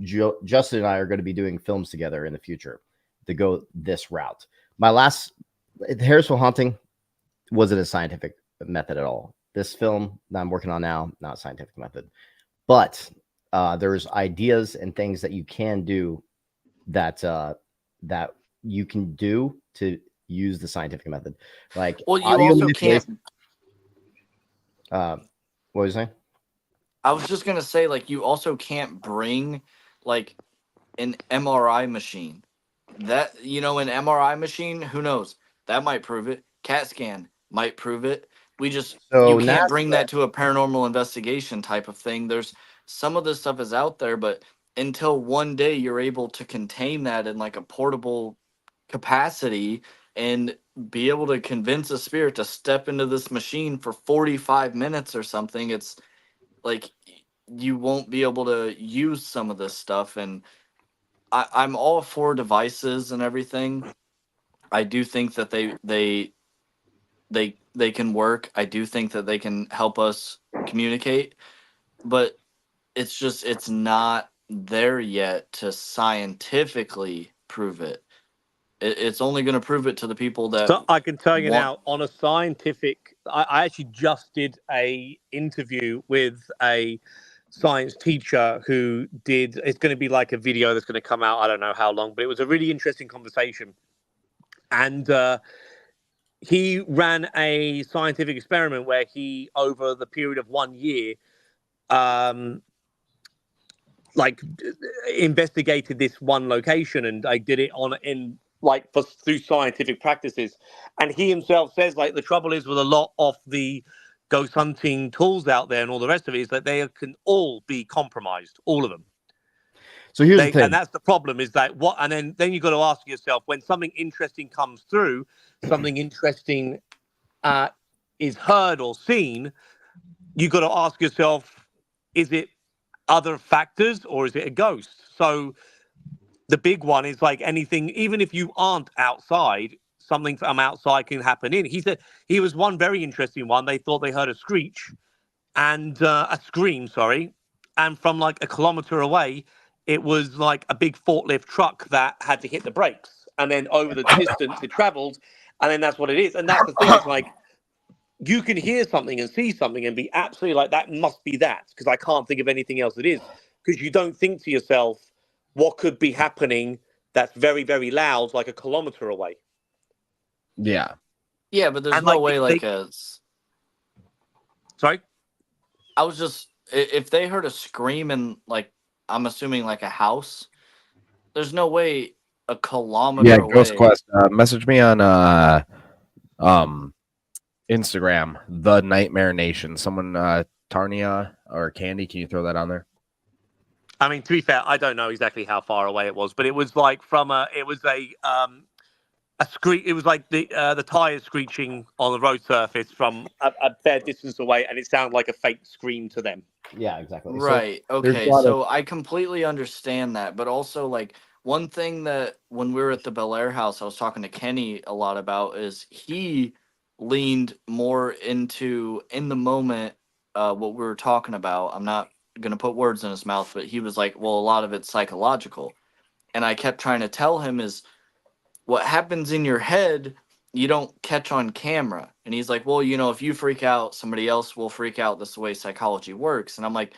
Justin and I are going to be doing films together in the future to go this route. My last Harrisville Haunting wasn't a scientific method at all. This film that I'm working on now, not a scientific method, but there's ideas and things that you can do that you can do to use the scientific method, like well, you also can't. What was I saying? I was just gonna say, like, you also can't bring like an MRI machine. That an MRI machine, who knows? That might prove it. CAT scan might prove it. You can't bring that to a paranormal investigation type of thing. There's some of this stuff is out there, but until one day you're able to contain that in like a portable capacity and be able to convince a spirit to step into this machine for 45 minutes or something, it's like you won't be able to use some of this stuff. And I'm all for devices and everything. I do think that they can work. I do think that they can help us communicate, but it's not there yet to scientifically prove it. It's only going to prove it to the people that. So I can tell you now, on a scientific, I actually just did a interview with a science teacher who did. It's going to be like a video that's going to come out. I don't know how long, but it was a really interesting conversation, and he ran a scientific experiment where he, over the period of 1 year, investigated this one location, and I did it through scientific practices. And he himself says, like, the trouble is with a lot of the ghost hunting tools out there and all the rest of it is that they can all be compromised, all of them. So here's the thing. And that's the problem, is that then you've got to ask yourself, when something interesting comes through, something interesting is heard or seen, you've got to ask yourself, is it other factors or is it a ghost? So the big one is like anything, even if you aren't outside, something from outside can happen in. He said he was one very interesting one. They thought they heard a screech and a scream, and from like a kilometer away, it was like a big forklift truck that had to hit the brakes, and then over the distance it traveled, and then that's what it is. And that's the thing, is like, you can hear something and see something and be absolutely like, that must be that, because I can't think of anything else it is, because you don't think to yourself, what could be happening that's very, very loud, like a kilometer away. Yeah. Yeah, but there's no way Sorry? I was just, if they heard a scream in, like, I'm assuming like a house, there's no way a kilometer away. Ghost Quest, message me on Instagram, The Nightmare Nation. Someone, Tarnia or Candy, can you throw that on there? I mean, to be fair, I don't know exactly how far away it was, but it was like it was a screech. It was like the tires screeching on the road surface from a fair distance away, and it sounded like a fake scream to them. Yeah, exactly. Right. Okay. So I completely understand that, but also, like, one thing that when we were at the Bel Air house, I was talking to Kenny a lot about is he leaned more into in the moment what we were talking about. I'm not going to put words in his mouth, but he was like, well, a lot of it's psychological. And I kept trying to tell him is what happens in your head, you don't catch on camera. And he's like, well, if you freak out, somebody else will freak out. That's the way psychology works. And I'm like,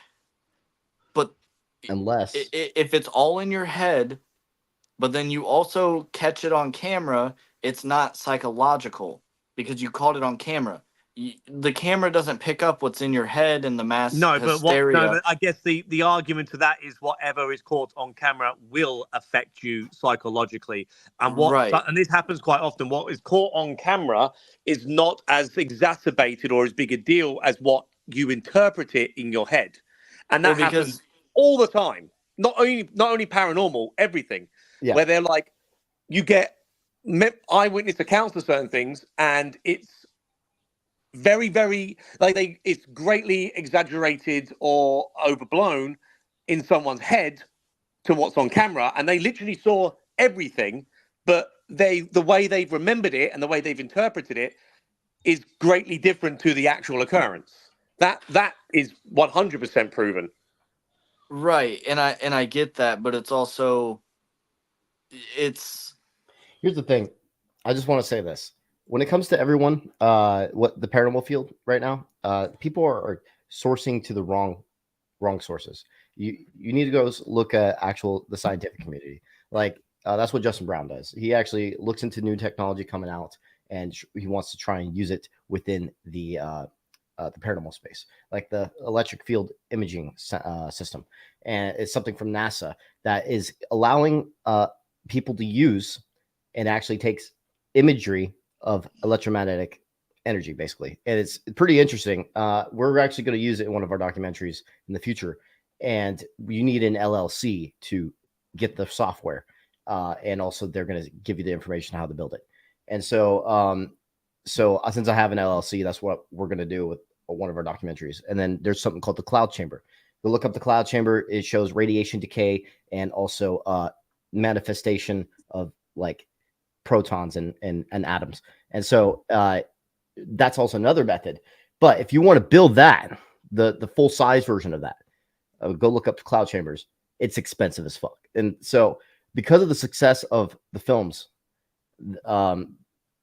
but unless if it's all in your head, but then you also catch it on camera, it's not psychological because you caught it on camera. the camera doesn't pick up what's in your head and the mass hysteria. But I guess the argument to that is whatever is caught on camera will affect you psychologically, and and this happens quite often. What is caught on camera is not as exacerbated or as big a deal as what you interpret it in your head, and that happens all the time. Not only paranormal, everything, where they're like, you get eyewitness accounts of certain things, and it's very, very it's greatly exaggerated or overblown in someone's head to what's on camera, and they literally saw everything, but the way they've remembered it and the way they've interpreted it is greatly different to the actual occurrence. That is 100% proven. Right, and I get that, but it's also here's the thing. I just want to say this. When it comes to everyone, what the paranormal field right now, people are sourcing to the wrong sources. You need to go look at the scientific community. That's what Justin Brown does. He actually looks into new technology coming out, and he wants to try and use it within the paranormal space, like the electric field imaging system. And it's something from NASA that is allowing people to use and actually takes imagery of electromagnetic energy, basically. And it's pretty interesting. We're actually going to use it in one of our documentaries in the future. And you need an LLC to get the software. And also they're going to give you the information how to build it. And so, since I have an LLC, that's what we're going to do with one of our documentaries. And then there's something called the cloud chamber. Go look up the cloud chamber. It shows radiation decay and also manifestation of protons and atoms. And so that's also another method. But if you want to build that, the full size version of that, go look up the cloud chambers. It's expensive as fuck. And so because of the success of the films,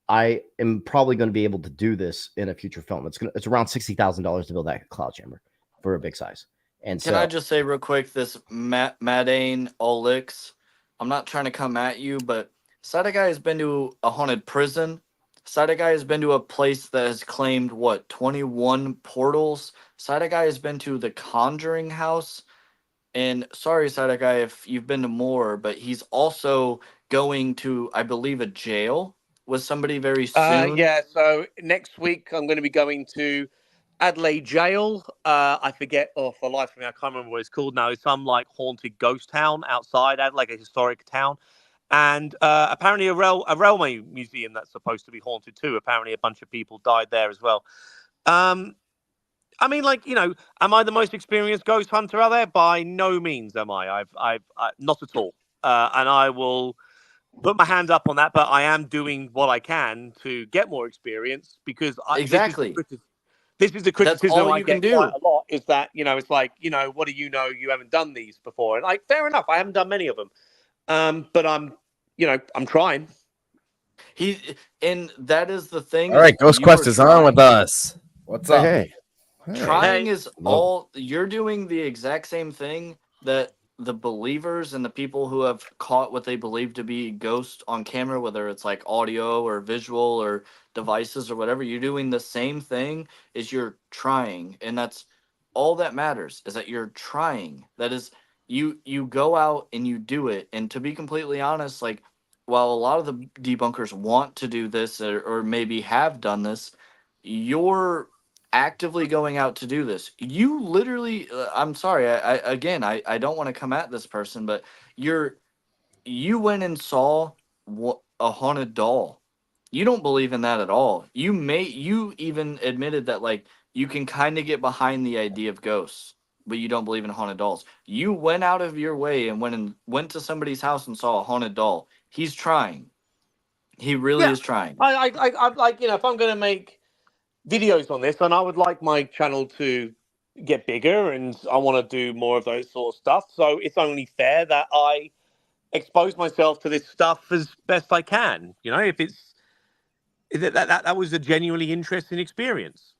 I am probably going to be able to do this in a future film. It's around $60,000 to build that cloud chamber for a big size. And Can I just say real quick, this Madane Olix, I'm not trying to come at you, but Side Guy has been to a haunted prison. Side Guy has been to a place that has claimed, 21 portals. Side Guy has been to the Conjuring House. And sorry, Side Guy, if you've been to more, but he's also going to, I believe, a jail with somebody very soon. Yeah, so next week I'm going to be going to Adelaide Jail. I forget, for life of me, I can't remember what it's called now. It's some haunted ghost town outside Adelaide, a historic town. And apparently a railway museum that's supposed to be haunted too. Apparently a bunch of people died there as well. I mean, am I the most experienced ghost hunter out there? By no means am I. I've not at all. And I will put my hand up on that, but I am doing what I can to get more experience because this is the criticism I get quite a lot, is that, it's what do you know? You haven't done these before. And fair enough. I haven't done many of them. But I'm trying. And that is the thing. All right, Ghost Quest is on with us. What's up? Hey. Trying is all. You're doing the exact same thing that the believers and the people who have caught what they believe to be ghosts on camera, whether it's audio or visual or devices or whatever, you're doing the same thing. Is you're trying, and that's all that matters. Is that you're trying. That is. You go out and you do it. And to be completely honest, while a lot of the debunkers want to do this or maybe have done this, you're actively going out to do this. You literally, I'm sorry, I don't want to come at this person, but you went and saw a haunted doll. You don't believe in that at all. You even admitted that you can kind of get behind the idea of ghosts, but you don't believe in haunted dolls. You went out of your way and went to somebody's house and saw a haunted doll. He's trying. He really is trying. I if I'm going to make videos on this, then I would like my channel to get bigger, and I want to do more of those sort of stuff. So it's only fair that I expose myself to this stuff as best I can. If that was a genuinely interesting experience.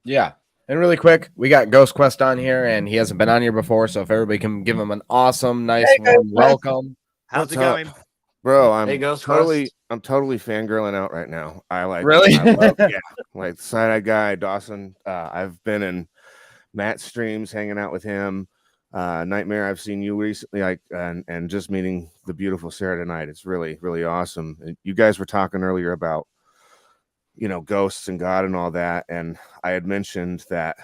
Yeah. And really quick, we got Ghost Quest on here, and he hasn't been on here before, so if everybody can give him an awesome, nice warm welcome. How's it going? Bro, I'm hey, Ghost totally I'm totally fangirling out right now. I Really? yeah, like Side-Eye Guy, Dawson. I've been in Matt's streams, hanging out with him. Nightmare, I've seen you recently, like, and just meeting the beautiful Sarah tonight. It's really, really awesome. And you guys were talking earlier about, ghosts and God and all that, and I had mentioned that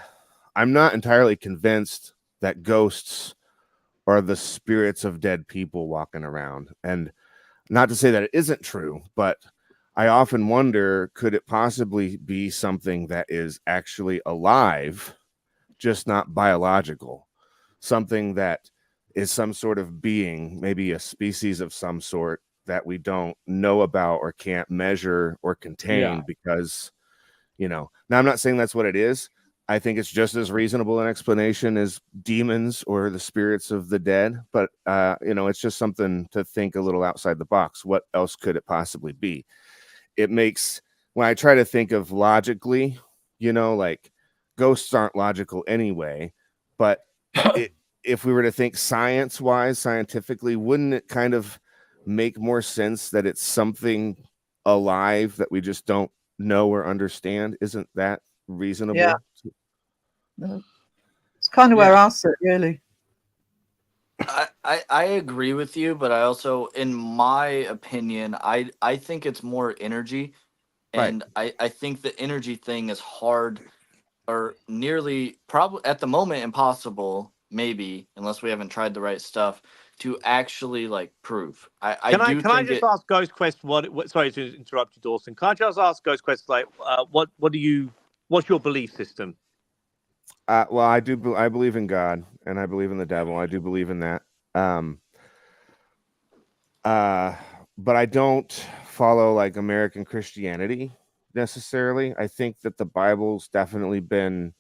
I'm not entirely convinced that ghosts are the spirits of dead people walking around. And not to say that it isn't true, but I often wonder, could it possibly be something that is actually alive, just not biological? Something that is some sort of being, maybe a species of some sort that we don't know about or can't measure or contain because, now I'm not saying that's what it is. I think it's just as reasonable an explanation as demons or the spirits of the dead. But, it's just something to think a little outside the box. What else could it possibly be? It makes, when I try to think of logically, like ghosts aren't logical anyway. But if we were to think science-wise, scientifically, wouldn't it kind of make more sense that it's something alive that we just don't know or understand? Isn't that reasonable? Yeah. It's kind of where I sit, really. I agree with you, but I also, in my opinion, I think it's more energy, and I think the energy thing is hard, or nearly, probably at the moment impossible, maybe, unless we haven't tried the right stuff to actually like prove. Can I just ask Ghost Quest sorry to interrupt you, Dawson. Can I just ask Ghost Quest, like, what's your belief system? Well, I believe in God and I believe in the devil. I do believe in that. But I don't follow like American Christianity necessarily. I think that the Bible's definitely been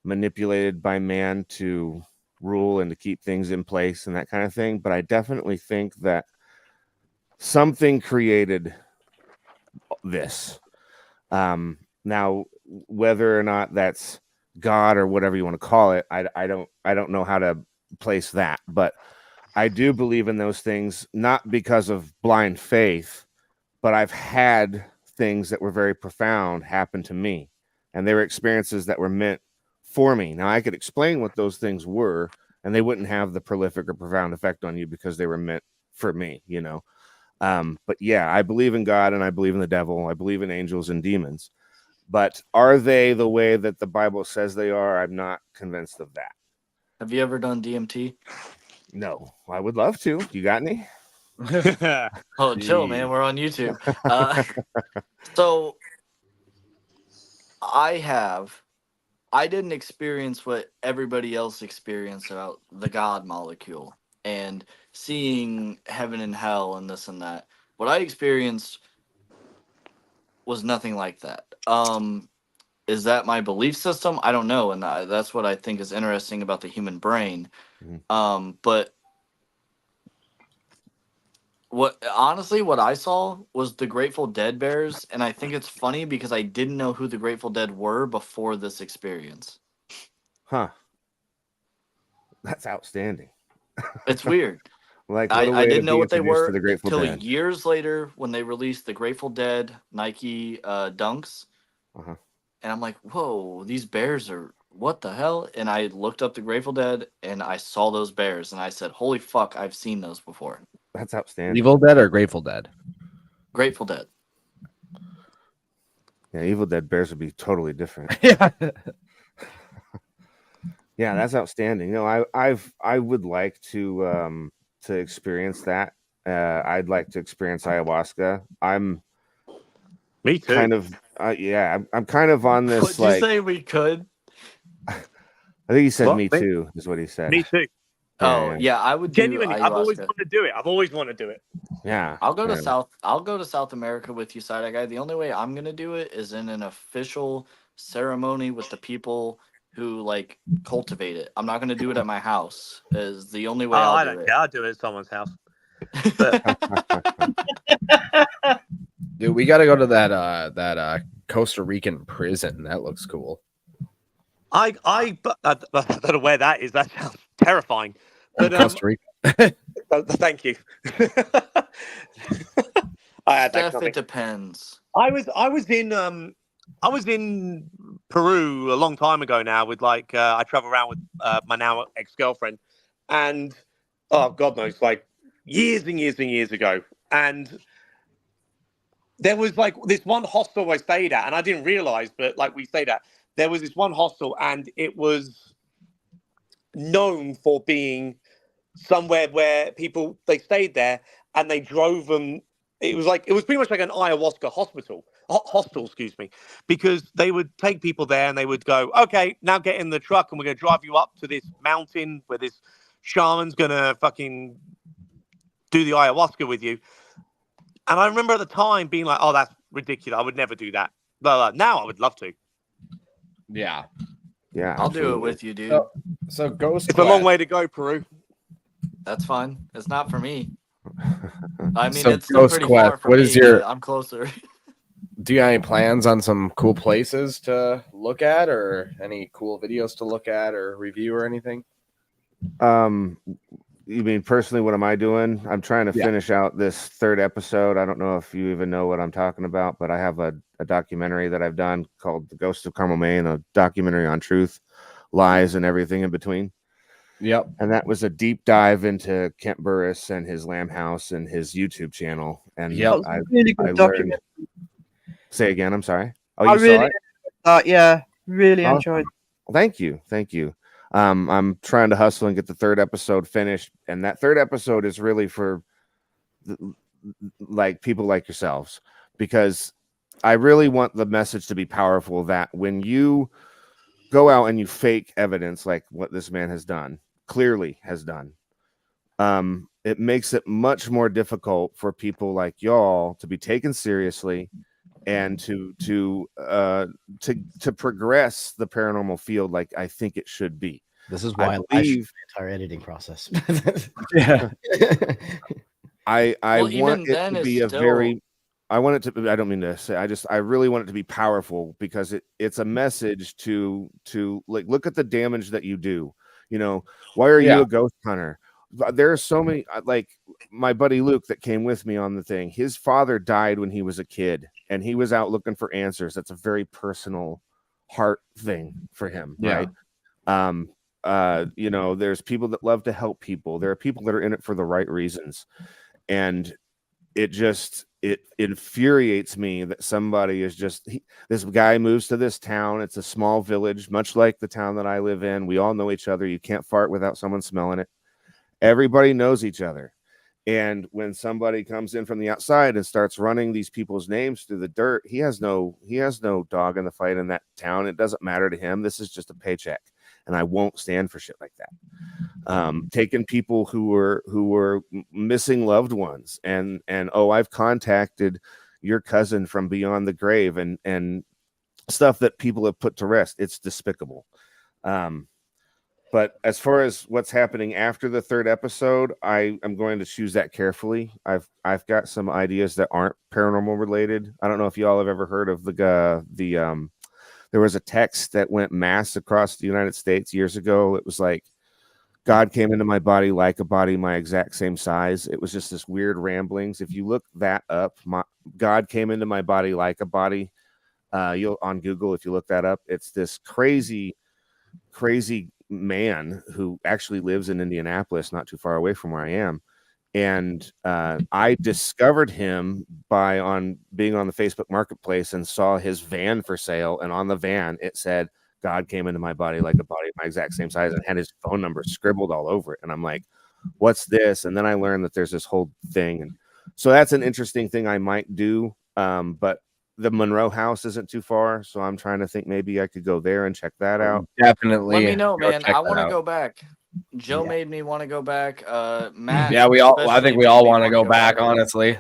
manipulated by man to rule and to keep things in place and that kind of thing. But I definitely think that something created this. Now, whether or not that's God or whatever you want to call it, I don't know how to place that, but I do believe in those things, not because of blind faith, but I've had things that were very profound happen to me, and they were experiences that were meant for me. Now, I could explain what those things were, and they wouldn't have the prolific or profound effect on you because they were meant for me, But yeah, I believe in God and I believe in the devil. I believe in angels and demons. But are they the way that the Bible says they are? I'm not convinced of that. Have you ever done DMT? No, I would love to. You got any? Oh, chill, man. We're on YouTube. So I didn't experience what everybody else experienced about the God molecule and seeing heaven and hell and this and that. What I experienced was nothing like that. Is that my belief system? I don't know, and that's what I think is interesting about the human brain. But what I saw was the Grateful Dead bears, and I think it's funny because I didn't know who the Grateful Dead were before this experience. Huh. That's outstanding. It's weird. Like, I didn't know what they were until years later when they released the Grateful Dead Nike Dunks. And I'm like, whoa, these bears are, what the hell? And I looked up the Grateful Dead and I saw those bears and I said, holy fuck, I've seen those before. That's outstanding. Evil Dead or Grateful Dead? Grateful Dead. Yeah, Evil Dead bears would be totally different. Yeah. Yeah, that's outstanding. I would like to experience that. I'd like to experience ayahuasca. Me too. Kind of, I'm kind of on this. Did you say we could? I think he said What? me too, is what he said. Me too. Yeah, I would genuinely. do I've always ayahuasca. wanted to do it. I've always wanted to do it. Yeah, I'll go to South America with you, Side Guy. The only way I'm gonna do it is in an official ceremony with the people who like cultivate it. I'm not gonna do it at my house. Is the only way I I'll do don't it. care. I'll do it at someone's house. Dude, we got to go to that Costa Rican prison. That looks cool. I don't know where that is. That sounds terrifying. But Costa Rica. thank you. I had that Steph, coming. it depends. I was in Peru a long time ago now with like I travel around with my now ex-girlfriend, and oh God knows, like years and years and years ago. And there was like this one hostel I stayed at, and I didn't realize, but like we stayed at, there was this one hostel, and it was known for being somewhere where people they stayed there and they drove them. It was pretty much like an ayahuasca hostel, excuse me, because they would take people there and they would go, okay, now get in the truck and we're going to drive you up to this mountain where this shaman's going to fucking do the ayahuasca with you. And I remember at the time being like, oh, that's ridiculous. I would never do that. But now I would love to. Yeah. Yeah, I'll do it absolutely. with you, dude. So Ghost It's a long way to go, Peru. That's fine. It's not for me. I mean, So it's still Ghost pretty Quest, far for what me. is your- But I'm closer. Do you have any plans on some cool places to look at, or any cool videos to look at, or review, or anything? You mean personally, what am I doing? I'm trying to finish out this third episode. I don't know if you even know what I'm talking about, but I have a documentary that I've done called The Ghost of Carmel, Maine, a documentary on truth, lies, and everything in between. Yep. And that was a deep dive into Kent Burris and his Lamb House and his YouTube channel. And That was a really good documentary. Say again, I'm sorry. Oh, I you really saw it? enjoyed that. Yeah, really Awesome. enjoyed it. Well, thank you. Thank you. I'm trying to hustle and get the third episode finished. And that third episode is really for like people like yourselves, because I really want the message to be powerful that when you go out and you fake evidence like what this man has done, clearly has done, it makes it much more difficult for people like y'all to be taken seriously and to progress the paranormal field like I think it should be. This is why I believe the entire editing process. Yeah. I Well, want even it then to it's be a still- very I want it to I don't mean to say I really want it to be powerful, because it's a message to like look at the damage that you do. You know, why are you a ghost hunter? There are so many, like my buddy Luke that came with me on the thing. His father died when he was a kid, and he was out looking for answers. That's a very personal heart thing for him, right? You know, there's people that love to help people. There are people that are in it for the right reasons, and it infuriates me that somebody is this guy moves to this town. It's a small village, much like the town that I live in. We all know each other. You can't fart without someone smelling it. Everybody knows each other. And when somebody comes in from the outside and starts running these people's names through the dirt, he has no dog in the fight in that town. It doesn't matter to him. This is just a paycheck. And I won't stand for shit like that. Taking people who were missing loved ones and oh, I've contacted your cousin from beyond the grave and stuff that people have put to rest. It's despicable. But as far as what's happening after the third episode, I am going to choose that carefully. I've got some ideas that aren't paranormal related. I don't know if y'all have ever heard of there was a text that went mass across the United States years ago. It was like, God came into my body like a body my exact same size. It was just this weird ramblings. If you look that up, God came into my body like a body. You'll on Google, if you look that up, it's this crazy man who actually lives in Indianapolis, not too far away from where I am. And I discovered him by being on the Facebook Marketplace and saw his van for sale. And on the van, it said, God came into my body like a body my exact same size, and had his phone number scribbled all over it. And I'm like, what's this? And then I learned that there's this whole thing. And so that's an interesting thing I might do. But the Monroe house isn't too far. So I'm trying to think maybe I could go there and check that out. Definitely. Let me know, man. I want to out. go back. Joe made me want to go back. Matt. Yeah, I think we all want to go back, back. honestly.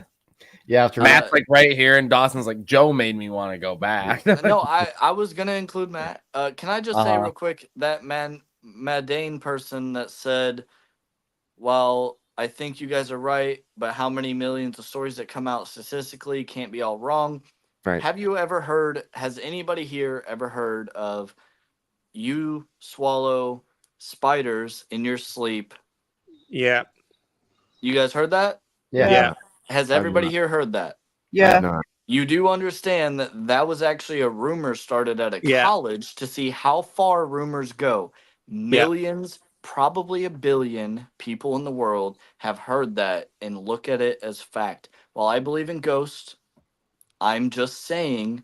Yeah, after Matt's like right here, and Dawson's like, Joe made me want to go back. No, I was gonna include Matt. Can I just say real quick that Madane person that said, well, I think you guys are right, but how many millions of stories that come out statistically can't be all wrong. Right. Has anybody here ever heard of you swallow spiders in your sleep? Yeah. You guys heard that? Yeah. Has everybody here heard that? Yeah. You do understand that that was actually a rumor started at a Yeah. college to see how far rumors go. Millions, probably a billion people in the world have heard that and look at it as fact. While I believe in ghosts, I'm just saying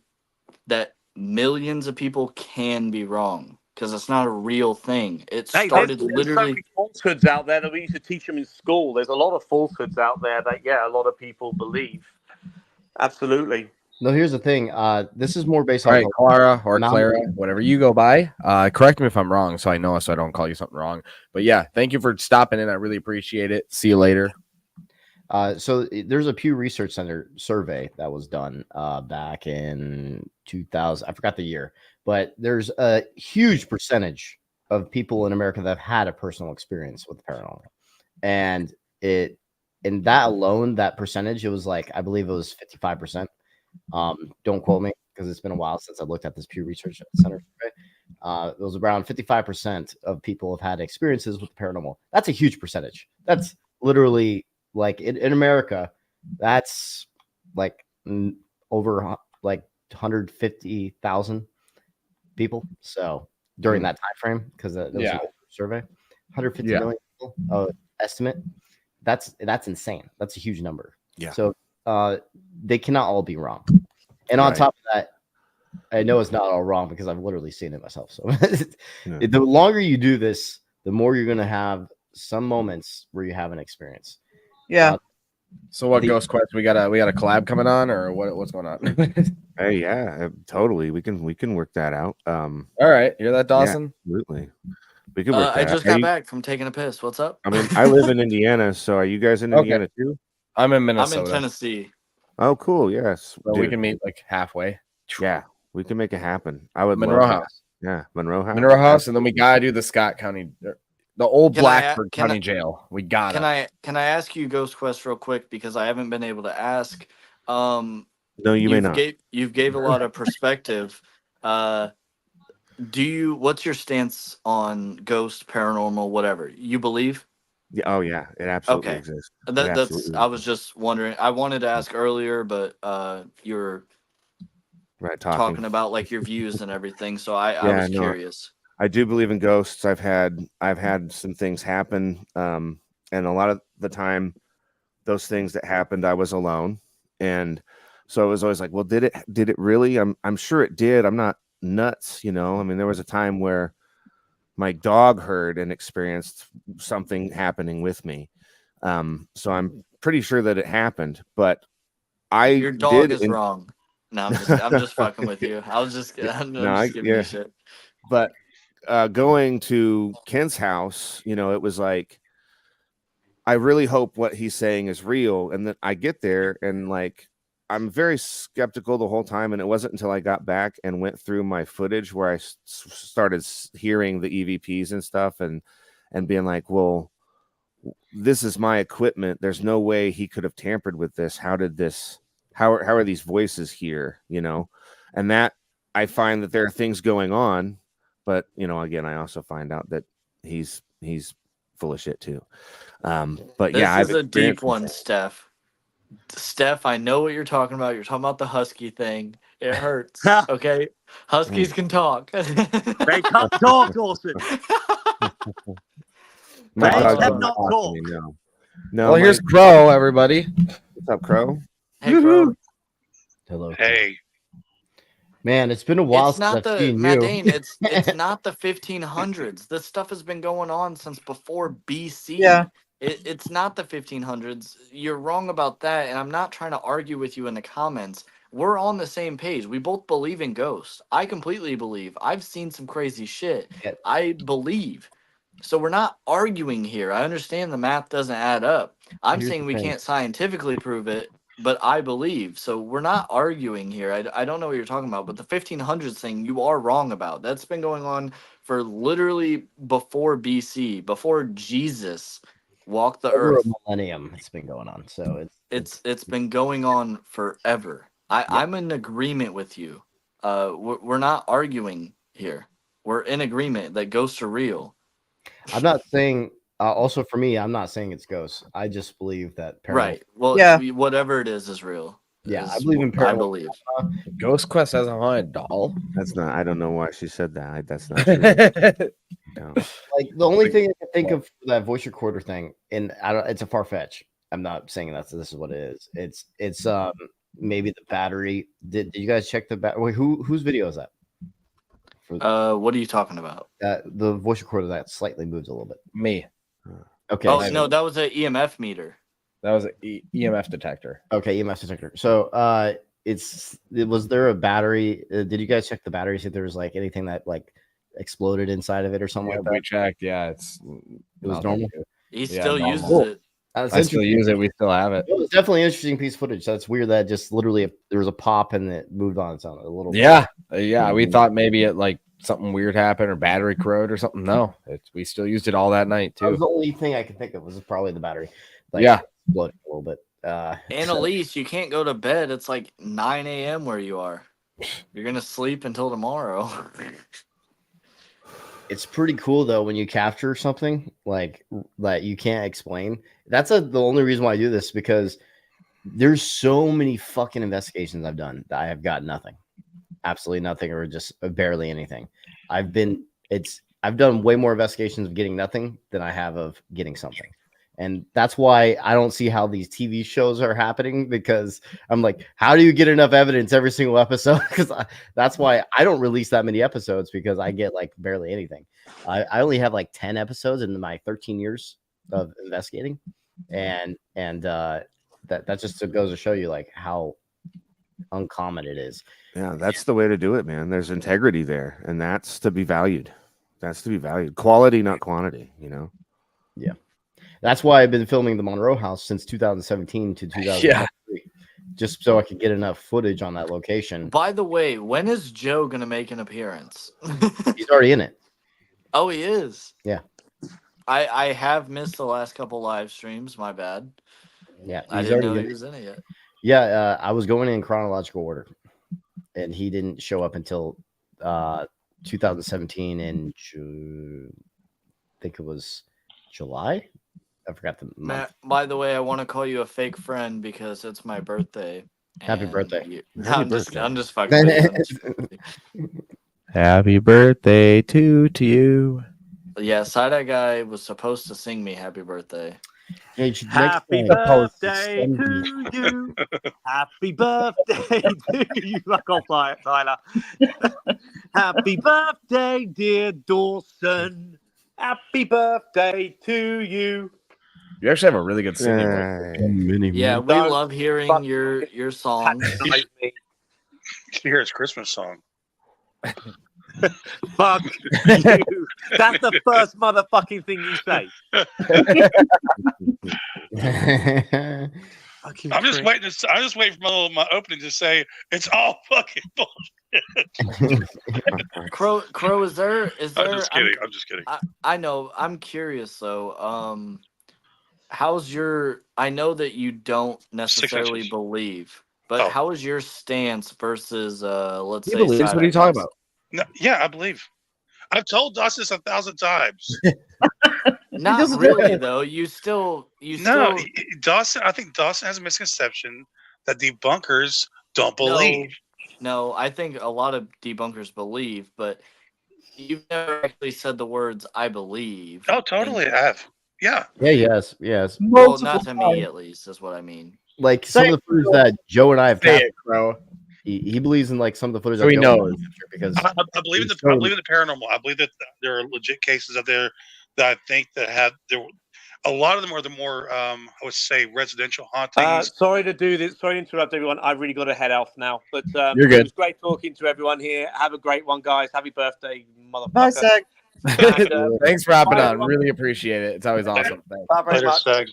that millions of people can be wrong because it's not a real thing. It Hey, started there's so literally. many falsehoods out there that we used to teach them in school. There's a lot of falsehoods out there that, a lot of people believe. Absolutely. No, here's the thing. This is more based All on right, Clara or Mount- Clara, whatever you go by. Correct me if I'm wrong, so I know, so I don't call you something wrong. But yeah, thank you for stopping in. I really appreciate it. See you later. So there's a Pew Research Center survey that was done back in 2000. I forgot the year, but there's a huge percentage of people in America that have had a personal experience with the paranormal, and in that alone, that percentage, it was like, I believe it was 55%. Don't quote me because it's been a while since I looked at this Pew Research Center survey. It was around 55% of people have had experiences with the paranormal. That's a huge percentage. That's literally like in America, that's like over like 150,000 people. So during that time frame, because that was a survey, 150 million people estimate. That's insane. That's a huge number. Yeah. So they cannot all be wrong. And on top of that, I know it's not all wrong because I've literally seen it myself. So the longer you do this, the more you're going to have some moments where you have an experience. Yeah. So what, Ghost Quest? We got a collab coming on, or what's going on? Hey, yeah, totally. We can work that out. All right, hear that, Dawson? Yeah, absolutely. We can work that I just got back from taking a piss. What's up? I mean, I live in Indiana, so are you guys in Indiana too? I'm in Minnesota. I'm in Tennessee. Oh, cool. Yes. So we can meet like halfway. Yeah, we can make it happen. I would Monroe love House. That. Yeah, Monroe House. Monroe House, and then we gotta do the Scott County, the old Blacksburg County Jail. We got it. Can I ask you, Ghost Quest, real quick, because I haven't been able to ask. No, you may not. You've gave a lot of perspective. What's your stance on ghost, paranormal, whatever? You believe? Yeah, oh yeah, it absolutely exists. I was just wondering. I wanted to ask earlier, but you're talking about like your views and everything. So I was curious. I do believe in ghosts. I've had some things happen, and a lot of the time, those things that happened, I was alone, and so it was always like, well, did it really? I'm sure it did. I'm not nuts, I mean, there was a time where my dog heard and experienced something happening with me, so I'm pretty sure that it happened. But your dog is wrong. No, I'm just fucking with you. I'm just giving you shit. But going to Ken's house, it was like, I really hope what he's saying is real. And then I get there and like, I'm very skeptical the whole time. And it wasn't until I got back and went through my footage where I started hearing the EVPs and stuff and being like, well, this is my equipment. There's no way he could have tampered with this. How are these voices here? And that I find that there are things going on, but again, I also find out that he's full of shit too. But this is a deep one, Steph. Steph, I know what you're talking about. You're talking about the husky thing. It hurts. Okay, huskies can talk. They can't talk, Dawson. My dog doesn't not talk. No. Well, here's Crow, everybody. What's up, Crow? Hey, Crow. Hello. Hey. Man, it's been a while It's since not I've seen Matt you. Dane, it's not the 1500s. This stuff has been going on since before BC. Yeah. It's not the 1500s. You're wrong about that, and I'm not trying to argue with you in the comments. We're on the same page. We both believe in ghosts. I completely believe. I've seen some crazy shit. Yeah. I believe. So we're not arguing here. I understand the math doesn't add up. I'm Here's saying the we thing. can't scientifically prove it, but I believe. So we're not arguing here. I don't know what you're talking about, but the 1500s thing, you are wrong about. That's been going on for literally before BC, before Jesus walked the Over earth. a millennium it's been going on. So It's been going on forever. I'm in agreement with you. We're not arguing here. We're in agreement that ghosts are real. I'm not saying also for me, I'm not saying it's ghosts. I just believe that Right. Well, whatever it is real. Yeah, I is believe in what I paranormal. believe. Ghost Quest has a haunted doll. That's not. I don't know why she said that. That's not true. No. Like the only thing I can think of for that voice recorder thing, and I don't. It's a far fetch. I'm not saying this is what it is. It's maybe the battery. Did you guys check the battery? Whose video is that? What are you talking about? The voice recorder that slightly moves a little bit. Me. Okay. Oh no, that was an EMF meter. That was an EMF detector. Okay, EMF detector. So was there a battery? Did you guys check the battery? See if there was like anything that like exploded inside of it or something like that? We checked. Yeah, it was normal. He still uses it. That's I still use it. We still have it. It was definitely an interesting piece of footage. That's weird that just literally there was a pop and it moved on its own a little. Yeah, we thought maybe it like something weird happened or battery corrode or something. No, we still used it all that night too. That was the only thing I could think of was probably the battery. Like, yeah, exploded a little bit. Annalise, you can't go to bed. It's like 9 a.m. where you are. You're gonna sleep until tomorrow. It's pretty cool though when you capture something like that you can't explain. That's the only reason why I do this, because there's so many fucking investigations I've done that I have got nothing, absolutely nothing, or just barely anything. I've done way more investigations of getting nothing than I have of getting something. And that's why I don't see how these TV shows are happening, because I'm like, how do you get enough evidence every single episode? Because that's why I don't release that many episodes, because I get like barely anything. I only have like 10 episodes in my 13 years of investigating. And that just goes to show you like how uncommon it is. Yeah, that's the way to do it, man. There's integrity there, and that's to be valued. That's to be valued. Quality, not quantity, you know? Yeah. That's why I've been filming the Monroe house since 2017 to 2023, just so I could get enough footage on that location. By the way, when is Joe gonna make an appearance? He's already in it. Oh, he is. Yeah. I have missed the last couple live streams. My bad. Yeah, I didn't know he was in it yet. Yeah, I was going in chronological order, and he didn't show up until 2017 in I think it was July. I forgot the month. Matt, by the way, I want to call you a fake friend because it's my birthday. Happy birthday. I'm just fucking with you. Happy birthday to you. Yeah, side-eye guy was supposed to sing me happy birthday. Yeah, happy birthday to you. Happy birthday to you. I can't fly it, Tyler. Happy birthday, dear Dawson. Happy birthday to you. You actually have a really good singing voice. Yeah, we love hearing your songs. You hear his Christmas song. Fuck you. That's the first motherfucking thing you say. I'm just waiting for my opening to say it's all fucking bullshit. Crow, is there? I'm just kidding. I know. I'm curious though. How's your? I know that you don't necessarily believe, but how is your stance versus let's say? What are you talking about? No, yeah, I believe. I've told Dawson this 1,000 times. Not really though. You still. Dawson. I think Dawson has a misconception that debunkers don't believe. No, I think a lot of debunkers believe, but you've never actually said the words "I believe." Oh, totally, I have. Yeah. Yeah. Yes. Well, not to me, at least, is what I mean. Like some of the footage that Joe and I have Say captured, it, Crow. He believes in like some of the footage. So he that Joe knows. because I believe in the paranormal. I believe that there are legit cases out there that I think that have there. A lot of them are the more I would say residential hauntings. Sorry to do this. Sorry to interrupt everyone. I've really got to head off now. But You're good. It was great talking to everyone here. Have a great one, guys. Happy birthday, motherfucker. Bye, Seg. And, Thanks for hopping on. Really appreciate it. It's always awesome. Thanks. bye very much. Seg.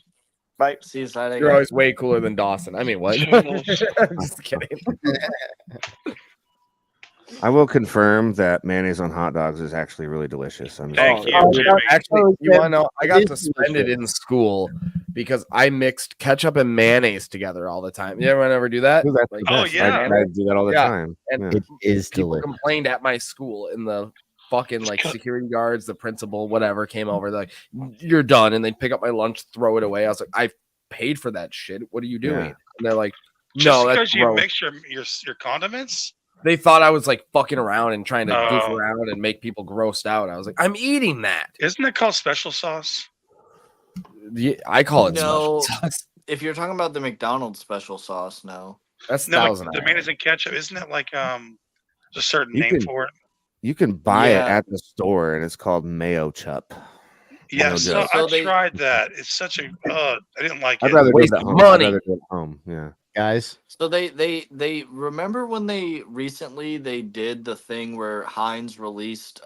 Bye. See you Saturday. You're always way cooler than Dawson. I mean, what? Just kidding. I will confirm that mayonnaise on hot dogs is actually really delicious. Thank you, Jimmy. Actually, you want to know? I got suspended in school because I mixed ketchup and mayonnaise together all the time. You ever do that? Ooh, that's Like, the best. yeah. I do that all the time. And it is people delicious. complained at my school, in the fucking like security guards, the principal, whatever, came over. They're like, "You're done," and they'd pick up my lunch, throw it away. I was like, "I paid for that shit. What are you doing?" Yeah. And they're like, Just No, that's because you gross. mix your condiments? They thought I was like fucking around and trying to goof Oh. around and make people grossed out. I was like, I'm eating that. Isn't it called special sauce? Yeah, I call it No, special sauce. if you're talking about the McDonald's special sauce, no. That's No, Thousand the Island. mayonnaise and ketchup. Isn't it like a certain You name can- for it? You can buy it Yeah. at the store, and it's called Mayo Chup. Yeah, Mayo so Chup. So I they- tried that. It's such a I didn't like I'd it. rather do Waste it at of home. money. I'd rather do it at home. Yeah. Guys, So they remember when they recently they did the thing where Heinz released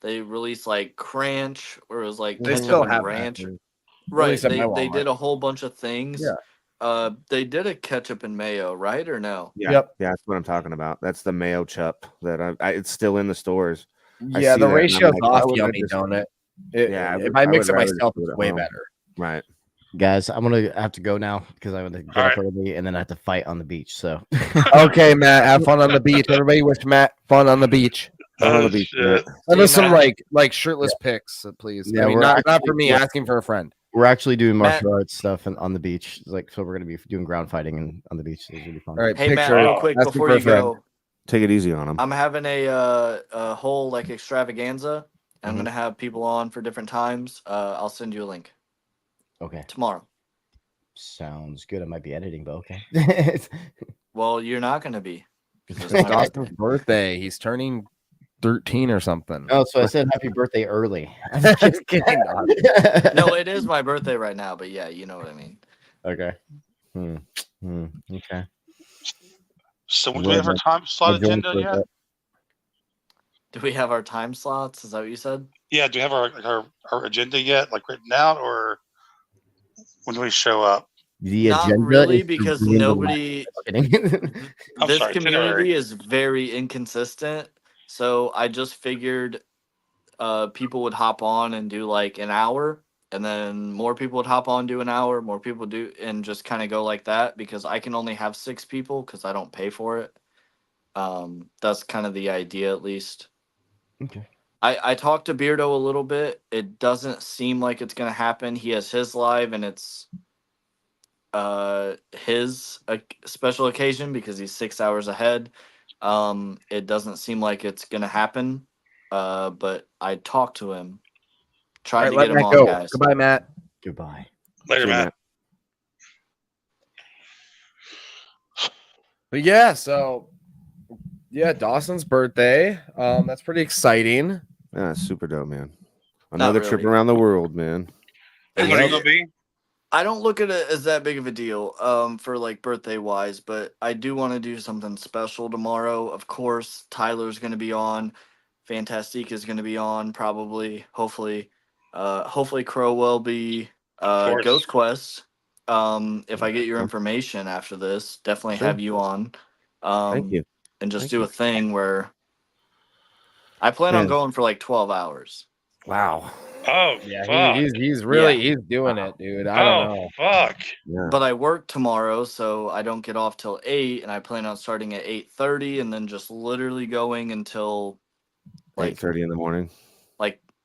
they released like Cranch or it was like They ketchup still and have that. ranch. At Right. least at my They Walmart. did a whole bunch of things. Yeah. They did a ketchup and mayo, right or no? Yeah. Yep. Yeah, that's what I'm talking about. That's the Mayo Chup that it's still in the stores. I Yeah, see the that and I'm ratio's like, why off would I yummy, just- don't it? Yeah, If I mix would it rather myself, just do it's at way home. better. Right. guys, I'm gonna have to go now because I'm gonna get All up right. early and then I have to fight on the beach. So Okay, Matt, have fun on the beach. Everybody wish Matt fun on the beach. Fun on the Oh, beach, shit. Matt. Send us See, some Matt. like shirtless pics, please. Yeah, I mean, we're not for actually- me yeah. asking for a friend. we're actually doing Matt- martial arts stuff on the beach. Like, so we're gonna be doing ground fighting on the beach. So it's gonna be fun. All right, Hey Matt, picture real quick asking before for a you friend. go, Take it easy on them. I'm having a whole like extravaganza. I'm Mhm. gonna have people on for different times. I'll send you a link Okay, tomorrow. sounds good. I might be editing, but okay. Well, you're not gonna be. 'Cause It's it's my Dawson's birthday. birthday. He's turning 13 or something. Oh, so I said happy birthday early. Just kidding, dog. No, it is my birthday right now, but yeah, you know what I mean. Okay. Okay. So do we have our time slot agenda yet? Do we have our time slots? Is that what you said? Yeah, do we have our agenda yet, like written out, or when do we show up? The Not agenda really, is to because ruin the nobody. marketing. I'm This sorry, community itinerary. is very inconsistent. So I just figured people would hop on and do like an hour, and then more people would hop on, do an hour, more people do, and just kind of go like that because I can only have 6 people because I don't pay for it. That's kind of the idea, at least. Okay. I talked to Beardo a little bit. It doesn't seem like it's gonna happen. He has his live, and it's his special occasion because he's 6 hours ahead. It doesn't seem like it's gonna happen. But I talked to him, All tried right, to let get him Matt on, go. guys. Goodbye, Matt. Goodbye. Later, See you, Matt. But yeah, so yeah, Dawson's birthday. That's pretty exciting. Yeah, super dope, man. Another trip really. around the world, man. And when are you gonna be? I don't look at it as that big of a deal for like birthday wise, but I do want to do something special tomorrow. Of course, Tyler's going to be on. Fantastique is going to be on probably, hopefully. Hopefully Crow will be course. Ghost Quest. If I get your information after this, definitely Sure. have you on. Thank you. And just Thank do you. a thing where I plan on Man. going for like 12 hours. Wow. Oh, Yeah, fuck. he's really he's doing it, dude. I don't know. Fuck. Yeah. But I work tomorrow, so I don't get off till 8, and I plan on starting at 8:30, and then just literally going until like 8:30 in the morning.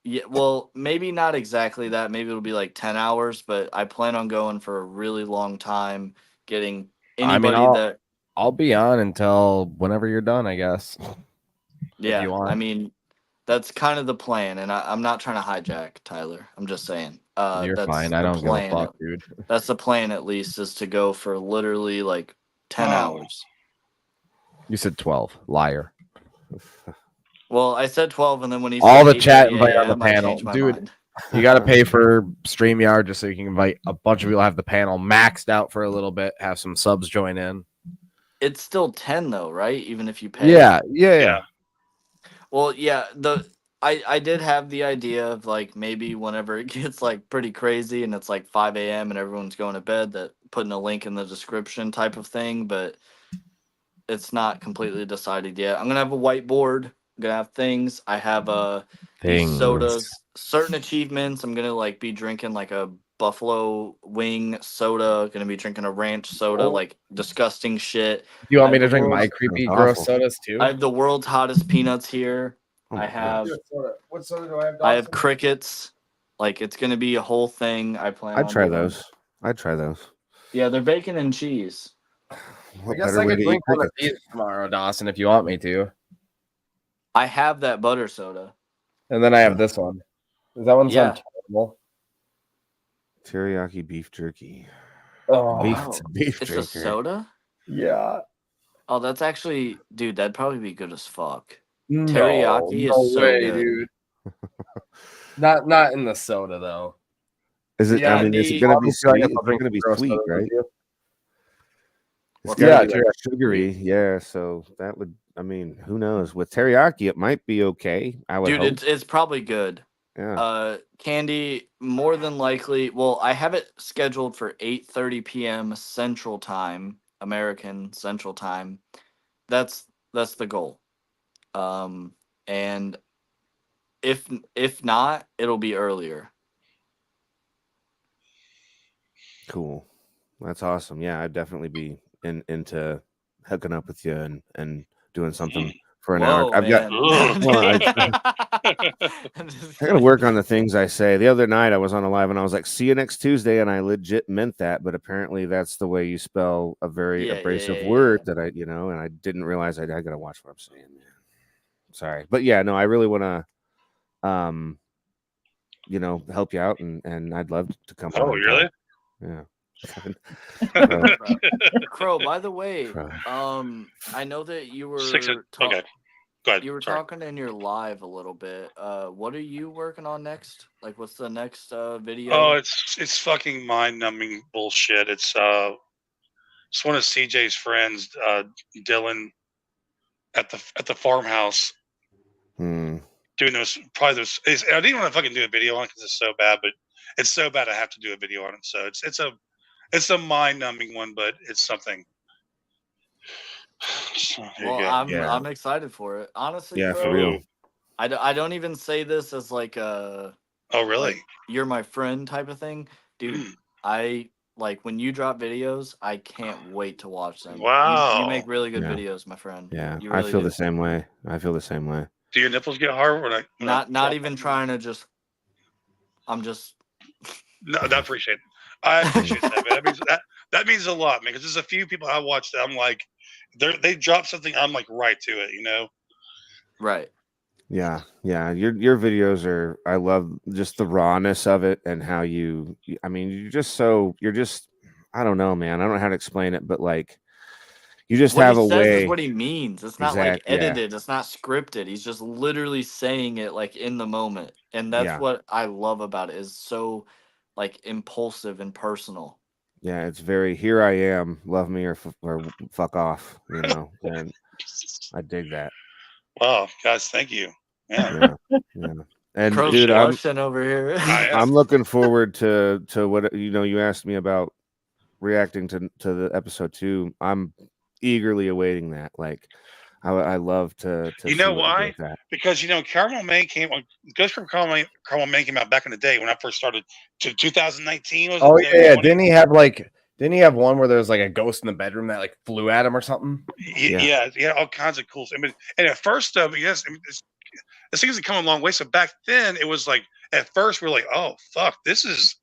yeah. Well, maybe not exactly that. Maybe it'll be like 10 hours, but I plan on going for a really long time, getting I mean, anybody that. I'll be on until whenever you're done, I guess. Yeah, you want. I mean, that's kind of the plan, and I'm not trying to hijack Tyler. I'm just saying. You're That's fine. I the don't give a plan. fuck, dude. That's the plan, at least, is to go for literally like 10 hours. You said 12. Liar. Well, I said 12, and then when he All said the chat 8:30 invite on the a.m., I panel. changed my Dude, mind. you got to pay for StreamYard just so you can invite a bunch of people, have the panel maxed out for a little bit, have some subs join in. It's still 10 though, right? Even if you pay. Yeah. Well, yeah, I did have the idea of like maybe whenever it gets like pretty crazy and it's like 5 a.m. and everyone's going to bed, that putting a link in the description type of thing, but it's not completely decided yet. I'm gonna have a whiteboard. I'm gonna have things. I have these Things. sodas, certain achievements. I'm gonna like be drinking like a buffalo wing soda. Gonna be drinking a ranch soda, like disgusting shit. Do you want I me have to the drink my world's- creepy, Sounds gross awful. sodas too? I have the world's hottest peanuts here. Oh I my have What soda do I have? I have crickets. Like it's gonna be a whole thing. I plan. I'd on try doing. those. I'd try those. Yeah, they're bacon and cheese. I guess I could drink one of these tomorrow, Dawson, if you want me to. I have that butter soda. And then I have this one. Does that one Yeah. sound terrible? Teriyaki beef jerky. Oh, beef It's jerky. a soda? Yeah. Oh, that's actually, dude, that'd probably be good as fuck. No, Teriyaki no is so way, good. dude. Not in the soda though. Is it? Yeah, I mean, is it going to be sweet? It's going to be sweet, right? It's got to be like sugary. Yeah, so that would. I mean, who knows? With teriyaki, it might be okay. I would. Dude, hope. it's probably good. Yeah. Candy, more than likely. Well, I have it scheduled for 8:30 p.m. Central Time, American Central Time. That's the goal. And if not, it'll be earlier. Cool. That's awesome. Yeah, I'd definitely be into hooking up with you and doing something for an hour. I've got. Well, I got to work on the things I say. The other night I was on a live and I was like, "See you next Tuesday," and I legit meant that, but apparently that's the way you spell a very abrasive word that and I didn't realize I got to watch what I'm saying. Man. Sorry, but yeah, no, I really want to, help you out, and I'd love to come. Oh, really? Yeah. Crow, by the way, I know that you were okay. Go ahead. You were Sorry. talking in your live a little bit. What are you working on next? Like, what's the next video? Oh, it's fucking mind-numbing bullshit. It's one of CJ's friends, Dylan, at the farmhouse, doing those. I didn't want to fucking do a video on it because it's so bad, but it's so bad I have to do a video on it. So it's a mind-numbing one, but it's something. So, I'm excited for it. Honestly, yeah, bro, for real. I don't even say this as like a really? Like, you're my friend type of thing, dude. I like when you drop videos. I can't wait to watch them. Wow, you make really good Yeah. videos, my friend. Yeah, You really I feel do. the same way. Do your nipples get hard when I Not even trying to just. I'm just. No, I appreciate it. I appreciate that, man. That means a lot, man. Because there's a few people I watch that I'm like, they drop something, I'm like right to it, Right. Yeah. Your videos are. I love just the rawness of it and how you. I mean, you're just. I don't know, man. I don't know how to explain it, but like, you just what have he a says way. is what he means. It's not like edited. It's not scripted. He's just literally saying it like in the moment, and that's what I love about it. Is so like impulsive and personal. Yeah, it's very. Here I am. Love me or fuck off. And I dig that. Wow, guys, thank you. Yeah. And Crow's dude, blushing over here. I'm looking forward to what you asked me about reacting to the episode 2. I'm eagerly awaiting that. Like, I love to You know why? Because Caramel Maine Ghost from Caramel Maine came out back in the day when I first started. 2019 was. Oh yeah. Didn't he have one where there was like a ghost in the bedroom that like flew at him or something? Yeah, all kinds of cool. I mean, and at first, yes, this thing has come a long way. So back then, it was like at first we were like, "Oh fuck, this is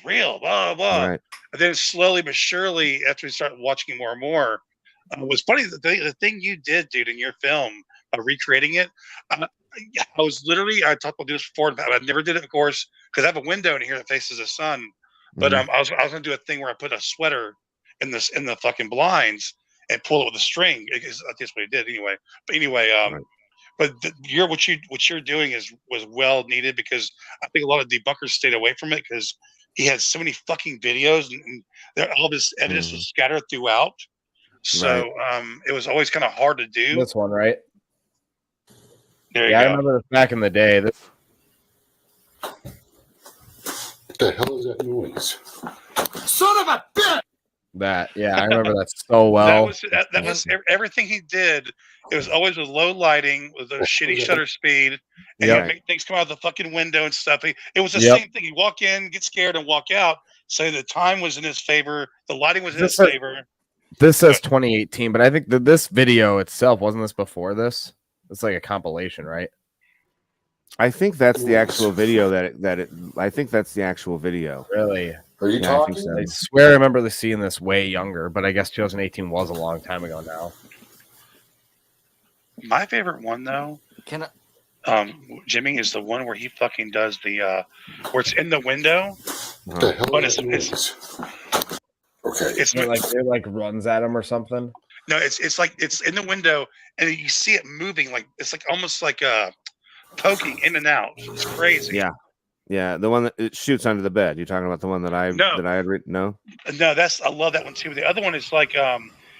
real." Blah blah. Right. And then slowly but surely, after we started watching it more and more, it was funny. The thing you did, dude, in your film, recreating it. I was literally. I talked about this before. I never did it, of course, because I have a window in here that faces the sun. But I was going to do a thing where I put a sweater in the fucking blinds and pull it with a string. That's what he did anyway. But anyway, but what you're doing was well needed, because I think a lot of debunkers stayed away from it because he had so many fucking videos and all this evidence was scattered throughout. So it was always kind of hard to do. This one, right? There you I go. remember this back in the day. What the hell is that noise? Son of a bitch! I remember that so well. That was everything he did. It was always with low lighting, with a shitty shutter speed, and he'd make things come out of the fucking window and stuff. It was the same thing. He'd walk in, get scared, and walk out. Say the time was in his favor, the lighting was in his favor. This says 2018, but I think that this video itself wasn't this before this. It's like a compilation, right? I think that's the actual video I think that's the actual video. Really? Are you Yeah, I think talking? so. I swear I remember seeing this way younger, but I guess 2018 was a long time ago now. My favorite one though, Can I, Jimmy, is the one where he fucking does the where it's in the window. What the hell But is that noise? Okay. it's It like runs at him or something. no, it's like it's in the window and you see it moving like it's like almost like poking in and out. It's crazy. Yeah. Yeah, the one that it shoots under the bed. You're talking about the one that I had written? No. No, I love that one too. The other one is like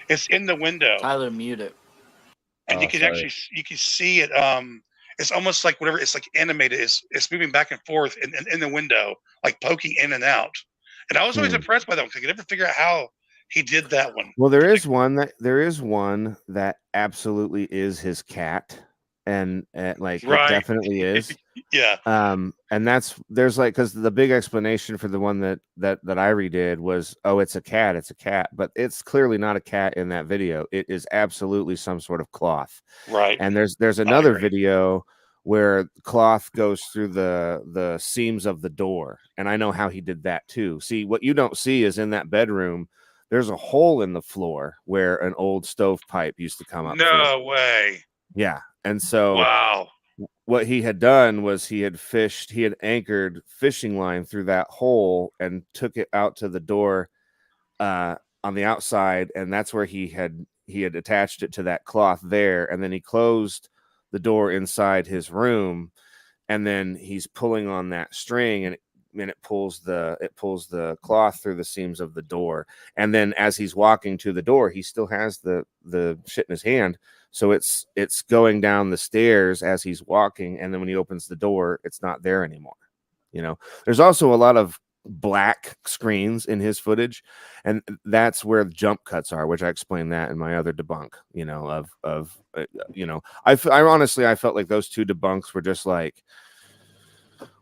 it's in the window. Tyler, mute it. And you can actually see it. It's almost like whatever. It's like animated. It's moving back and forth in the window, like poking in and out. And I was always impressed by that one because I could never figure out how he did that one. Well, there is one that absolutely is his cat, and like Right. it definitely is. Yeah. And there's like because the big explanation for the one that I redid was, oh, it's a cat, but it's clearly not a cat in that video. It is absolutely some sort of cloth. Right. And there's another video where cloth goes through the seams of the door, and I know how he did that too. See, what you don't see is in that bedroom, there's a hole in the floor where an old stovepipe used to come up. No way. Yeah. And so wow. What he had done was he had anchored fishing line through that hole and took it out to the door on the outside, and that's where he had attached it to that cloth there, and then he closed the door inside his room, and then he's pulling on that string, and it pulls the cloth through the seams of the door, and then as he's walking to the door, he still has the shit in his hand. So it's going down the stairs as he's walking, and then when he opens the door, it's not there anymore. You know, there's also a lot of black screens in his footage, and that's where the jump cuts are, which I explained that in my other debunk. You know, I honestly felt like those two debunks were just like,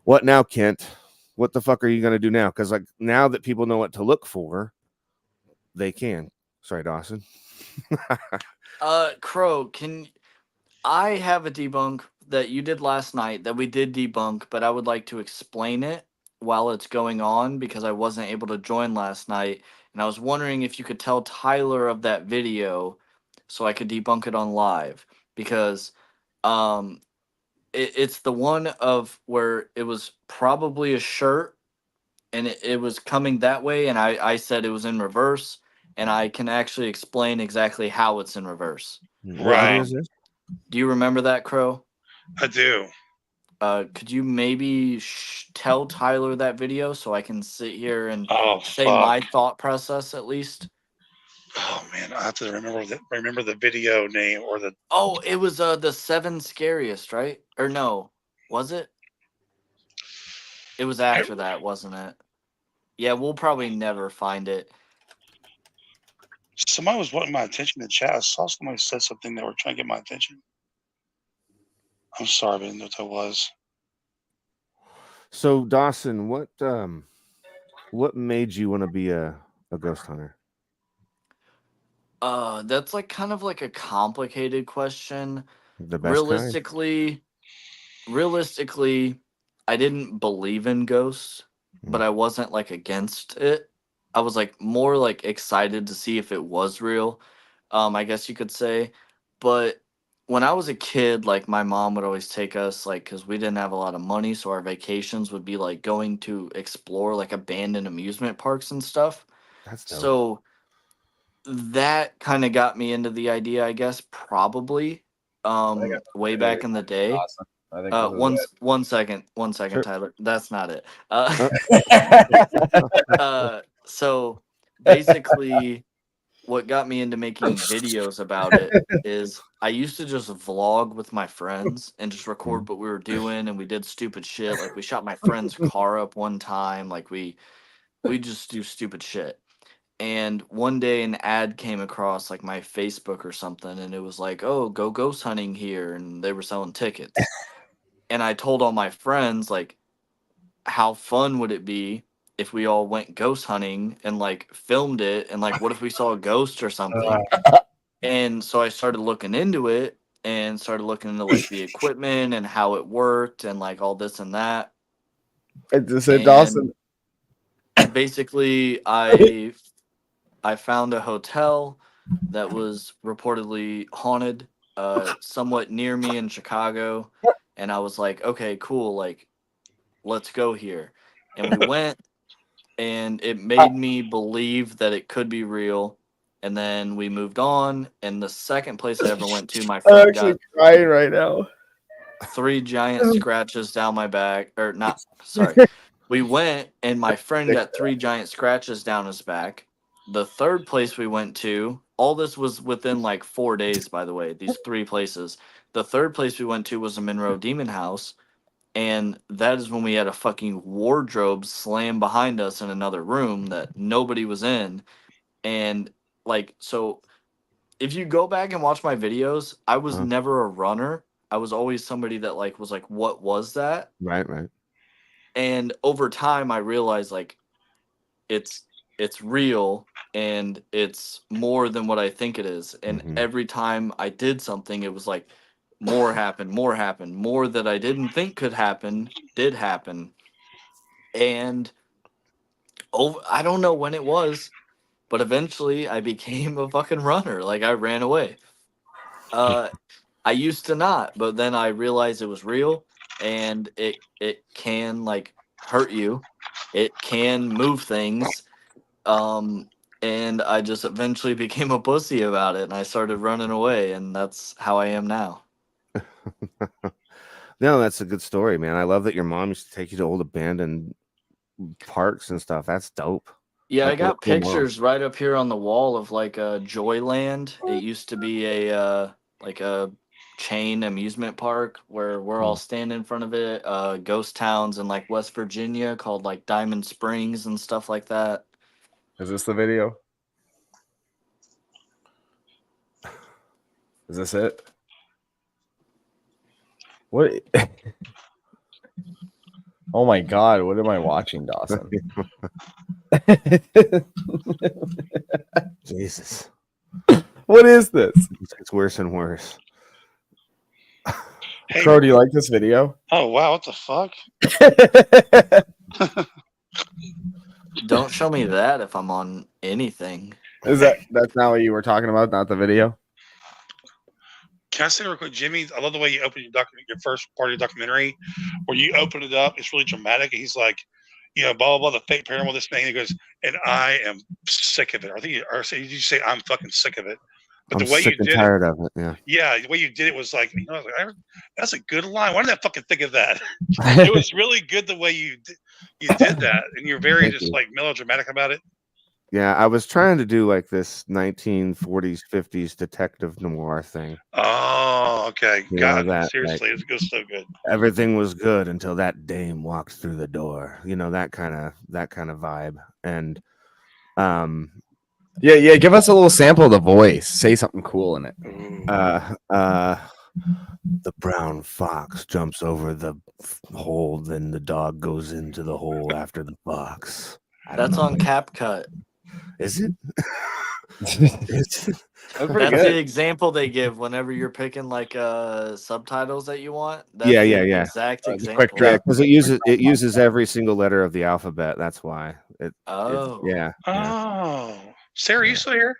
what now, Kent? What the fuck are you gonna do now? Because like now that people know what to look for, they can. Sorry, Dawson. Crow, I have a debunk that you did last night that we did debunk, but I would like to explain it while it's going on because I wasn't able to join last night, and I was wondering if you could tell Tyler of that video so I could debunk it on live because it's the one of where it was probably a shirt and it was coming that way, and I said it was in reverse. And I can actually explain exactly how it's in reverse. Right. Do you remember that, Crow? I do. Could you maybe tell Tyler that video so I can sit here and say fuck. my thought process at least? Oh man, I have to remember the video name or the. Oh, it was the 7 scariest, right? Or no, was it? It was after that, wasn't it? Yeah, we'll probably never find it. Somebody was wanting my attention in the chat. I saw somebody said something that were trying to get my attention. I'm sorry, but I didn't know what that was. So Dawson, what made you want to be a ghost hunter? That's like kind of like a complicated question. The best Realistically, I didn't believe in ghosts, but I wasn't like against it. I was like more like excited to see if it was real, I guess you could say. But when I was a kid, like my mom would always take us like because we didn't have a lot of money, so our vacations would be like going to explore like abandoned amusement parks and stuff. That's dope. So that kind of got me into the idea, I guess, probably way back in the day. Awesome. I think one second, Sure. Tyler. That's not it. So basically, what got me into making videos about it is I used to just vlog with my friends and just record what we were doing, and we did stupid shit. Like we shot my friend's car up one time. Like we just do stupid shit. And one day an ad came across like my Facebook or something, and it was like, "Oh, go ghost hunting here," and they were selling tickets. And I told all my friends like, how fun would it be if we all went ghost hunting and like filmed it, and like what if we saw a ghost or something? And so I started looking into it, and started looking into like the equipment and how it worked and like all this and that. So Dawson, Basically, I found a hotel that was reportedly haunted, somewhat near me in Chicago, and I was like, okay, cool, like let's go here. And we went, and it made me believe that it could be real. And then we moved on, and the second place I ever went to, my I'm friend actually got crying right now. 3 giant scratches down my back, or not, sorry. We went, and my friend got 3 giant scratches down his back. The third place we went to, all this was within like 4 days, by the way, these 3 places. The third place we went to was a Monroe Demon House, and that is when we had a fucking wardrobe slam behind us in another room that nobody was in. And like, so if you go back and watch my videos, I was never a runner. I was always somebody that like was like, what was that? Right. And over time I realized like it's real, and it's more than what I think it is. And every time I did something, it was like more happened, more that I didn't think could happen did happen. And I don't know when it was, but eventually I became a fucking runner. Like I ran away. I used to not, but then I realized it was real, and it can like hurt you. It can move things. And I just eventually became a pussy about it, and I started running away, and that's how I am now. No, that's a good story, man. I love that your mom used to take you to old abandoned parks and stuff. That's dope. Yeah, Like, I got what a cool mom. pictures right up here on the wall of like a Joyland. It used to be a like a chain amusement park where we're all standing in front of it. Ghost towns in like West Virginia called like Diamond Springs and stuff like that. Is this the video? Is this it? What? Oh my God! What am I watching, Dawson? Jesus. What is this? It's worse and worse. Hey, Crow, do you like this video? oh wow, what the fuck? Don't show me that if I'm on anything. That's not what you were talking about, not the video? Can I say real quick, Jimmy? I love the way you open your first part of your documentary, where you open it up. It's really dramatic. And he's like, you know, blah blah blah, the fake paranormal, this thing. He goes, and I am sick of it. I think you say I'm fucking sick of it. But I'm the way sick you and did tired it, of it. Yeah. yeah, the way you did it was like, you know, I was like, that's a good line. Why didn't I fucking think of that? It was really good the way you did that, and you're very Thank just you. like melodramatic about it. Yeah, I was trying to do like this 1940s, 50s detective noir thing. Oh, okay, You got know, it. that, Seriously, like, it goes so good. everything was good until that dame walked through the door. You know, that kind of vibe. And Yeah. Give us a little sample of the voice. Say something cool in it. The brown fox jumps over the hole, then the dog goes into the hole after the fox. That's on CapCut. Is it? That's the example they give whenever you're picking like subtitles that you want. That's Yeah. the exact example. Because it uses every single letter of the alphabet. That's why. Yeah. Oh, Sarah, you still here?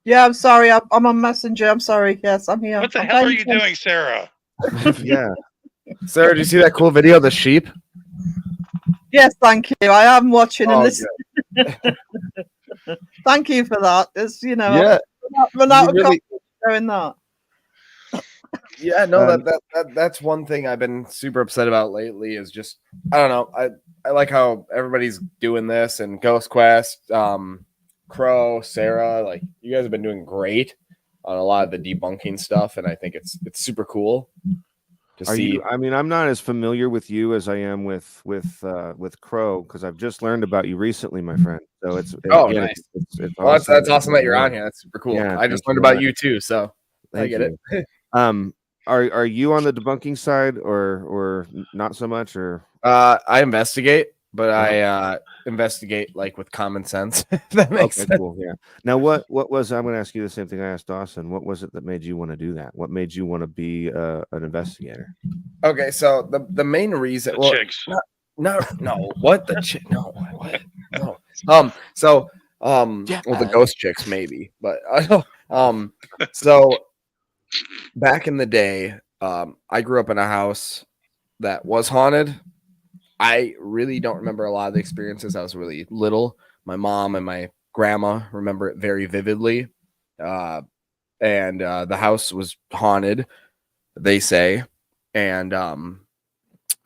Yeah, I'm sorry. I'm on Messenger. I'm sorry. Yes, I'm here. What the I'm hell are paying you attention. doing, Sarah? Yeah. Sarah, did you see that cool video of the sheep? Yes, thank you. I am watching and Oh, listening. Thank you for that. It's, you know, Yeah. run out of You really- content doing that. Yeah, no, that's one thing I've been super upset about lately is just I don't know. I like how everybody's doing this and Ghost Quest, Crow, Sarah, like you guys have been doing great on a lot of the debunking stuff, and I think it's super cool to see. I mean, I'm not as familiar with you as I am with Crow because I've just learned about you recently, my friend. So it's nice. It's Well, awesome. that's awesome that you're on here. That's super cool. Yeah, I just thank learned you. about you too, so I Thank get you. it. Are you on the debunking side or not so much or I investigate. but I investigate like with common sense. If that makes sense. Cool. Yeah. Now, what was I'm going to ask you the same thing I asked Dawson. What was it that made you want to do that? What made you want to be an investigator? Okay, so the main reason, well, chicks. no, what the chick? No, what? No. Well, the ghost chicks maybe, but so back in the day, I grew up in a house that was haunted. I really don't remember a lot of the experiences. I was really little. My mom and my grandma remember it very vividly. And the house was haunted, they say. And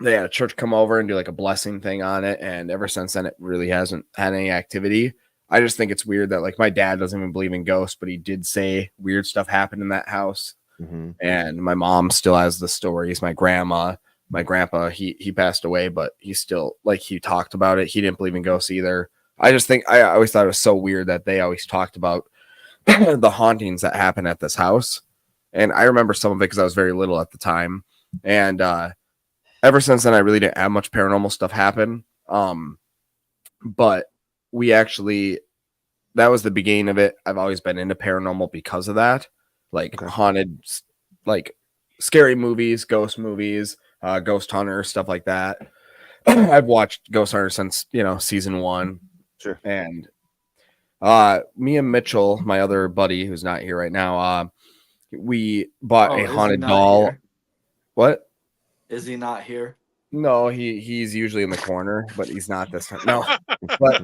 they had a church come over and do like a blessing thing on it. And ever since then, it really hasn't had any activity. I just think it's weird that like my dad doesn't even believe in ghosts, but he did say weird stuff happened in that house. And my mom still has the stories. My grandpa, he passed away, but he still like he talked about it. He didn't believe in ghosts either. I just think I always thought it was so weird that they always talked about the hauntings that happen at this house. And I remember some of it because I was very little at the time. And ever since then, I really didn't have much paranormal stuff happen. But we actually, that was the beginning of it. I've always been into paranormal because of that. Like haunted, like scary movies, ghost movies, Ghost Hunter, stuff like that. I've watched Ghost Hunter since, season 1. Sure. And me and Mitchell, my other buddy who's not here right now, we bought a haunted doll. Here? What? Is he not here? No, he's usually in the corner, but he's not this time. No. But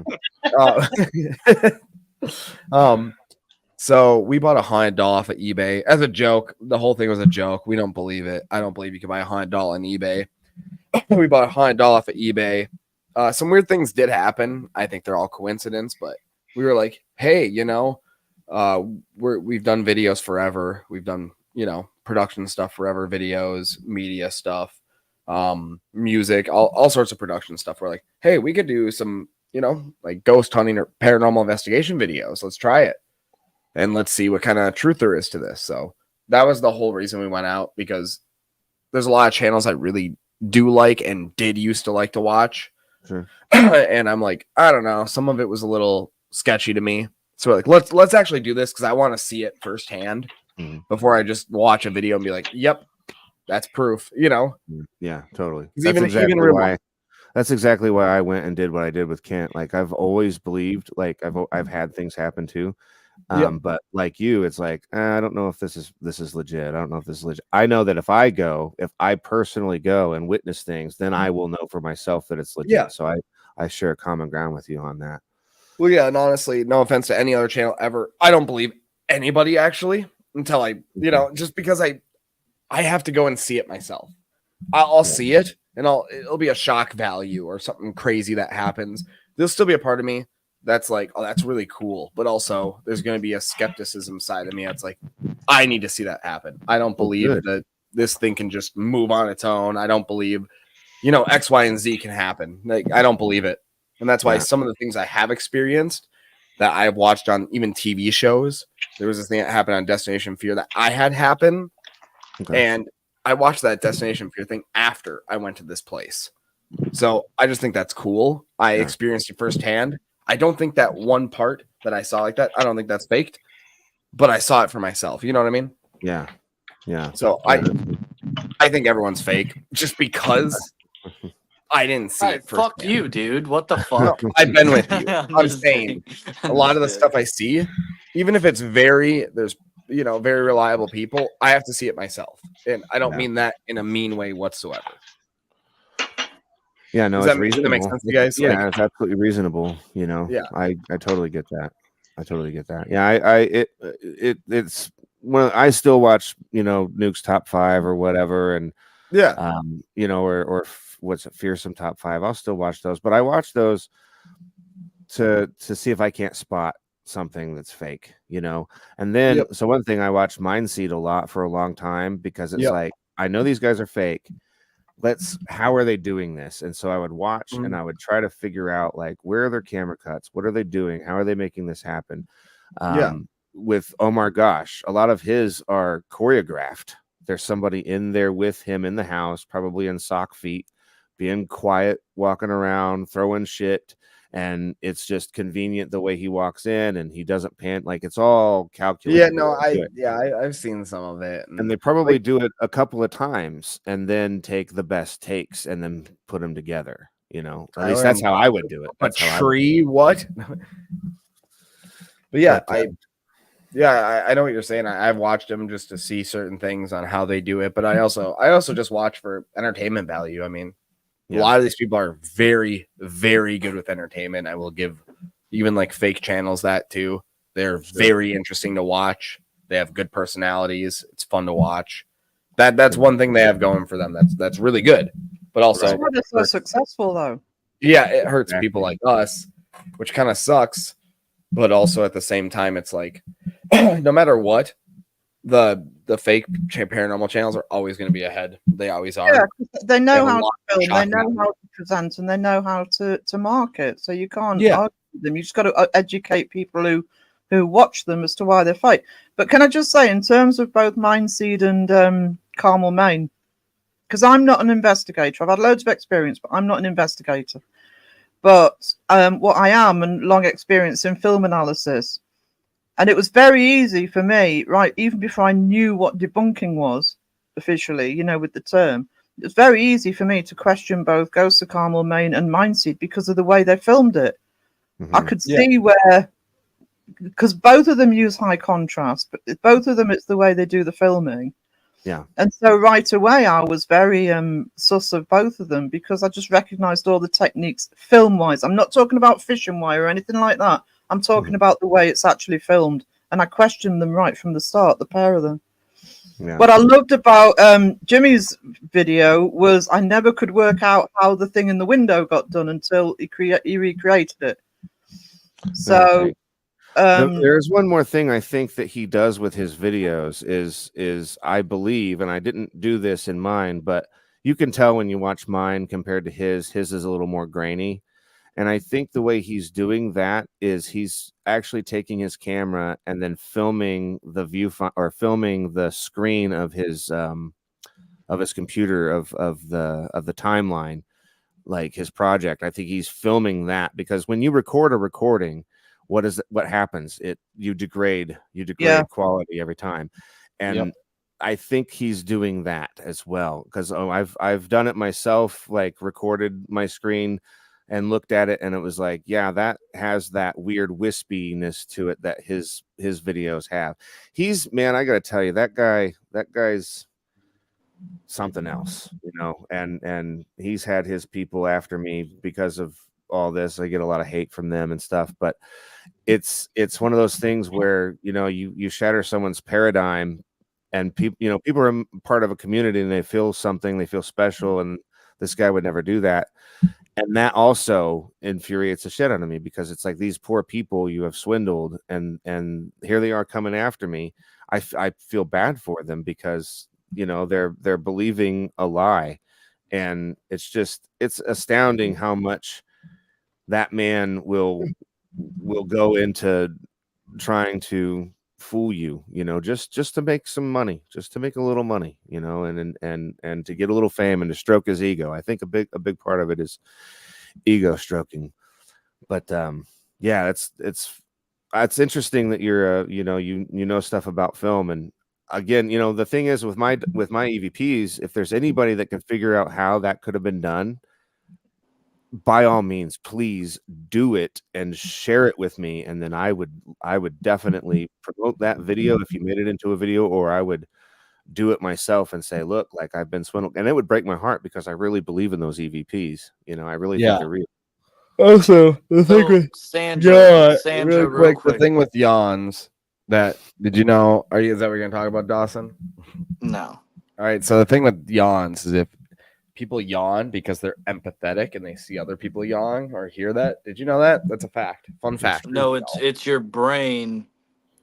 so we bought a haunted doll off of eBay as a joke. The whole thing was a joke. We don't believe it. I don't believe you can buy a haunted doll on eBay. We bought a haunted doll off of eBay. Some weird things did happen. I think they're all coincidence, but we were like, hey, we've done videos forever. We've done, production stuff forever, videos, media stuff, music, all sorts of production stuff. We're like, hey, we could do some, like ghost hunting or paranormal investigation videos. Let's try it. And let's see what kind of truth there is to this. So that was the whole reason we went out, because there's a lot of channels I really do like and did used to like to watch. Sure. And I'm like, I don't know. Some of it was a little sketchy to me. So like, let's actually do this because I want to see it firsthand before I just watch a video and be like, yep, that's proof, Yeah, totally. That's exactly why I went and did what I did with Kent. Like I've always believed, like I've had things happen too. But like you, it's like, I don't know if this is legit. I don't know if this is legit. I know that if I personally go and witness things, then I will know for myself that it's legit. Yeah. So I share common ground with you on that. Well, yeah, and honestly, no offense to any other channel ever, I don't believe anybody actually until I, just because I have to go and see it myself. I'll see it and it'll be a shock value or something crazy that happens. There'll still be a part of me that's like, oh, that's really cool. But also there's going to be a skepticism side of me. That's like, I need to see that happen. I don't believe that this thing can just move on its own. I don't believe, X, Y, and Z can happen. Like, I don't believe it. And that's why some of the things I have experienced that I've watched on even TV shows, there was this thing that happened on Destination Fear that I had happen. Okay. And I watched that Destination Fear thing after I went to this place. So I just think that's cool. I experienced it firsthand. I don't think that one part that I saw like that, I don't think that's faked, but I saw it for myself. You know what I mean? Yeah. Yeah. So I think everyone's fake just because I didn't see it. Fuck you, dude. What the fuck? No, I've been with you. I'm saying a lot of the stuff I see, even if it's very reliable people, I have to see it myself. And I don't mean that in a mean way whatsoever. Yeah, no, it's reasonable. That makes sense to you guys? Yeah, it's absolutely reasonable. Yeah, I totally get that. Yeah, it's when I still watch, Nuke's Top 5 or whatever, and or what's it, Fearsome Top 5. I'll still watch those, but I watch those to see if I can't spot something that's fake, And then so one thing, I watched Mindseed a lot for a long time because it's like, I know these guys are fake. How are they doing this? And so I would watch and I would try to figure out, like, where are their camera cuts? What are they doing? How are they making this happen? With Omar Gosh, a lot of his are choreographed. There's somebody in there with him in the house, probably in sock feet, being quiet, walking around, throwing shit. And it's just convenient the way he walks in, and he doesn't pant. Like, it's all calculated. Yeah, no, I've seen some of it, And they probably do it a couple of times and then take the best takes and then put them together. You know, at least that's how I would do it. A That's how I would. tree, what? But yeah, But, I know what you're saying. I've watched them just to see certain things on how they do it, but I also just watch for entertainment value. I mean, a lot of these people are very, very good with entertainment. I will give even like fake channels that too. They're very interesting to watch. They have good personalities. It's fun to watch. That's one thing they have going for them. That's really good. But also, That's why they're so successful, though. yeah, it hurts people like us, which kind of sucks. But also at the same time, it's like no matter what, the fake paranormal channels are always going to be ahead. They always are. Yeah, they know have a how to lot of film, they shocking know how to present, and they know how to market. So you can't argue with them. You just got to educate people who watch them as to why they're fake. But can I just say, in terms of both Mindseed and Carmel Maine, because I'm not an investigator. I've had loads of experience, but I'm not an investigator. But what I am, and long experience in film analysis. And it was very easy for me, right, even before I knew what debunking was officially, you know, with the term, it was very easy for me to question both Ghosts of Carmel Maine and Mindseed because of the way they filmed it. I could see where, because both of them use high contrast, but both of them, it's the way they do the filming. Yeah. And so right away, I was very sus of both of them because I just recognized all the techniques film-wise. I'm not talking about fish and wire or anything like that. I'm talking about the way it's actually filmed. And I questioned them right from the start, the pair of them. Yeah. What I loved about Jimmy's video was I never could work out how the thing in the window got done until he recreated it. So there's one more thing I think that he does with his videos is I believe, and I didn't do this in mine, but you can tell when you watch mine compared to his is a little more grainy. And I think the way he's doing that is he's actually taking his camera and then filming the or filming the screen of his computer of the timeline, like his project. I think he's filming that because when you record a recording, what happens? You degrade quality every time. And I think he's doing that as well because I've done it myself, like recorded my screen and looked at it, and it was like, yeah, that has that weird wispiness to it that his videos have. Man, I gotta tell you, that guy's something else, you know, and he's had his people after me because of all this. I get a lot of hate from them and stuff, but it's one of those things where, you know, you shatter someone's paradigm, and people are part of a community and they feel something, they feel special, and this guy would never do that. And that also infuriates the shit out of me because it's like these poor people you have swindled, and here they are coming after me. I feel bad for them because, you know, they're believing a lie, and it's astounding how much that man will go into trying to fool you, you know, just to make some money, just to make a little money, you know, and to get a little fame and to stroke his ego. I think a big part of it is ego stroking. But yeah, it's interesting that you're you know stuff about film. And again, you know, the thing is with my EVPs, if there's anybody that can figure out how that could have been done, by all means, please do it and share it with me, and then I would definitely promote that video if you made it into a video, or I would do it myself and say, look, like, I've been swindled. And it would break my heart because I really believe in those EVPs. You know, I really think they're real. Also, the thing with Sandra, really quick, the thing with yawns did you know? Is that what you're gonna talk about, Dawson? No. All right. So the thing with yawns is if people yawn because they're empathetic and they see other people yawn or hear that. Did you know that? That's a fact. Fun fact. No, it's your brain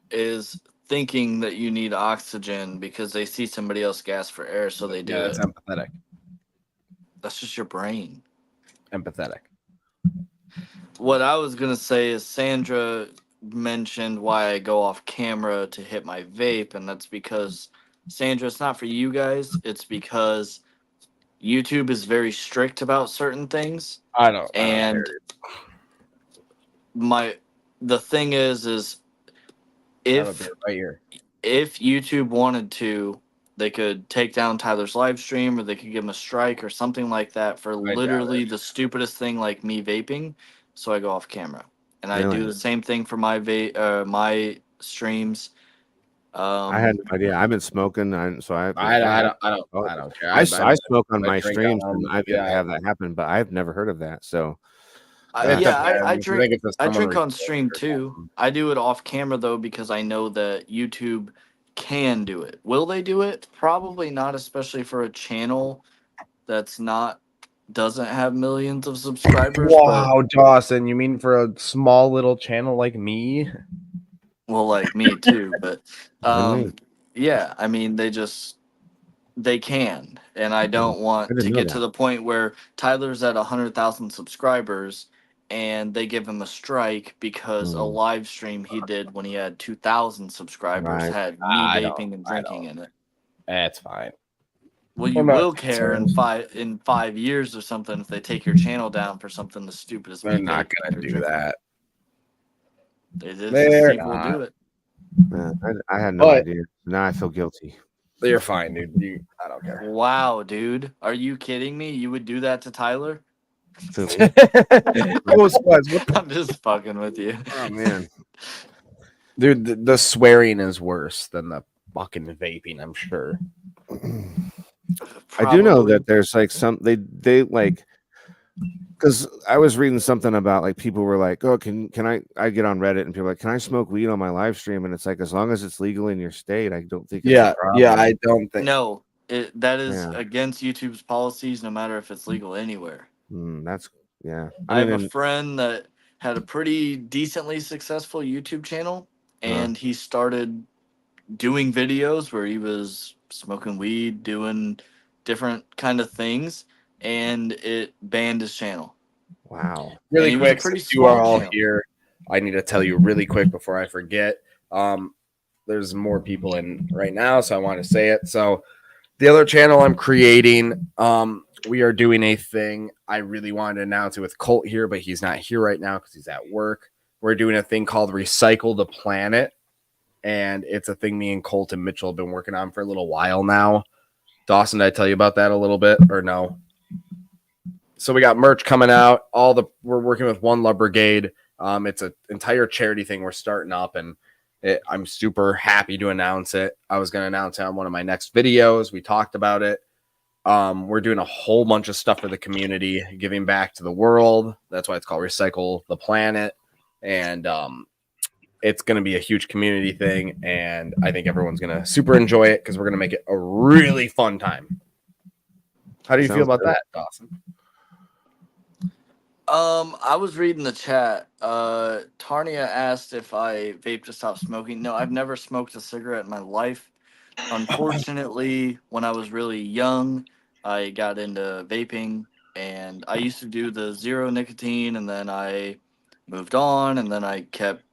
is thinking that you need oxygen because they see somebody else gasp for air, so they do it. It's empathetic. That's just your brain. Empathetic. What I was gonna say is Sandra mentioned why I go off camera to hit my vape, and that's because, Sandra, it's not for you guys. It's because YouTube is very strict about certain things. I don't And the thing is if right here. if YouTube wanted to, they could take down Tyler's live stream, or they could give him a strike or something like that for literally the stupidest thing like me vaping. So I go off camera, and I Really? do the same thing for my my streams. I had no idea. I've been smoking, I don't care. I smoke on my drink streams, on and them. I've yet to have that happen, but I've never heard of that. So, I think drink. it's I someone drink on stream too. I do it off camera though, because I know that YouTube can do it. Will they do it? Probably not, especially for a channel that's doesn't have millions of subscribers. Wow, Dawson, you mean for a small little channel like me? Well, like me too, but me. yeah, I mean they can, and I don't want didn't to know get that. to the point where Tyler's at 100,000 subscribers and they give him a strike because a live stream he did when he had 2,000 subscribers Right. had me I vaping and drinking in it. That's fine. Well, you I'm not will care in concerned. 5 years or something if they take your channel down for something as stupid as They're me not vaping gonna or do drinking. that. They're They're will not. do it. I had no But- idea. Now I feel guilty. You're fine, dude. I don't care. Wow, dude. Are you kidding me? You would do that to Tyler? I'm just fucking with you. Oh man, dude, the swearing is worse than the fucking vaping. I'm sure. I do know that there's like they like, because I was reading something about like people were like, oh, can I get on Reddit and people are like, can I smoke weed on my live stream? And it's like, as long as it's legal in your state, I don't think it's a problem. I don't think No, that is Yeah. against YouTube's policies, no matter if it's legal anywhere. That's yeah. I have a friend that had a pretty decently successful YouTube channel, and he started doing videos where he was smoking weed, doing different kind of things, and it banned his channel. Wow. Really And he was a quick, pretty since you are small all channel. here, I need to tell you really quick before I forget. There's more people in right now, so I want to say it. So the other channel I'm creating, we are doing a thing. I really wanted to announce it with Colt here, but he's not here right now because he's at work. We're doing a thing called Recycle the Planet, and it's a thing me and Colt and Mitchell have been working on for a little while now. Dawson, did I tell you about that a little bit or no? So we got merch coming out. We're working with One Love Brigade. It's an entire charity thing we're starting up, and I'm super happy to announce it. I was going to announce it on one of my next videos. We talked about it. We're doing a whole bunch of stuff for the community, giving back to the world. That's why it's called Recycle the Planet. And it's going to be a huge community thing. And I think everyone's going to super enjoy it because we're going to make it a really fun time. How do you feel about that, Dawson? I was reading the chat. Tarnia asked if I vape to stop smoking. No, I've never smoked a cigarette in my life. Unfortunately, when I was really young, I got into vaping, and I used to do the zero nicotine, and then I moved on, and then I kept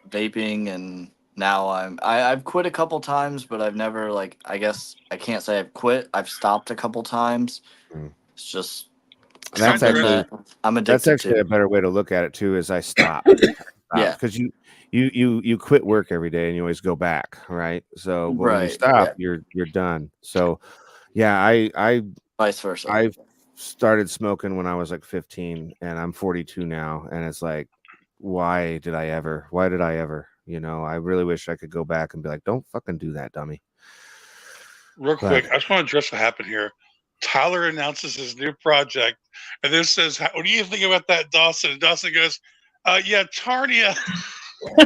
vaping, and now I've quit a couple times, but I've never, like, I guess I can't say I've quit. I've stopped a couple times. It's just That's something actually that I'm addicted that's actually to. a better way to look at it too. Is I stop. Yeah. Because you quit work every day and you always go back, right? So but when you Right, stop, yeah. you're done. So yeah, I vice versa. I started smoking when I was like 15, and I'm 42 now, and it's like, why did I ever? You know, I really wish I could go back and be like, don't fucking do that, dummy. Real quick, I just want to address what happened here. Tyler announces his new project, and then says, "What do you think about that, Dawson?" And Dawson goes, "Yeah, Tarnia."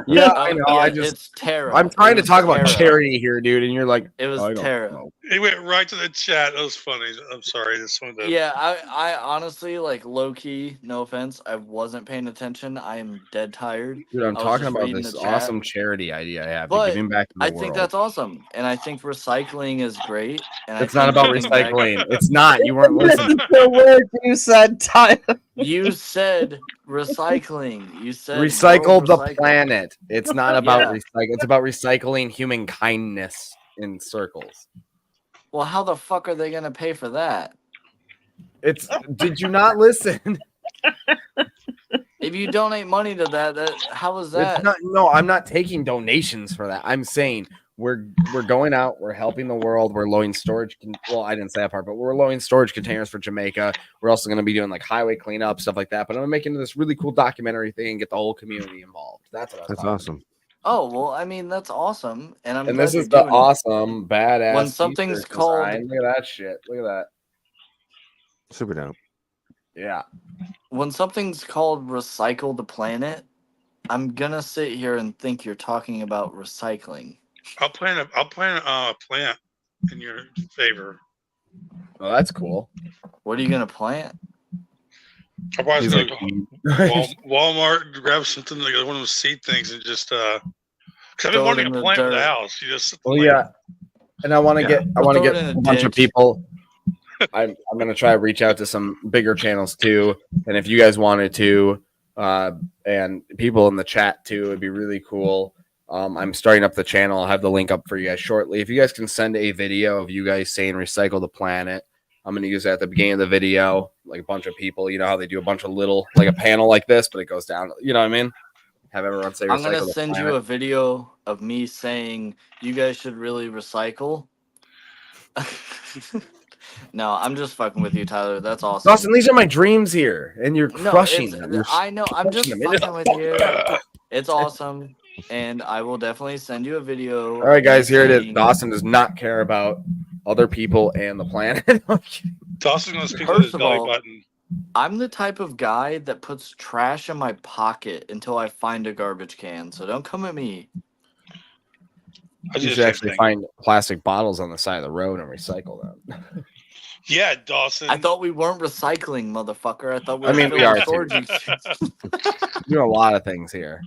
Yeah, I know. It's Tara. I'm trying to talk about Tara. charity here, dude, and you're like, It was I don't Tara. know. He went right to the chat. That was funny. I'm sorry. Just wanted to... Yeah, I honestly, like, low key, no offense, I wasn't paying attention. I am dead tired. Dude, I'm I was talking just about reading this the chat. awesome charity idea I have, But giving back to the I world. think that's awesome, and I think recycling is great. And It's I not think about giving back- recycling. It's not. You weren't listening. The word you said, Tyler. You said recycling. You said Recycle world the recycling. planet. It's not about Yeah. recycle. It's about recycling human kindness in circles. Well, how the fuck are they gonna pay for that? It's did you not listen? If you donate money to that how is It's that? not, no, I'm not taking donations for that. I'm saying we're going out, we're helping the world, we're lowering storage. Well, I didn't say that part, but we're lowering storage containers for Jamaica. We're also going to be doing like highway cleanup, stuff like that. But I'm making this really cool documentary thing and get the whole community involved. That's what I was That's talking awesome. Oh well, I mean that's awesome, and I'm And glad this you're is the doing it. awesome, badass When something's t-shirt called design. Look at that shit. Look at that. Super dope. Yeah. when something's called recycle the planet, I'm gonna sit here and think you're talking about recycling. I'll plant a plant in your favor. Oh, that's cool. What are you gonna plant? I'll probably He's go like, to Walmart, grab something like one of those seed things, and just because I've been Throw it wanting in a the plant for the dirt. house. You just well, yeah. And I want to get Throw it in a a bunch of ditch. people. I'm gonna try to reach out to some bigger channels too. And if you guys wanted to, and people in the chat too, it'd be really cool. I'm starting up the channel. I'll have the link up for you guys shortly. If you guys can send a video of you guys saying recycle the planet, I'm gonna use that at the beginning of the video, like a bunch of people. You know how they do a bunch of little, like a panel like this, but it goes down. You know what I mean? Have everyone say I'm recycle gonna the send planet. you a video of me saying you guys should really recycle. No, I'm just fucking with you, Tyler. That's awesome. Dawson, these are my dreams here, and you're No, crushing it's, them. You're I know. I'm just crushing them. It is fucking with you. It's awesome, and I will definitely send you a video. All right, guys, here it is. saying- Dawson does not care about other people and the planet. Dawson gonna speak with his First of belly all, button. I'm the type of guy that puts trash in my pocket until I find a garbage can. So don't come at me. You should actually find plastic bottles on the side of the road and recycle them. Yeah, Dawson. I thought we weren't recycling, motherfucker. I thought we I were mean, still we are in too. storage exchange. Doing a lot of things here.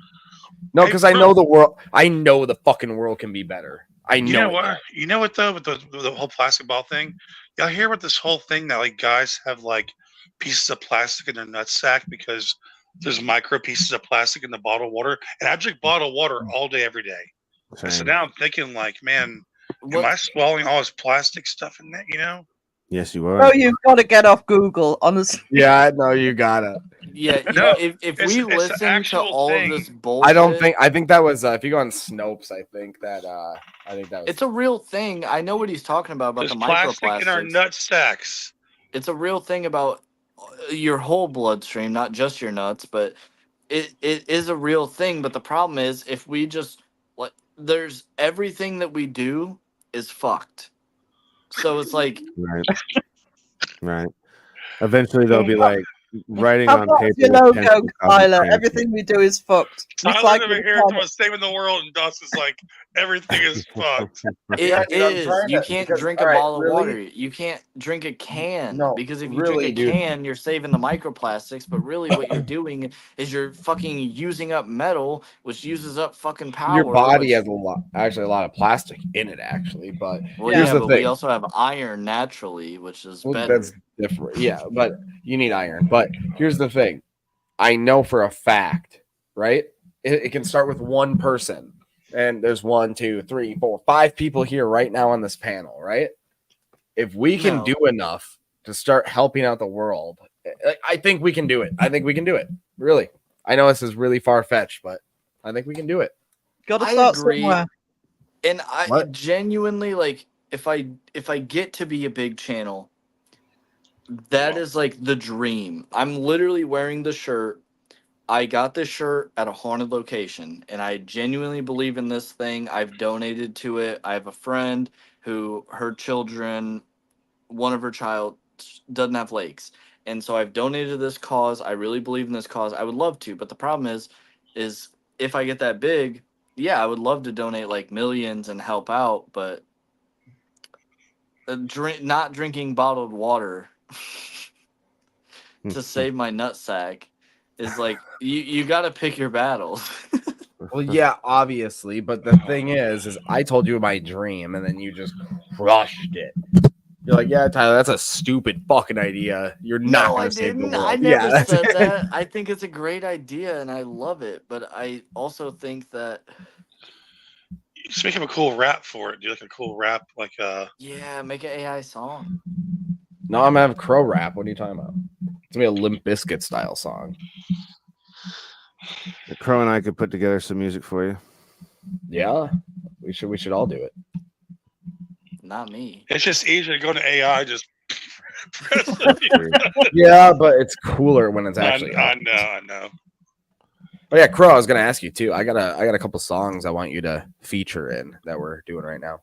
No, because I know the world. I know the fucking world can be better. I know. You know it what? can. You know what though, with the whole plastic ball thing. Y'all hear about this whole thing that like guys have like pieces of plastic in their nutsack because there's micro pieces of plastic in the bottled water, and I drink bottled water all day, every day. And so Same. now I'm thinking like, man, am I swallowing all this plastic stuff in that? You know? Yes, you are. Oh, you've got to get off Google, honestly. Yeah, I know you gotta. Yeah, No, if it's we the listen to actual all thing. of this bullshit, I don't think. I think that was. If you go on Snopes, I think that. I think that was. it's a real thing. I know what he's talking about There's the plastic in our microplastics. nut sacks. It's a real thing about your whole bloodstream, not just your nuts, but it is a real thing. But the problem is, if we just like, there's everything that we do is fucked. So it's like, Right. Right. Eventually, they'll be like writing How on about paper. your with logo, pencil, Tyler? copy, Everything we do is fucked. Tyler's Recycle over the here planet. to saving the world, and Dawson's like, everything is fucked. it dude, I'm is. trying You to- can't because- drink all a right, bottle really? of water. You can't drink a can No, because if you really, drink a dude. can, you're saving the microplastics. But really, what you're doing is you're fucking using up metal, which uses up fucking power. Your body which- has actually a lot of plastic in it, actually. But Well, here's yeah, the but thing. we also have iron naturally, which is Well, better. that's different. Yeah, but you need iron. But here's the thing. I know for a fact, right? It can start with one person. And there's 1, 2, 3, 4, 5 people here right now on this panel, right? If we can No. do enough to start helping out the world, I think we can do it. I think we can do it. Really. I know this is really far-fetched, but I think we can do it. Got to I start agree. somewhere. And I What? genuinely like if I get to be a big channel, that is like the dream. I'm literally wearing the shirt. I got this shirt at a haunted location, and I genuinely believe in this thing. I've donated to it. I have a friend who her children, one of her child doesn't have legs, and so I've donated to this cause. I really believe in this cause. I would love to, but the problem is if I get that big, yeah, I would love to donate like millions and help out, but not drinking bottled water to save my nutsack is like you got to pick your battles. Well, yeah, obviously, but the thing is I told you my dream, and then you just crushed it. You're like, yeah, Tyler, that's a stupid fucking idea. You're not No, I going to save the didn't. world. I never yeah, said that. I think it's a great idea and I love it, but I also think that Just make him a cool rap for it. Do like a cool rap, like yeah, make an AI song. No, I'm gonna have Crow rap. What are you talking about? It's gonna be a Limp Bizkit style song. Crow and I could put together some music for you. Yeah, we should all do it. Not me. It's just easier to go to AI. Just Yeah, but it's cooler when it's actually. I know. Oh yeah, Crow. I was gonna ask you too. I got a couple songs I want you to feature in that we're doing right now.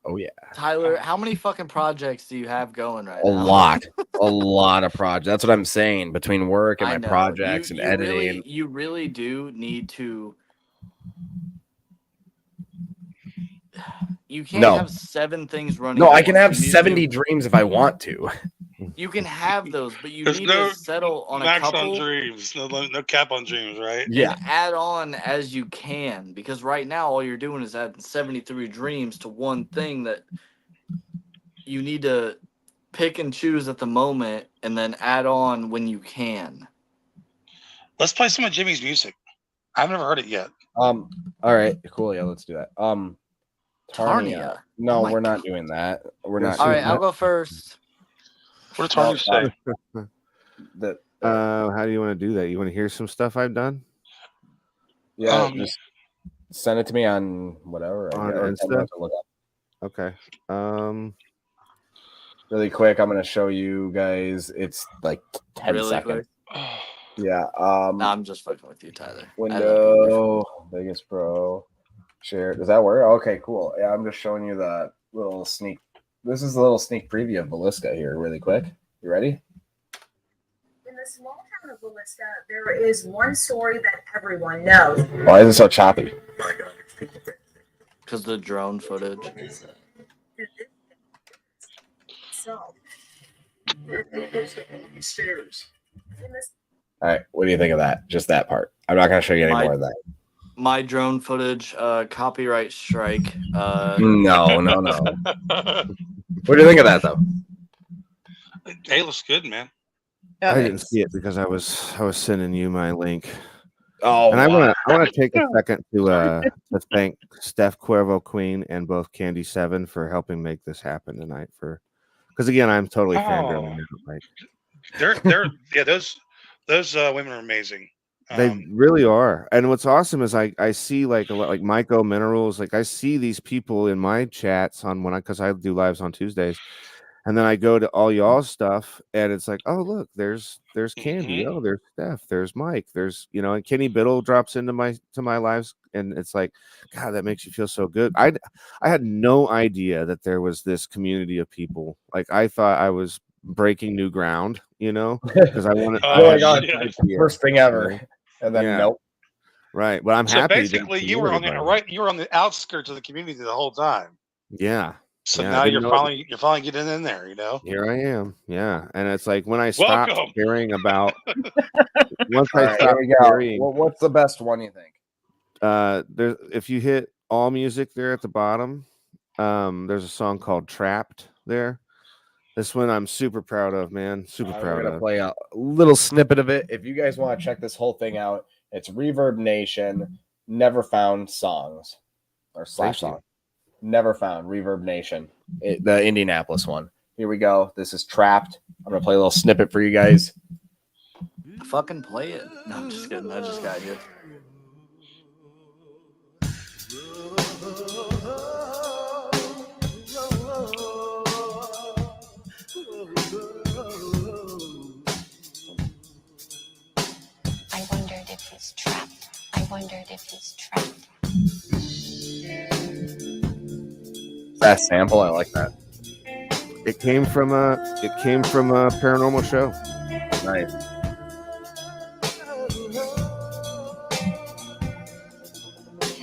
Oh yeah, Tyler, how many fucking projects do you have going right a now? a lot of projects. That's what I'm saying. Between work and I my know. projects and editing, You really do need to. You can't have 7 things running. No, I can at have once. You need to 70 dreams if I want to. You can have those, but you There's need no to settle on a max couple. on dreams. No cap on dreams, right? Yeah. And add on as you can, because right now all you're doing is adding 73 dreams to one thing that you need to pick and choose at the moment, and then add on when you can. Let's play some of Jimmy's music. I've never heard it yet. All right, cool. Yeah, let's do that. Tarnia. No, Oh my we're not doing that. We're not. All right, doing I'll that. go first. What did Tarnia say? How do you want to do that? You want to hear some stuff I've done? Yeah, just send it to me on whatever. On or Insta? to look up. Okay. Really quick, I'm gonna show you guys. It's like 10 Really seconds. quick? Yeah. No, I'm just fucking with you, Tyler. Window, Vegas Pro, share. Does that work? Okay, cool. Yeah, I'm just showing you the little sneak. This is a little sneak preview of Velisca here, really quick. You ready? In the small town of Velisca, there is one story that everyone knows. Why is it so choppy? Because the drone footage. So, stairs. All right, what do you think of that? Just that part. I'm not gonna show you any more of that. My drone footage, copyright strike. No. What do you think of that though? Hey, looks good, man. I didn't see it because I was sending you my link. Oh, and I want to take a second to thank Steph Cuervo Queen and both Candy 7 for helping make this happen tonight. Because again, I'm totally fangirling. Yeah, those women are amazing. They really are. And what's awesome is I see like a lot like Myco Minerals. Like I see these people in my chats on because I do lives on Tuesdays. And then I go to all y'all's stuff, and it's like, oh look, there's Candy, oh there's Steph, there's Mike, there's and Kenny Biddle drops into my lives, and it's like, God, that makes you feel so good. I had no idea that there was this community of people. Like I thought I was breaking new ground, because I wanted. Oh my God, first thing ever, and then nope. Right, but I'm so happy. Basically, you were on the outskirts of the community the whole time. Yeah. So now you're finally getting in there, Here I am, yeah, and it's like when I stopped caring about. Once I stopped caring, well, what's the best one you think? There, if you hit all music there at the bottom, there's a song called "Trapped" there. This one I'm super proud of, man. Super proud I'm gonna of. play a little snippet of it. If you guys want to check this whole thing out, it's Reverb Nation, Never Found Songs, or slash song. Never Found, Reverb Nation, the Indianapolis one. Here we go. This is Trapped. I'm gonna play a little snippet for you guys. Fucking play it. No, I'm just kidding. I just got you. I wondered if he's trapped. I wondered if he's trapped. That sample, I like that. It came from a paranormal show. Nice.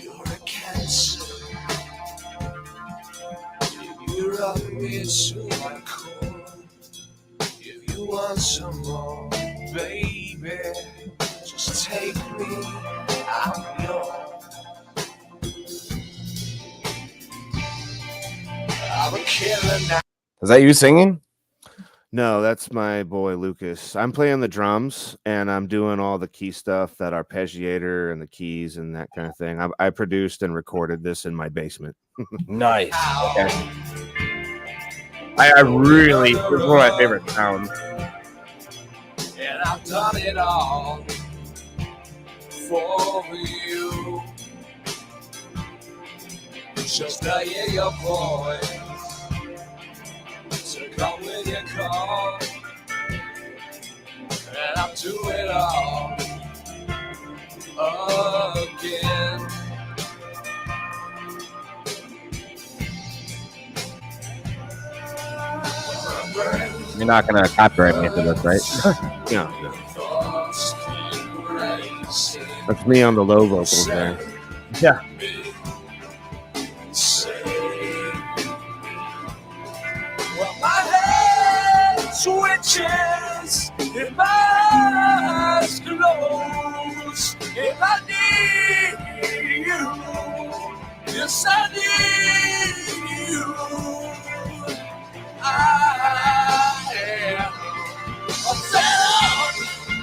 You're a cancer. You're up into my core. If you want some more, baby, just take me. I'm yours. I'm a killer now. Is that you singing? No, that's my boy Lucas. I'm playing the drums and I'm doing all the key stuff, that arpeggiator and the keys and that kind of thing. I produced and recorded this in my basement. Nice. Okay. I really, it's one of my favorite sounds. And I've done it all for you. Just to hear your voice, to come with your call, and I'll do it all again. You're not gonna copyright me for this, right? No. That's me on the low vocals there. Yeah. Well, my head switches if my eyes close. If I need you, yes, I need you. I'm fed up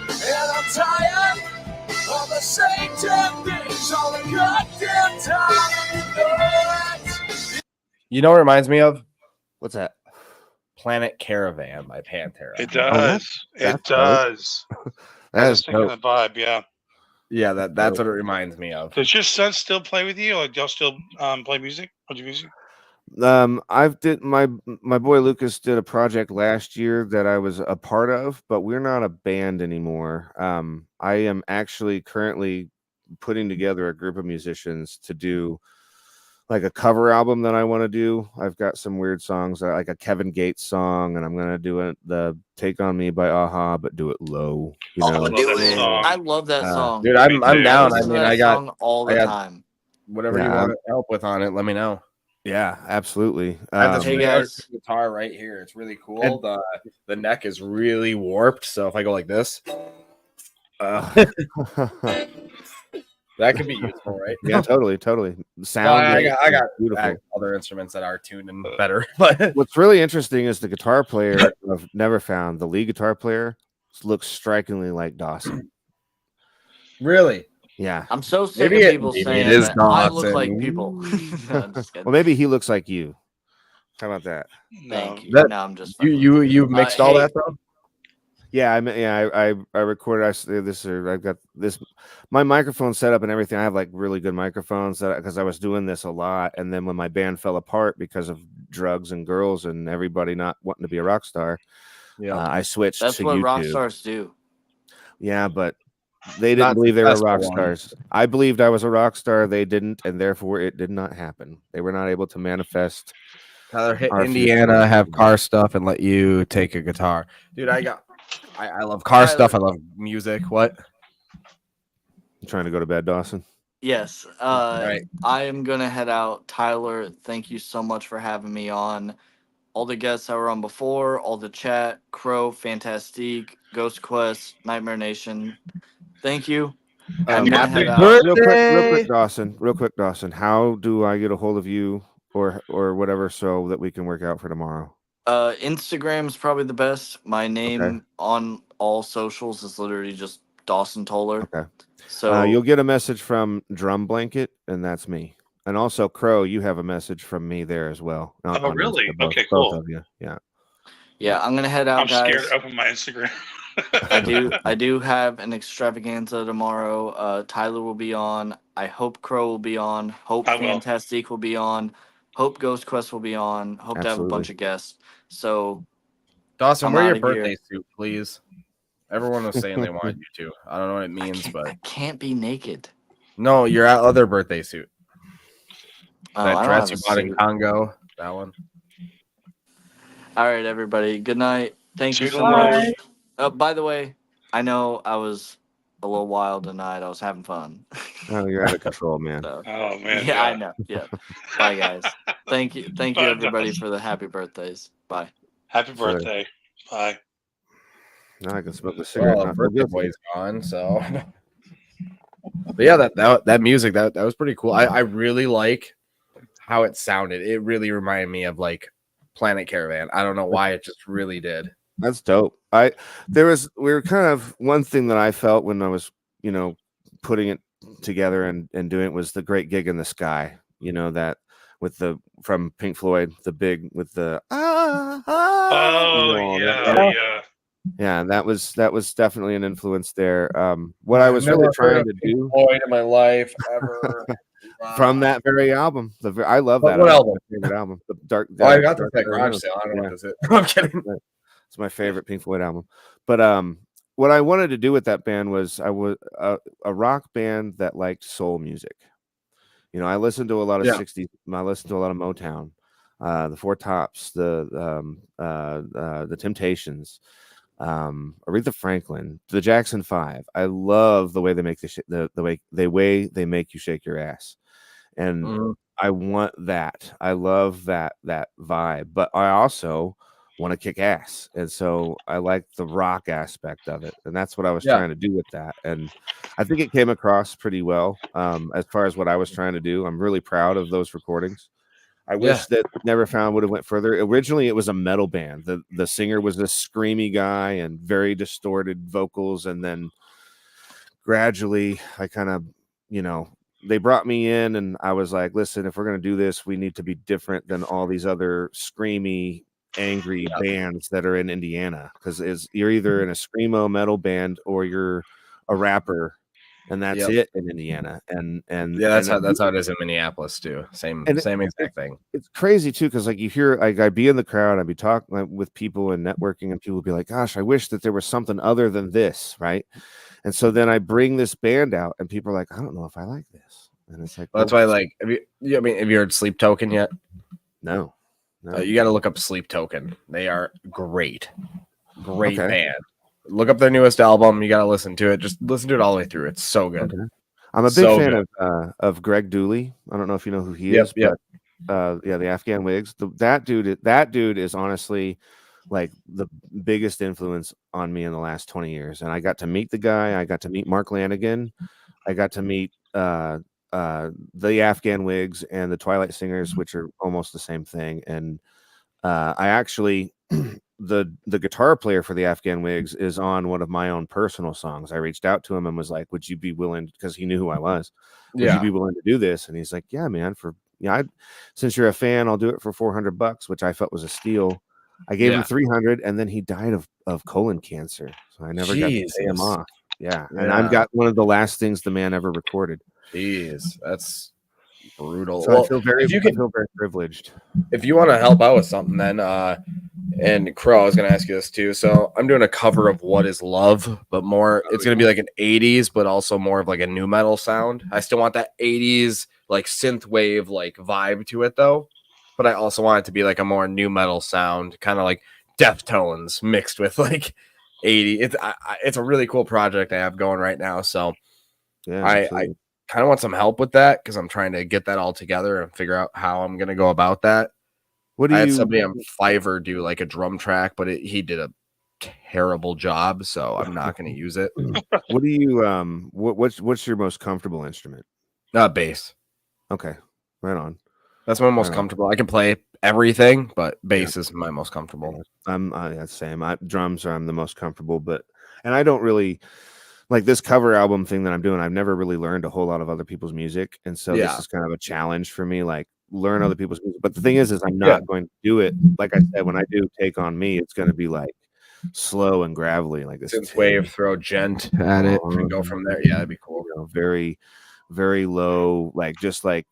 and I'm tired of the same damn things all the goddamn time. You know what it reminds me of? What's that? Planet Caravan by Pantera. It does. It does. That is thinking the vibe, yeah. Yeah, that's what it reminds me of. Does your son still play with you? Or do y'all still play music? Or do music? I've did my boy Lucas did a project last year that I was a part of, but we're not a band anymore. I am actually currently putting together a group of musicians to do like a cover album that I want to do. I've got some weird songs, like a Kevin Gates song, and I'm gonna do it the "Take on Me" by Aha, but do it low. You know, I love that song, dude. I'm down. I listen to mean, that I got song all the time. Whatever you Yeah, want help with on it, let me know. Yeah, absolutely. I have this Hey, really guys. hard guitar right here. It's really cool. The neck is really warped, so if I go like this, that could be useful, right? Yeah, totally. Sound. I got beautiful. other instruments that are tuned and better. But what's really interesting is the guitar player of Never Found, the lead guitar player, looks strikingly like Dawson. Really? Yeah. I'm so sick of people saying that I look like people. No, I'm just kidding. Well, maybe he looks like you. How about that? Thank you. That- No, I'm just you mixed all hey, that though? Yeah, I recorded. I've got this. My microphone set up and everything. I have like really good microphones because I was doing this a lot, and then when my band fell apart because of drugs and girls and everybody not wanting to be a rock star, I switched. That's to what YouTube. rock stars do. Yeah, but they didn't believe they were rock stars. I believed I was a rock star. They didn't, and therefore it did not happen. They were not able to manifest. Tyler, hit our Indiana, future. have car stuff, and let you take a guitar, dude. I love car stuff. I love music. What? You trying to go to bed, Dawson? Yes. Right. I am gonna head out. Tyler, thank you so much for having me on. All the guests that were on before, all the chat, Crow, Fantastique, Ghost Quest, Nightmare Nation. Thank you. I'm gonna head out. Real quick, Dawson. How do I get a hold of you or whatever so that we can work out for tomorrow? Instagram is probably the best. My name on all socials is literally just Dawson Toller. Okay. So you'll get a message from Drum Blanket, and that's me. And also, Crow, you have a message from me there as well. Oh, really? Both, Okay, both cool. of you. Yeah. Yeah, I'm gonna head out, I'm guys. scared to open my Instagram. I do have an extravaganza tomorrow. Tyler will be on. I hope Crow will be on. Hope Fantastique will be on. Hope Ghost Quest will be on. Hope to have a bunch of guests. So Dawson, I'm wear your outta here. birthday suit, please. Everyone was saying they wanted you to. I don't know what it means, but I can't be naked. No, your other birthday suit. Oh, That I don't dress have you a bought in suit. Congo. That one. All right, everybody. Good night. Thank you so Bye. much. By the way, I know I was a little wild tonight. I was having fun. Oh, you're out of control, man. So, Oh man. yeah, I know. Yeah. Bye, guys. Thank you, everybody, for the happy birthdays. Bye. Happy birthday. Bye. Now I can smoke the cigarette. Well, not birthday feel boy's gone, so. But yeah, that music that was pretty cool. I really like how it sounded. It really reminded me of like Planet Caravan. I don't know why, it just really did. That's dope. We were kind of one thing that I felt when I was, putting it together and doing it was the Great Gig in the Sky. That with the from Pink Floyd, the big with the Oh yeah. yeah, that was definitely an influence there. What I I've was never really heard trying of to Pink do Floyd in my life ever. from that very album, I love that What album. album? My favorite album, the Dark. Oh, I got this Dark at Side of the garage Moon. sale. I don't know Yeah. what this is. I'm kidding. It's my favorite Pink Floyd album. But what I wanted to do with that band was I was a rock band that liked soul music. You know, I listened to a lot of 60s. I listened to a lot of Motown, the Four Tops, the Temptations, Aretha Franklin, the Jackson 5. I love the way they make the way they make you shake your ass, and I want that. I love that vibe, but I also want to kick ass, and so I like the rock aspect of it, and that's what I was trying to do with that, and I think it came across pretty well. As far as what I was trying to do, I'm really proud of those recordings. I wish that Never Found would have went further. Originally, it was a metal band. The singer was this screamy guy and very distorted vocals, and then gradually, I kind of, they brought me in, and I was like, listen, if we're going to do this, we need to be different than all these other screamy, angry bands that are in Indiana, because you're either in a screamo metal band or you're a rapper, and that's it in Indiana. And that's how it is in Minneapolis too. Same exact thing. It's crazy too, because like you hear, like I'd be in the crowd, I'd be talking with people and networking, and people would be like, "Gosh, I wish that there was something other than this," right? And so then I bring this band out, and people are like, "I don't know if I like this," and it's like, well, that's why, like, have you heard Sleep Token yet? No. You got to look up Sleep Token. They are great band. Look up their newest album. You got to listen to it. Just listen to it all the way through. It's so good. Okay. I'm a big fan of Greg Dooley. I don't know if you know who he is, but the Afghan Wigs. That dude is honestly like the biggest influence on me in the last 20 years. And I got to meet the guy. I got to meet Mark Lanigan. I got to meet the Afghan Wigs and the Twilight Singers, which are almost the same thing. And I actually the guitar player for the Afghan Wigs is on one of my own personal songs. I reached out to him and was like, would you be willing, because he knew who I was, would you be willing to do this? And he's like, yeah, man, since you're a fan, I'll do it for $400, which I felt was a steal. I gave him 300, and then he died of colon cancer, so I never got to pay him off. And I've got one of the last things the man ever recorded. Jeez, that's brutal. So I feel very privileged. If you want to help out with something, then and Crow, I was going to ask you this too. So I'm doing a cover of What Is Love, but more, it's going to be like an 80s, but also more of like a new metal sound. I still want that 80s like synth wave like vibe to it though, but I also want it to be like a more new metal sound, kind of like Deftones mixed with like 80. It's a really cool project I have going right now. So I kind of want some help with that, because I'm trying to get that all together and figure out how I'm going to go about that. I had somebody on Fiverr do like a drum track, but he did a terrible job, so I'm not going to use it. What do you what's your most comfortable instrument? Bass. Okay, right on. That's my most comfortable. I can play everything, but bass is my most comfortable. I'm the same. Drums I'm the most comfortable, and I don't really like this cover album thing that I'm doing. I've never really learned a whole lot of other people's music, and so this is kind of a challenge for me. Like, learn other people's music. But the thing is I'm not going to do it. Like I said, when I do Take On Me, it's going to be like slow and gravelly, like this synth wave, throw gent at it and go from there. Yeah, that'd be cool. Very, very low, like just like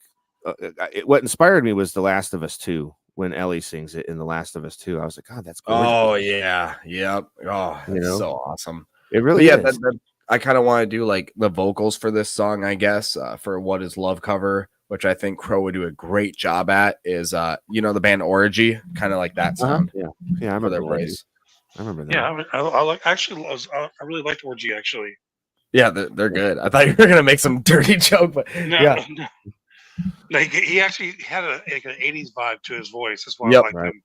what inspired me was The Last of Us 2, when Ellie sings it in The Last of Us 2. I was like, God, that's gorgeous. Oh yeah, yep. Oh, that's so awesome. It really is. I kind of want to do like the vocals for this song, I guess, for What Is Love cover, which I think Crow would do a great job at, is the band Orgy, kind of like that sound. Yeah, I remember their voice. I remember that. Yeah, I really liked Orgy actually. Yeah, they're good. I thought you were gonna make some dirty joke, but No. Like, he actually had an 80s vibe to his voice. That's why I liked him.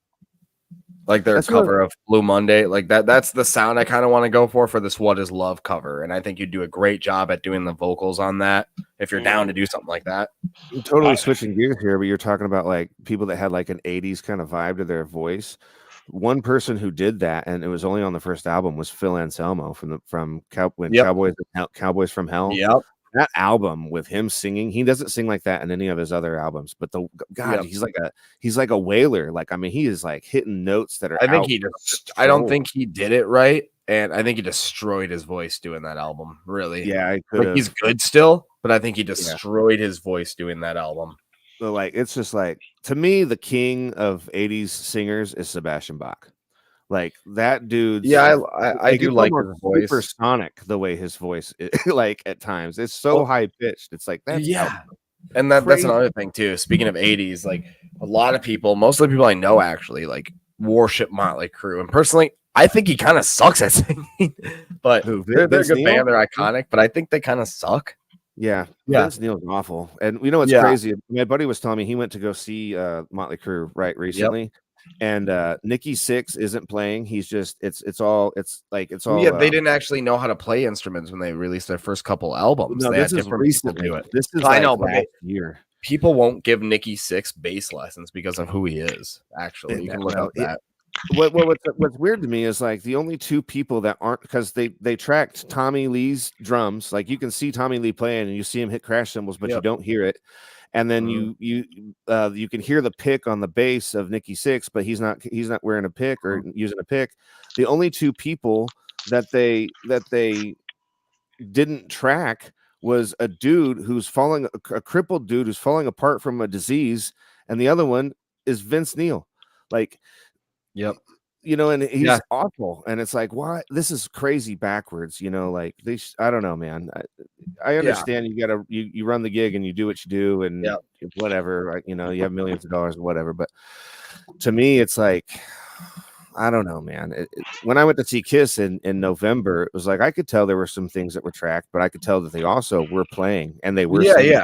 Like their cover of Blue Monday, like that's the sound I kind of want to go for this What Is Love cover, and I think you'd do a great job at doing the vocals on that if you're down to do something like that. I'm totally switching gears here, but you're talking about like people that had like an 80s kind of vibe to their voice. One person who did that, and it was only on the first album, was Phil Anselmo from Cowboys from Hell. Yep. that album with him singing, he doesn't sing like that in any of his other albums. But Yep. he's like a wailer. Like, I mean, he is like hitting notes that are. I think out he of just. I don't control. think he did it right, and I think he destroyed his voice doing that album. Really, Yeah, I could like have. he's good still, but I think he destroyed his voice doing that album. So, like, it's just like, to me, the king of '80s singers is Sebastian Bach. Like, that dude's. Yeah, I do it's like almost his voice. supersonic the way his voice is, like at times. It's so high pitched. It's like that's And that's crazy. another thing too. Speaking of 80s, like a lot of people, most of the people I know actually like worship Motley Crue. And personally, I think he kind of sucks at singing. But they're a Vince good Neil? band, they're iconic, but I think they kind of suck. Yeah, Yeah. Vince Neil's awful. And you know what's Yeah. crazy? My buddy was telling me he went to go see Motley Crue recently. And Nikki Sixx isn't playing. He's just it's all They didn't actually know how to play instruments when they released their first couple albums. No, They this had is different people recently. do it. This is I like know, but last year. people won't give Nikki Sixx bass lessons because of who he is. Actually, you can look up that. What's weird to me is like the only two people that aren't, because they tracked Tommy Lee's drums. Like, you can see Tommy Lee playing and you see him hit crash cymbals, but you don't hear it. And then you can hear the pick on the bass of Nikki Sixx, but he's not wearing a pick or using a pick. The only two people that they didn't track was a dude who's a crippled dude who's falling apart from a disease, and the other one is Vince Neil. Like, you know, and he's awful, and it's like, why? This is crazy backwards, you know. Like, I don't know, man. I understand you gotta you run the gig and you do what you do and whatever, right? You know, you have millions of dollars or whatever. But to me, it's like, I don't know, man. When I went to see Kiss in November, it was like I could tell there were some things that were tracked, but I could tell that they also were playing and they were singing.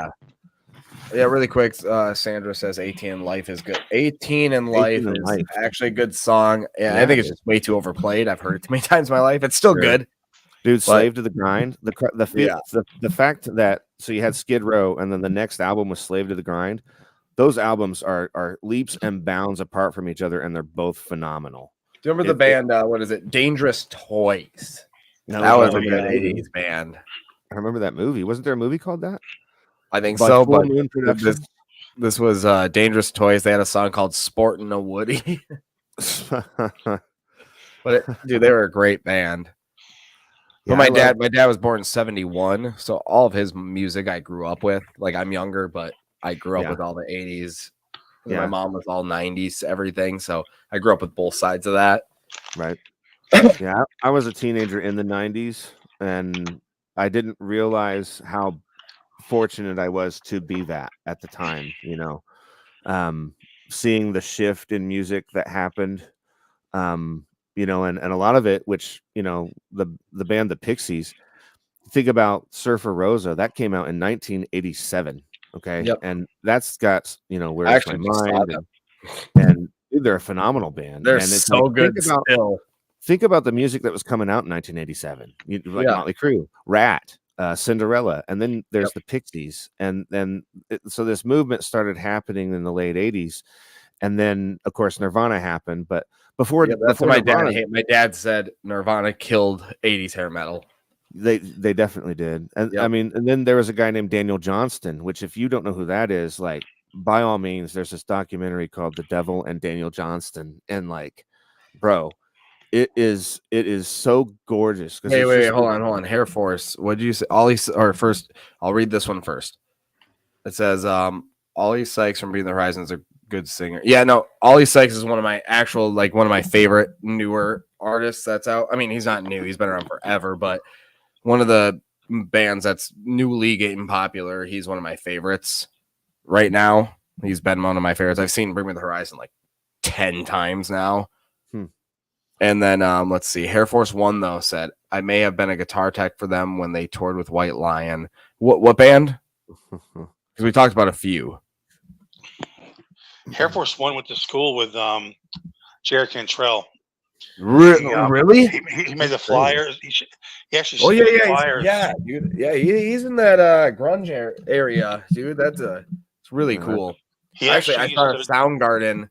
Yeah, really quick. Sandra says 18 in Life is good. 18 in Life is actually a good song. Yeah, I think it's just way too overplayed. I've heard it too many times in my life. It's still good. Dude, Slave to the Grind. The fact that so you had Skid Row and then the next album was Slave to the Grind. Those albums are leaps and bounds apart from each other, and they're both phenomenal. Do you remember the band? What is it? Dangerous Toys. No, that was a remember good that movie. 80s band. I remember that movie. Wasn't there a movie called that? I think By so, Full but Moon Productions? this was Dangerous Toys. They had a song called Sportin' a Woody. Dude, they were a great band. But my dad was born in 71, so all of his music I grew up with. Like, I'm younger, but I grew up with all the 80s. Yeah. My mom was all 90s, everything. So I grew up with both sides of that. Right. Yeah, I was a teenager in the 90s, and I didn't realize how fortunate I was to be that at the time, you know. Seeing the shift in music that happened, you know, and a lot of it, which, you know, the band The Pixies, think about Surfer Rosa, that came out in 1987. Okay. And that's got, you know, Where's My Mind, and dude, they're a phenomenal band. They're and it's so like, good still. Think about the music that was coming out in 1987, like Motley Crue, Rat, Cinderella, and then there's the Pixies, and then so this movement started happening in the late 80s, and then of course Nirvana happened. But before that's before what Nirvana, my dad said Nirvana killed 80s hair metal. they definitely did. And I mean, and then there was a guy named Daniel Johnston, which if you don't know who that is, like, by all means, there's this documentary called The Devil and Daniel Johnston, and like, bro, it is so gorgeous. Wait, hold on. Hair Force. What did you say? First, I'll read this one first. It says, Ollie Sykes from Bring the Horizon is a good singer. Yeah, no, Ollie Sykes is one of my favorite newer artists that's out. I mean, he's not new, he's been around forever, but one of the bands that's newly getting popular. He's one of my favorites right now. He's been one of my favorites. I've seen Bring Me the Horizon like 10 times now. And then let's see. Hair Force One though said, I may have been a guitar tech for them when they toured with White Lion. What band? Because we talked about a few. Air Force One went to school with Jerry Cantrell. Really? He made the flyers. He actually. Oh submitted yeah, flyers. dude. Yeah, he's in that grunge area, dude. It's really cool. I saw Soundgarden.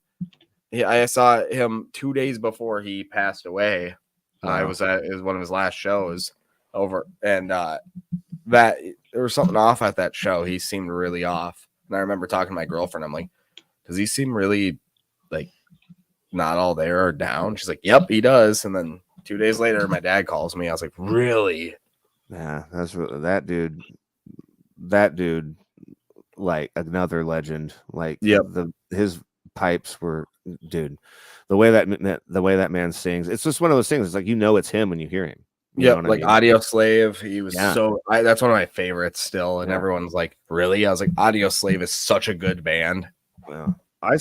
Yeah, I saw him 2 days before he passed away. It was one of his last shows over, and that there was something off at that show. He seemed really off. And I remember talking to my girlfriend. I'm like, does he seem really like not all there or down? She's like, yep, he does. And then 2 days later, my dad calls me. I was like, really? Yeah, that's that dude. That dude, like another legend. Like, his pipes were, dude. The way that man sings, it's just one of those things. It's like it's him when you hear him. You know what like I mean? Audio Slave. He was that's one of my favorites still. And everyone's like, really? I was like, Audio Slave is such a good band. Well, I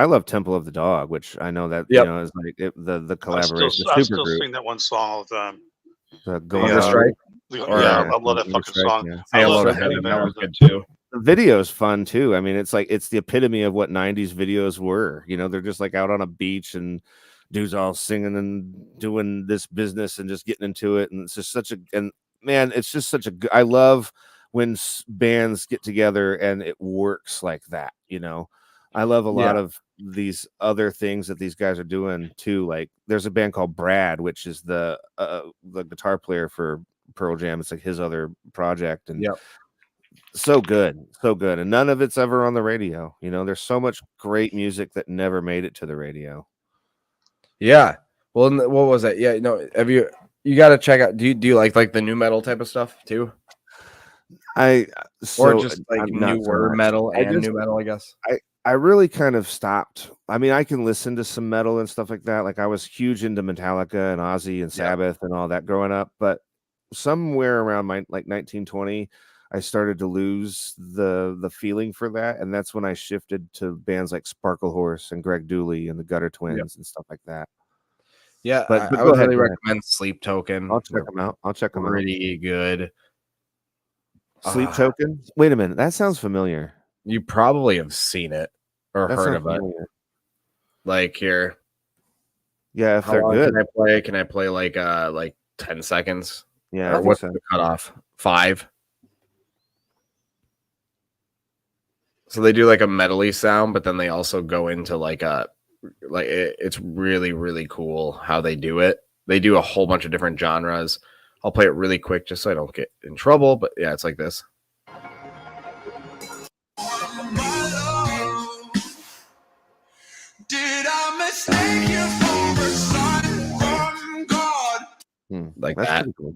love Temple of the Dog, which I know that is like the collaboration. I still sing that one song all the time. Hunger Strike. I love that fucking song. Yeah. I love to Heaven. That was good too. The video's fun too. I mean, it's the epitome of what 90s videos were. They're just like out on a beach and dudes all singing and doing this business and just getting into it. And it's just it's just such a good, I love when bands get together and it works like that. I love a lot of these other things that these guys are doing too. Like there's a band called Brad, which is the guitar player for Pearl Jam. It's like his other project, and so good, and none of it's ever on the radio. There's so much great music that never made it to the radio. Well, what was that? Have you got to check out, do you like the new metal type of stuff too, or just like newer metal and new metal? I guess I really kind of stopped. I mean, I can listen to some metal and stuff like that. Like I was huge into Metallica and Ozzy and Sabbath and all that growing up, but somewhere around my 1920, I started to lose the feeling for that, and that's when I shifted to bands like Sparkle Horse and Greg Dooley and the Gutter Twins and stuff like that. But I would really recommend Sleep Token. I'll check them out. Pretty good. Sleep Token. Wait a minute, that sounds familiar. You probably have seen it or heard of it. Like here. Yeah, if they're good. Can I play like 10 seconds? Yeah. What's the cutoff? 5. So they do like a metally sound, but then they also go into it's really, really cool how they do it. They do a whole bunch of different genres. I'll play it really quick just so I don't get in trouble. But yeah, it's like this. Did I mistake you for a sign from God? Like That's that. pretty cool.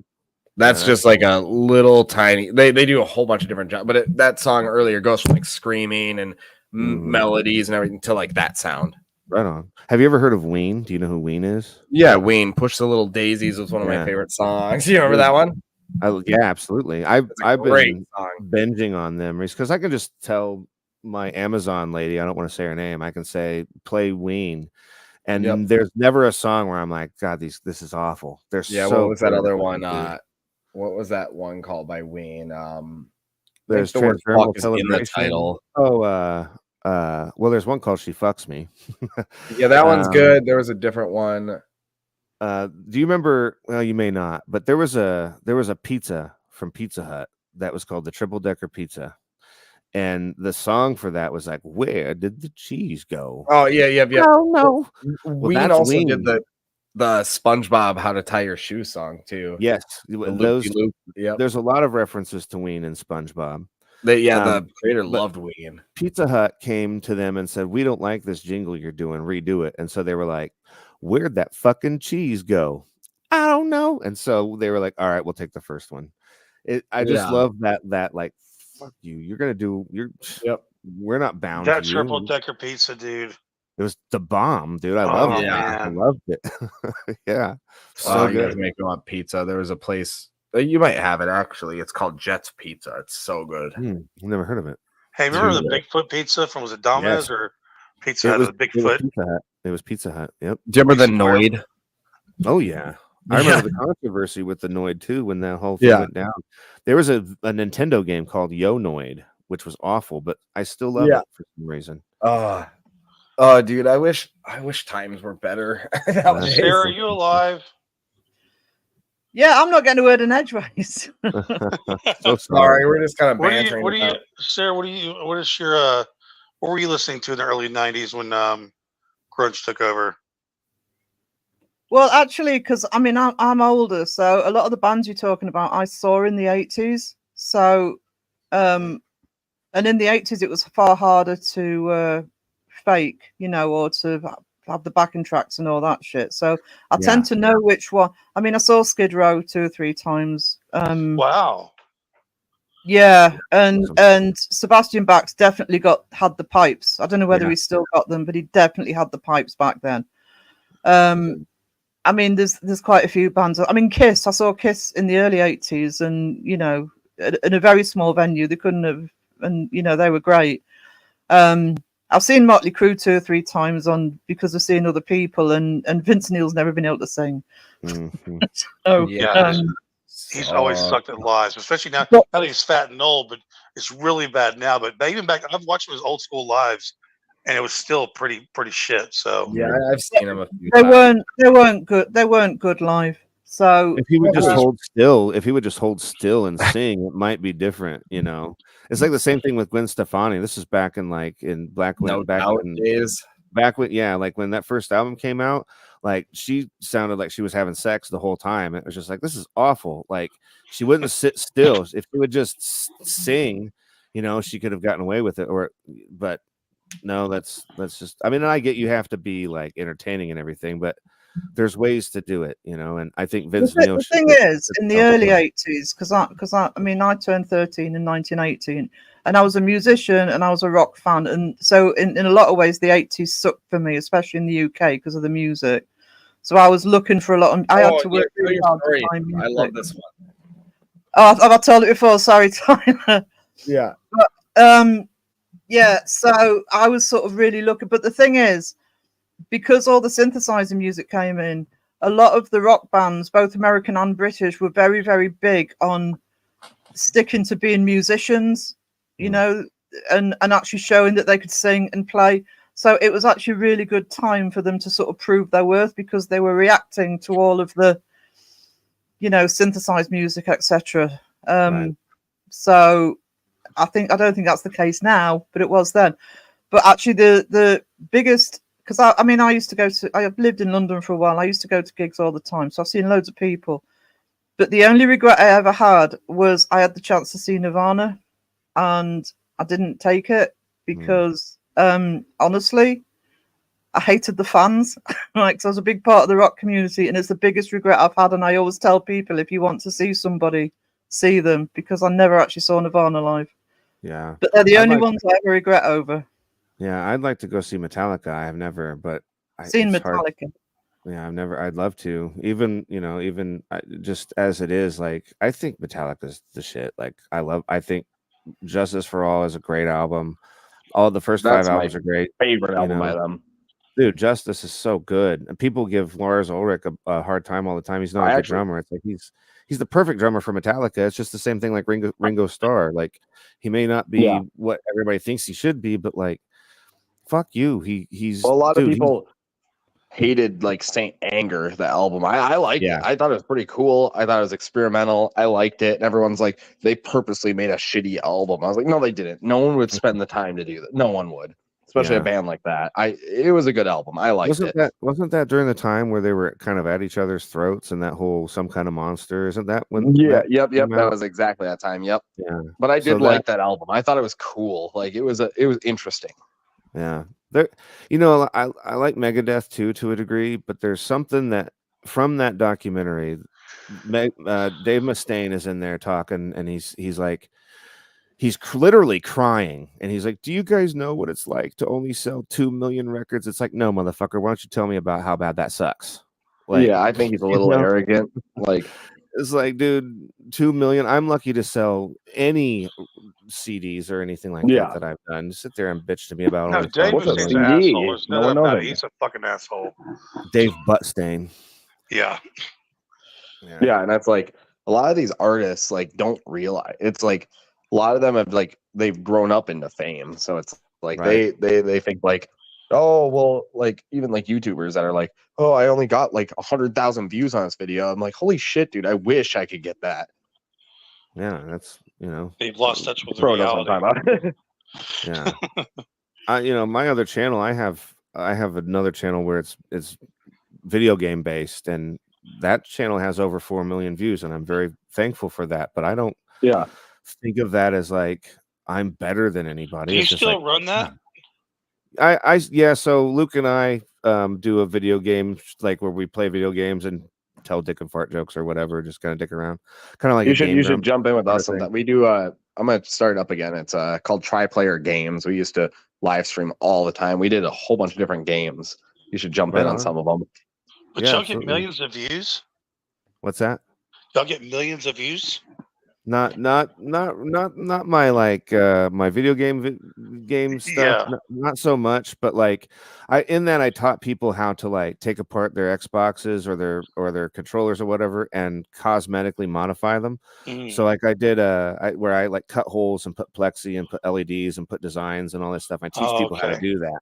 That's just like a little tiny. They do a whole bunch of different genres, but that song earlier goes from like screaming and melodies and everything to like that sound. Right on. Have you ever heard of Ween? Do you know who Ween is? Yeah, Ween. Push the Little Daisies was one of my favorite songs. You remember that one? Yeah, absolutely. I've been song. binging on them because I can just tell my Amazon lady, I don't want to say her name, I can say play Ween, and there's never a song where I'm like, God, this is awful. There's what was that other one? What was that one called by Ween? There's the word fuck is in the Celebration. title. Well, there's one called She Fucks Me. Yeah, that one's good. There was a different one. Do you remember? Well, you may not, but there was a pizza from Pizza Hut that was called the Triple Decker Pizza. And the song for that was like, "Where did the cheese go?" Oh yeah. Oh no. Ween also did the SpongeBob How to Tie Your Shoe song too. Yes, those. Yep. There's a lot of references to Ween and SpongeBob. The creator loved Ween. Pizza Hut came to them and said, "We don't like this jingle you're doing. Redo it." And so they were like, "Where'd that fucking cheese go?" I don't know. And so they were like, "All right, we'll take the first one." I just love that like. Fuck you. You're gonna do. We're not bound. That to triple you. decker pizza, dude. It was the bomb, dude. I loved it. I loved it. Yeah, so you good. guys make me want pizza. There was a place you might have it actually. It's called Jet's Pizza. It's so good. Never heard of it. Hey, remember the Bigfoot pizza from, was it Domino's or Pizza Hut? The Bigfoot. It was Pizza Hut. Yep. Do you remember the Noid? Oh yeah. I remember the controversy with the Noid too when that whole thing went down. There was a Nintendo game called Yo Noid, which was awful, but I still love it for some reason. Oh, dude, I wish times were better. Sarah, are you alive? Yeah, I'm not getting a word in edgeways. So sorry, we're just kind of bantering. Sarah? What is your what were you listening to in the early '90s when grunge took over? Well, actually, because I mean, I'm older, so a lot of the bands you're talking about, I saw in the 80s. So, and in the 80s, it was far harder to fake, you know, or to have the backing tracks and all that shit. So I tend to know which one. I mean, I saw Skid Row 2 or 3 times. Wow. Yeah, and Sebastian Bach's definitely had the pipes. I don't know whether he still got them, but he definitely had the pipes back then. I mean, there's quite a few bands. I mean, Kiss. I saw Kiss in the early 80s, and you know, in a very small venue. They couldn't have, and you know, they were great. I've seen Motley Crue 2 or 3 times because of seeing other people, and Vince Neil's never been able to sing. So, he's always sucked at lives, especially now. But- Now that he's fat and old, but it's really bad now. But even back, I've watched his old school lives, and it was still pretty shit. So Yeah, I've seen him a few They times. weren't good. They weren't good live. So if he would just hold still and sing, it might be different, you know. It's like the same thing with Gwen Stefani. This is back in like back when like when that first album came out, like she sounded like she was having sex the whole time. It was just like, this is awful. Like she wouldn't sit still. If she would just sing, you know, she could have gotten away with it. But no, that's just, I mean, I get you have to be like entertaining and everything, but there's ways to do it, you know. And I think Vince Neil. The thing is, in the early 80s, because I mean, I turned 13 in 1918, and I was a musician and I was a rock fan, and so in a lot of ways, the 80s sucked for me, especially in the UK because of the music. So I was looking for a lot. I had to work really hard to find music. I love this one. Oh, have I told it before? Sorry, Tyler. Yeah. But, yeah. So I was sort of really looking, but the thing is, because all the synthesizer music came in, a lot of the rock bands, both American and British, were very, very big on sticking to being musicians, you know, and actually showing that they could sing and play. So it was actually a really good time for them to sort of prove their worth, because they were reacting to all of the, you know, synthesized music, etc. So I don't think that's the case now, but it was then. But actually the biggest, because I mean, I have lived in London for a while. I used to go to gigs all the time, so I've seen loads of people. But the only regret I ever had was I had the chance to see Nirvana, and I didn't take it because, honestly, I hated the fans. Like, 'cause I was a big part of the rock community, and it's the biggest regret I've had. And I always tell people, if you want to see somebody, see them, because I never actually saw Nirvana live. Yeah, but they're the only ones I ever regret over. Yeah, I'd like to go see Metallica. I have never, but Seen it's hard. Metallica. Yeah, I've never. I'd love to. Even just as it is, like I think Metallica's the shit. Like I think Justice for All is a great album. All the first That's 5 my albums are great. favorite album by them. Dude, Justice is so good. And people give Lars Ulrich a hard time all the time. He's not a good drummer. It's like he's the perfect drummer for Metallica. It's just the same thing like Ringo Starr. Like he may not be what everybody thinks he should be, but like fuck you. He's a lot of people hated like Saint Anger, the album. I liked it. I thought it was pretty cool. I thought it was experimental. I liked it. And everyone's like, they purposely made a shitty album. I was like, no, they didn't. No one would spend the time to do that. No one would. Especially a band like that. It was a good album. I liked it. Wasn't that during the time where they were kind of at each other's throats and that whole Some Kind of Monster? Isn't that when? Yep. That was exactly that time. Yep. Yeah. But I did like that album. I thought it was cool. Like it was interesting. Yeah. There, you know, I like Megadeth too to a degree, but there's something that from that documentary, Dave Mustaine is in there talking, and he's like. He's literally crying, and he's like, "Do you guys know what it's like to only sell 2 million records?" It's like, no, motherfucker. Why don't you tell me about how bad that sucks? Like, yeah, I think he's a little arrogant. Like, it's like, dude, 2 million. I'm lucky to sell any CDs or anything like that I've done. Just sit there and bitch to me about. No, Dave Mustaine's an asshole. There's no doubt about it. He's a fucking asshole. Dave Buttstain. Yeah. Yeah, and that's like a lot of these artists like don't realize it's like. A lot of them have like they've grown up into fame, so it's like they think like, oh well, like even like YouTubers that are like, oh, I only got like 100,000 views on this video. I'm like, holy shit, dude, I wish I could get that. Yeah, that's they've lost touch with reality. Yeah, my other channel, I have another channel where it's video game based, and that channel has over 4 million views, and I'm very thankful for that. But I don't. Yeah. think of that as like I'm better than anybody. Do you It's just still like run that? yeah. So Luke and I do a video game like where we play video games and tell dick and fart jokes or whatever, just kind of dick around, kind of like You a should game you should grumps jump in with sort us of thing. sometime. We do. I'm gonna start it up again. It's called Tri-Player Games. We used to live stream all the time. We did a whole bunch of different games. You should jump Right in on on. some of them. But Yeah, y'all absolutely. get millions of views. What's that? Y'all get millions of views. Not my like my video game stuff. Yeah. Not so much, but like I taught people how to like take apart their Xboxes or their controllers or whatever and cosmetically modify them. Mm. So like I did where I like cut holes and put plexi and put LEDs and put designs and all this stuff. I teach Oh, people how to okay. do that.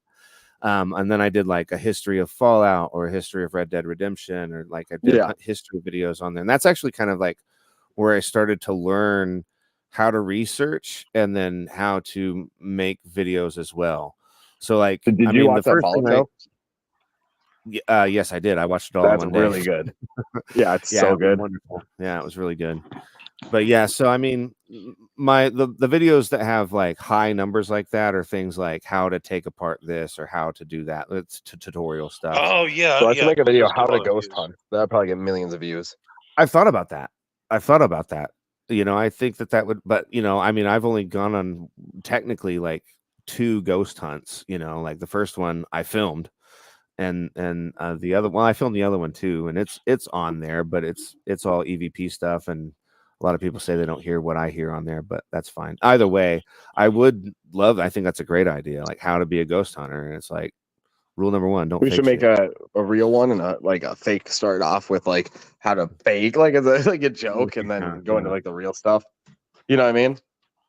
And then I did like a history of Fallout or a history of Red Dead Redemption, or like I did Yeah. history videos on there. And that's actually kind of like where I started to learn how to research and then how to make videos as well. So like, Did I you mean, watch the that first Fallout thing show? yes, I did. I watched it all in That's one day. really good. Yeah, it's Yeah, so it was good. wonderful. Yeah, it was really good. But yeah, so I mean, the videos that have like high numbers like that are things like how to take apart this or how to do that. It's tutorial stuff. Oh yeah, So I should yeah. make a video Those get how a to lot of ghost views. hunt. That'd probably get millions of views. I've thought about that. You know, I think that would, but you know, I mean, I've only gone on technically like 2 ghost hunts. You know, like the first one I filmed, and the other one I filmed the other one too, and it's on there, but it's all EVP stuff, and a lot of people say they don't hear what I hear on there, but that's fine. Either way, I think that's a great idea, like how to be a ghost hunter, and it's like rule number 1: don't. We fake should make shit. a real one and a fake start off with like how to fake like as a joke and then go into like the real stuff. You know what I mean?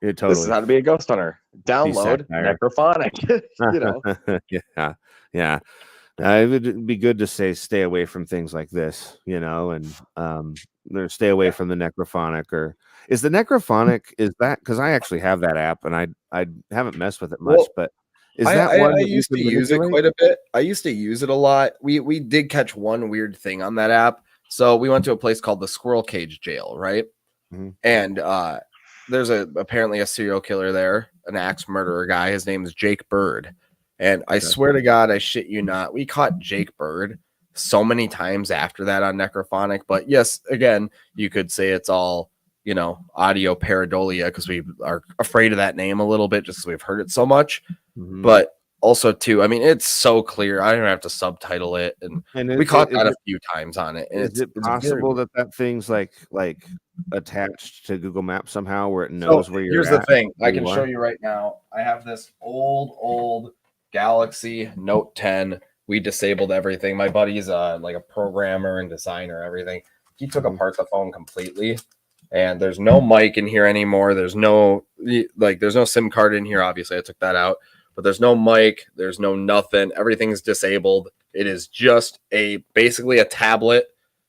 Yeah, This is totally. how to be a ghost hunter. Download satire. necrophonic. You know. yeah. It would be good to stay away from things like this, you know, and or stay away from the necrophonic. Or is the necrophonic, is that, because I actually have that app and I haven't messed with it much, Well, but is that one I that you used to can use it manipulate? quite a bit. I used to use it a lot. We did catch one weird thing on that app. So we went to a place called the Squirrel Cage Jail, right? Mhm. And there's apparently a serial killer there, an axe murderer guy. His name is Jake Bird. And I swear to God, I shit you not, we caught Jake Bird so many times after that on Necrophonic. But yes, again, you could say it's all, you know, audio pareidolia because we are afraid of that name a little bit just because we've heard it so much. Mhm. But also, too, I mean, it's so clear. I don't have to subtitle it. And we caught that a few times on it. And Is it it's possible very- that thing's like attached to Google Maps somehow where it So knows where you're here's at? the thing. I where can you show are? you right now. I have this old Galaxy Note 10. We disabled everything. My buddy's like a programmer and designer, everything. He took apart the phone completely, and there's no mic in here anymore. There's no SIM card in here. Obviously, I took that out, but there's no mic. There's no nothing. Everything's disabled. It is just basically a tablet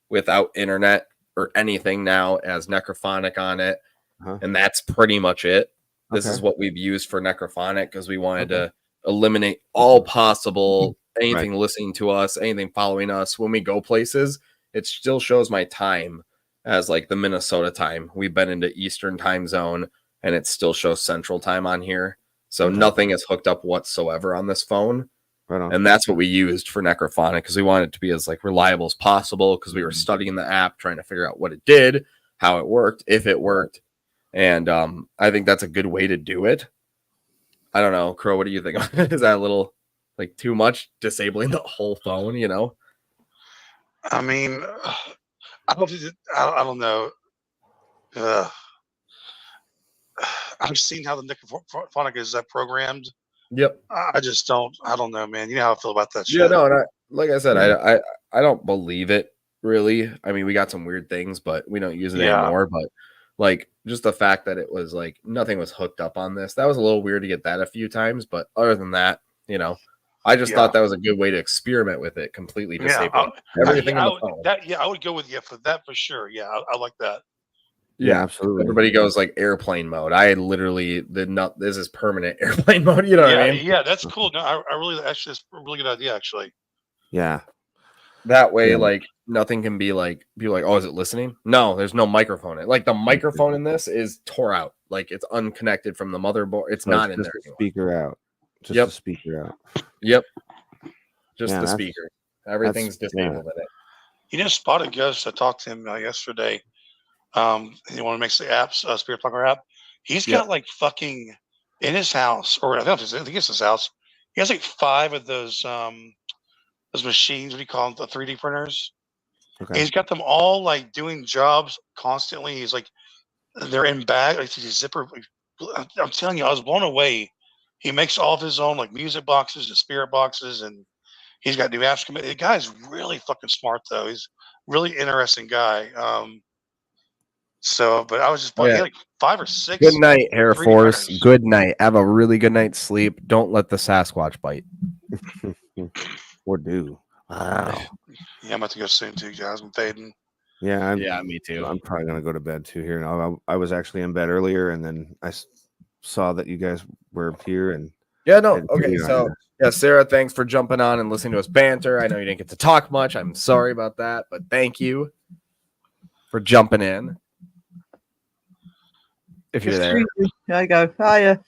without internet or anything now, as Necrophonic on it, and that's pretty much it. This is Okay. what we've used for Necrophonic because we wanted to eliminate all possible anything listening to us, anything following us when we go places. It still shows my time as like the Minnesota time. We've been into Eastern time zone and it still shows Central time on here. So nothing is hooked up whatsoever on this phone. Right on. And that's what we used for Necrophonic because we wanted it to be as like reliable as possible because we were studying the app, trying to figure out what it did, how it worked, if it worked. And I think that's a good way to do it. I don't know, Crow, what do you think? Is that a little like too much, disabling the whole phone, you know? I mean, I don't know. I've seen how the Necrophonic is programmed. Yep. I just don't. I don't know, man. You know how I feel about that shit. Yeah, no, and like I said, I don't believe it really. I mean, we got some weird things, but we don't use it anymore. But like just the fact that it was like nothing was hooked up on this, that was a little weird to get that a few times. But other than that, you know, I just thought that was a good way to experiment with it, completely disabling everything in the phone. I would go with you for that for sure. Yeah, I like that. Yeah, absolutely. Everybody goes like airplane mode. I literally did not. This is permanent airplane mode. You know what I mean? Yeah, that's cool. No, I really actually, that's a really good idea. Actually. Yeah. That way, Yeah. like nothing can be like people like, oh, is it listening? No, there's no microphone. Like the microphone in this is tore out. Like it's unconnected from the motherboard. It's So not it's in just there a anymore. speaker out. Just Yep. a speaker out. Yep. Just Yeah, the that's- speaker. Everything's that's- disabled in it. You know, Spotted Ghost. I talked to him yesterday. He want to make the apps, Spirit Plugger app. He's got like fucking in his house, or I think it's his house. He has like 5 of those machines. What do you call them? The 3D printers. Okay. And he's got them all like doing jobs constantly. He's like, they're in bag, like these zipper. I'm telling you, I was blown away. He makes all of his own like music boxes and spirit boxes, and he's got new apps coming. The guy's really fucking smart though. He's a really interesting guy. So, but I was just blown. He had like 5 or 6. Good night, Air 3D Force. printers. Good night. Have a really good night's sleep. Don't let the Sasquatch bite. Or do. Wow. Yeah, I'm about to go soon too, guys. I'm fading. Yeah, me too. I'm probably gonna go to bed too here. And I was actually in bed earlier, and then I saw that you guys were here, and Yeah, no. and, Okay, you know, so yeah, Sarah, thanks for jumping on and listening to us banter. I know you didn't get to talk much. I'm sorry about that, but thank you for jumping in. If you're there. There you go. Hiya.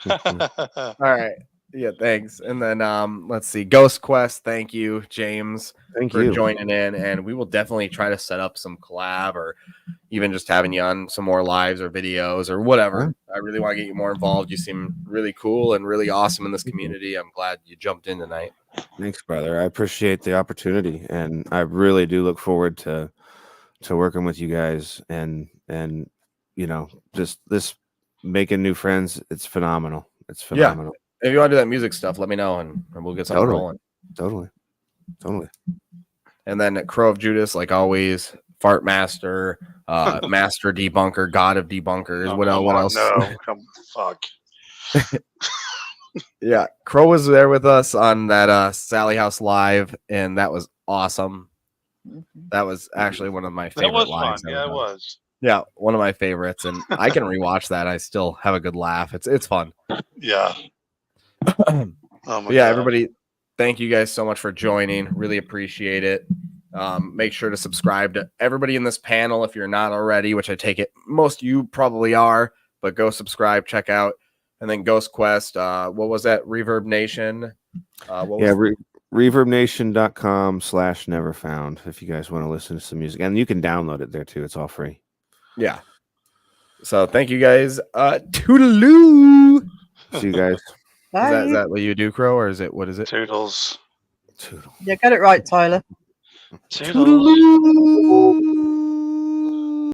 All right. Yeah, thanks. And then let's see. Ghost Quest, thank you, James, Thank for you. joining in. And we will definitely try to set up some collab or even just having you on some more lives or videos or whatever. I really want to get you more involved. You seem really cool and really awesome in this community. I'm glad you jumped in tonight. Thanks, brother. I appreciate the opportunity, and I really do look forward to working with you guys and you know, just this making new friends. It's phenomenal. It's phenomenal. Yeah. If you want to do that music stuff, let me know and we'll get something rolling. Totally. And then Crow of Judas, like always, Fart Master, Master Debunker, God of Debunkers. What else? No, come fuck. Yeah, Crow was there with us on that Sally House Live, and that was awesome. That was actually one of my favorite That was lives. fun. Yeah, it was. Yeah, one of my favorites, and I can rewatch that. I still have a good laugh. It's fun. Yeah. Oh my God. Everybody, thank you guys so much for joining. Really appreciate it. Make sure to subscribe to everybody in this panel if you're not already, which I take it most of you probably are, but go subscribe, check out. And then Ghost Quest, what was that? Reverb Nation. reverbnation.com/neverfound if you guys want to listen to some music, and you can download it there too. It's all free. Yeah. So thank you guys. Toodaloo. See you guys. Is that what you do, Crow, or is it what is it? Toodles. Yeah, get it right, Tyler. Toodles.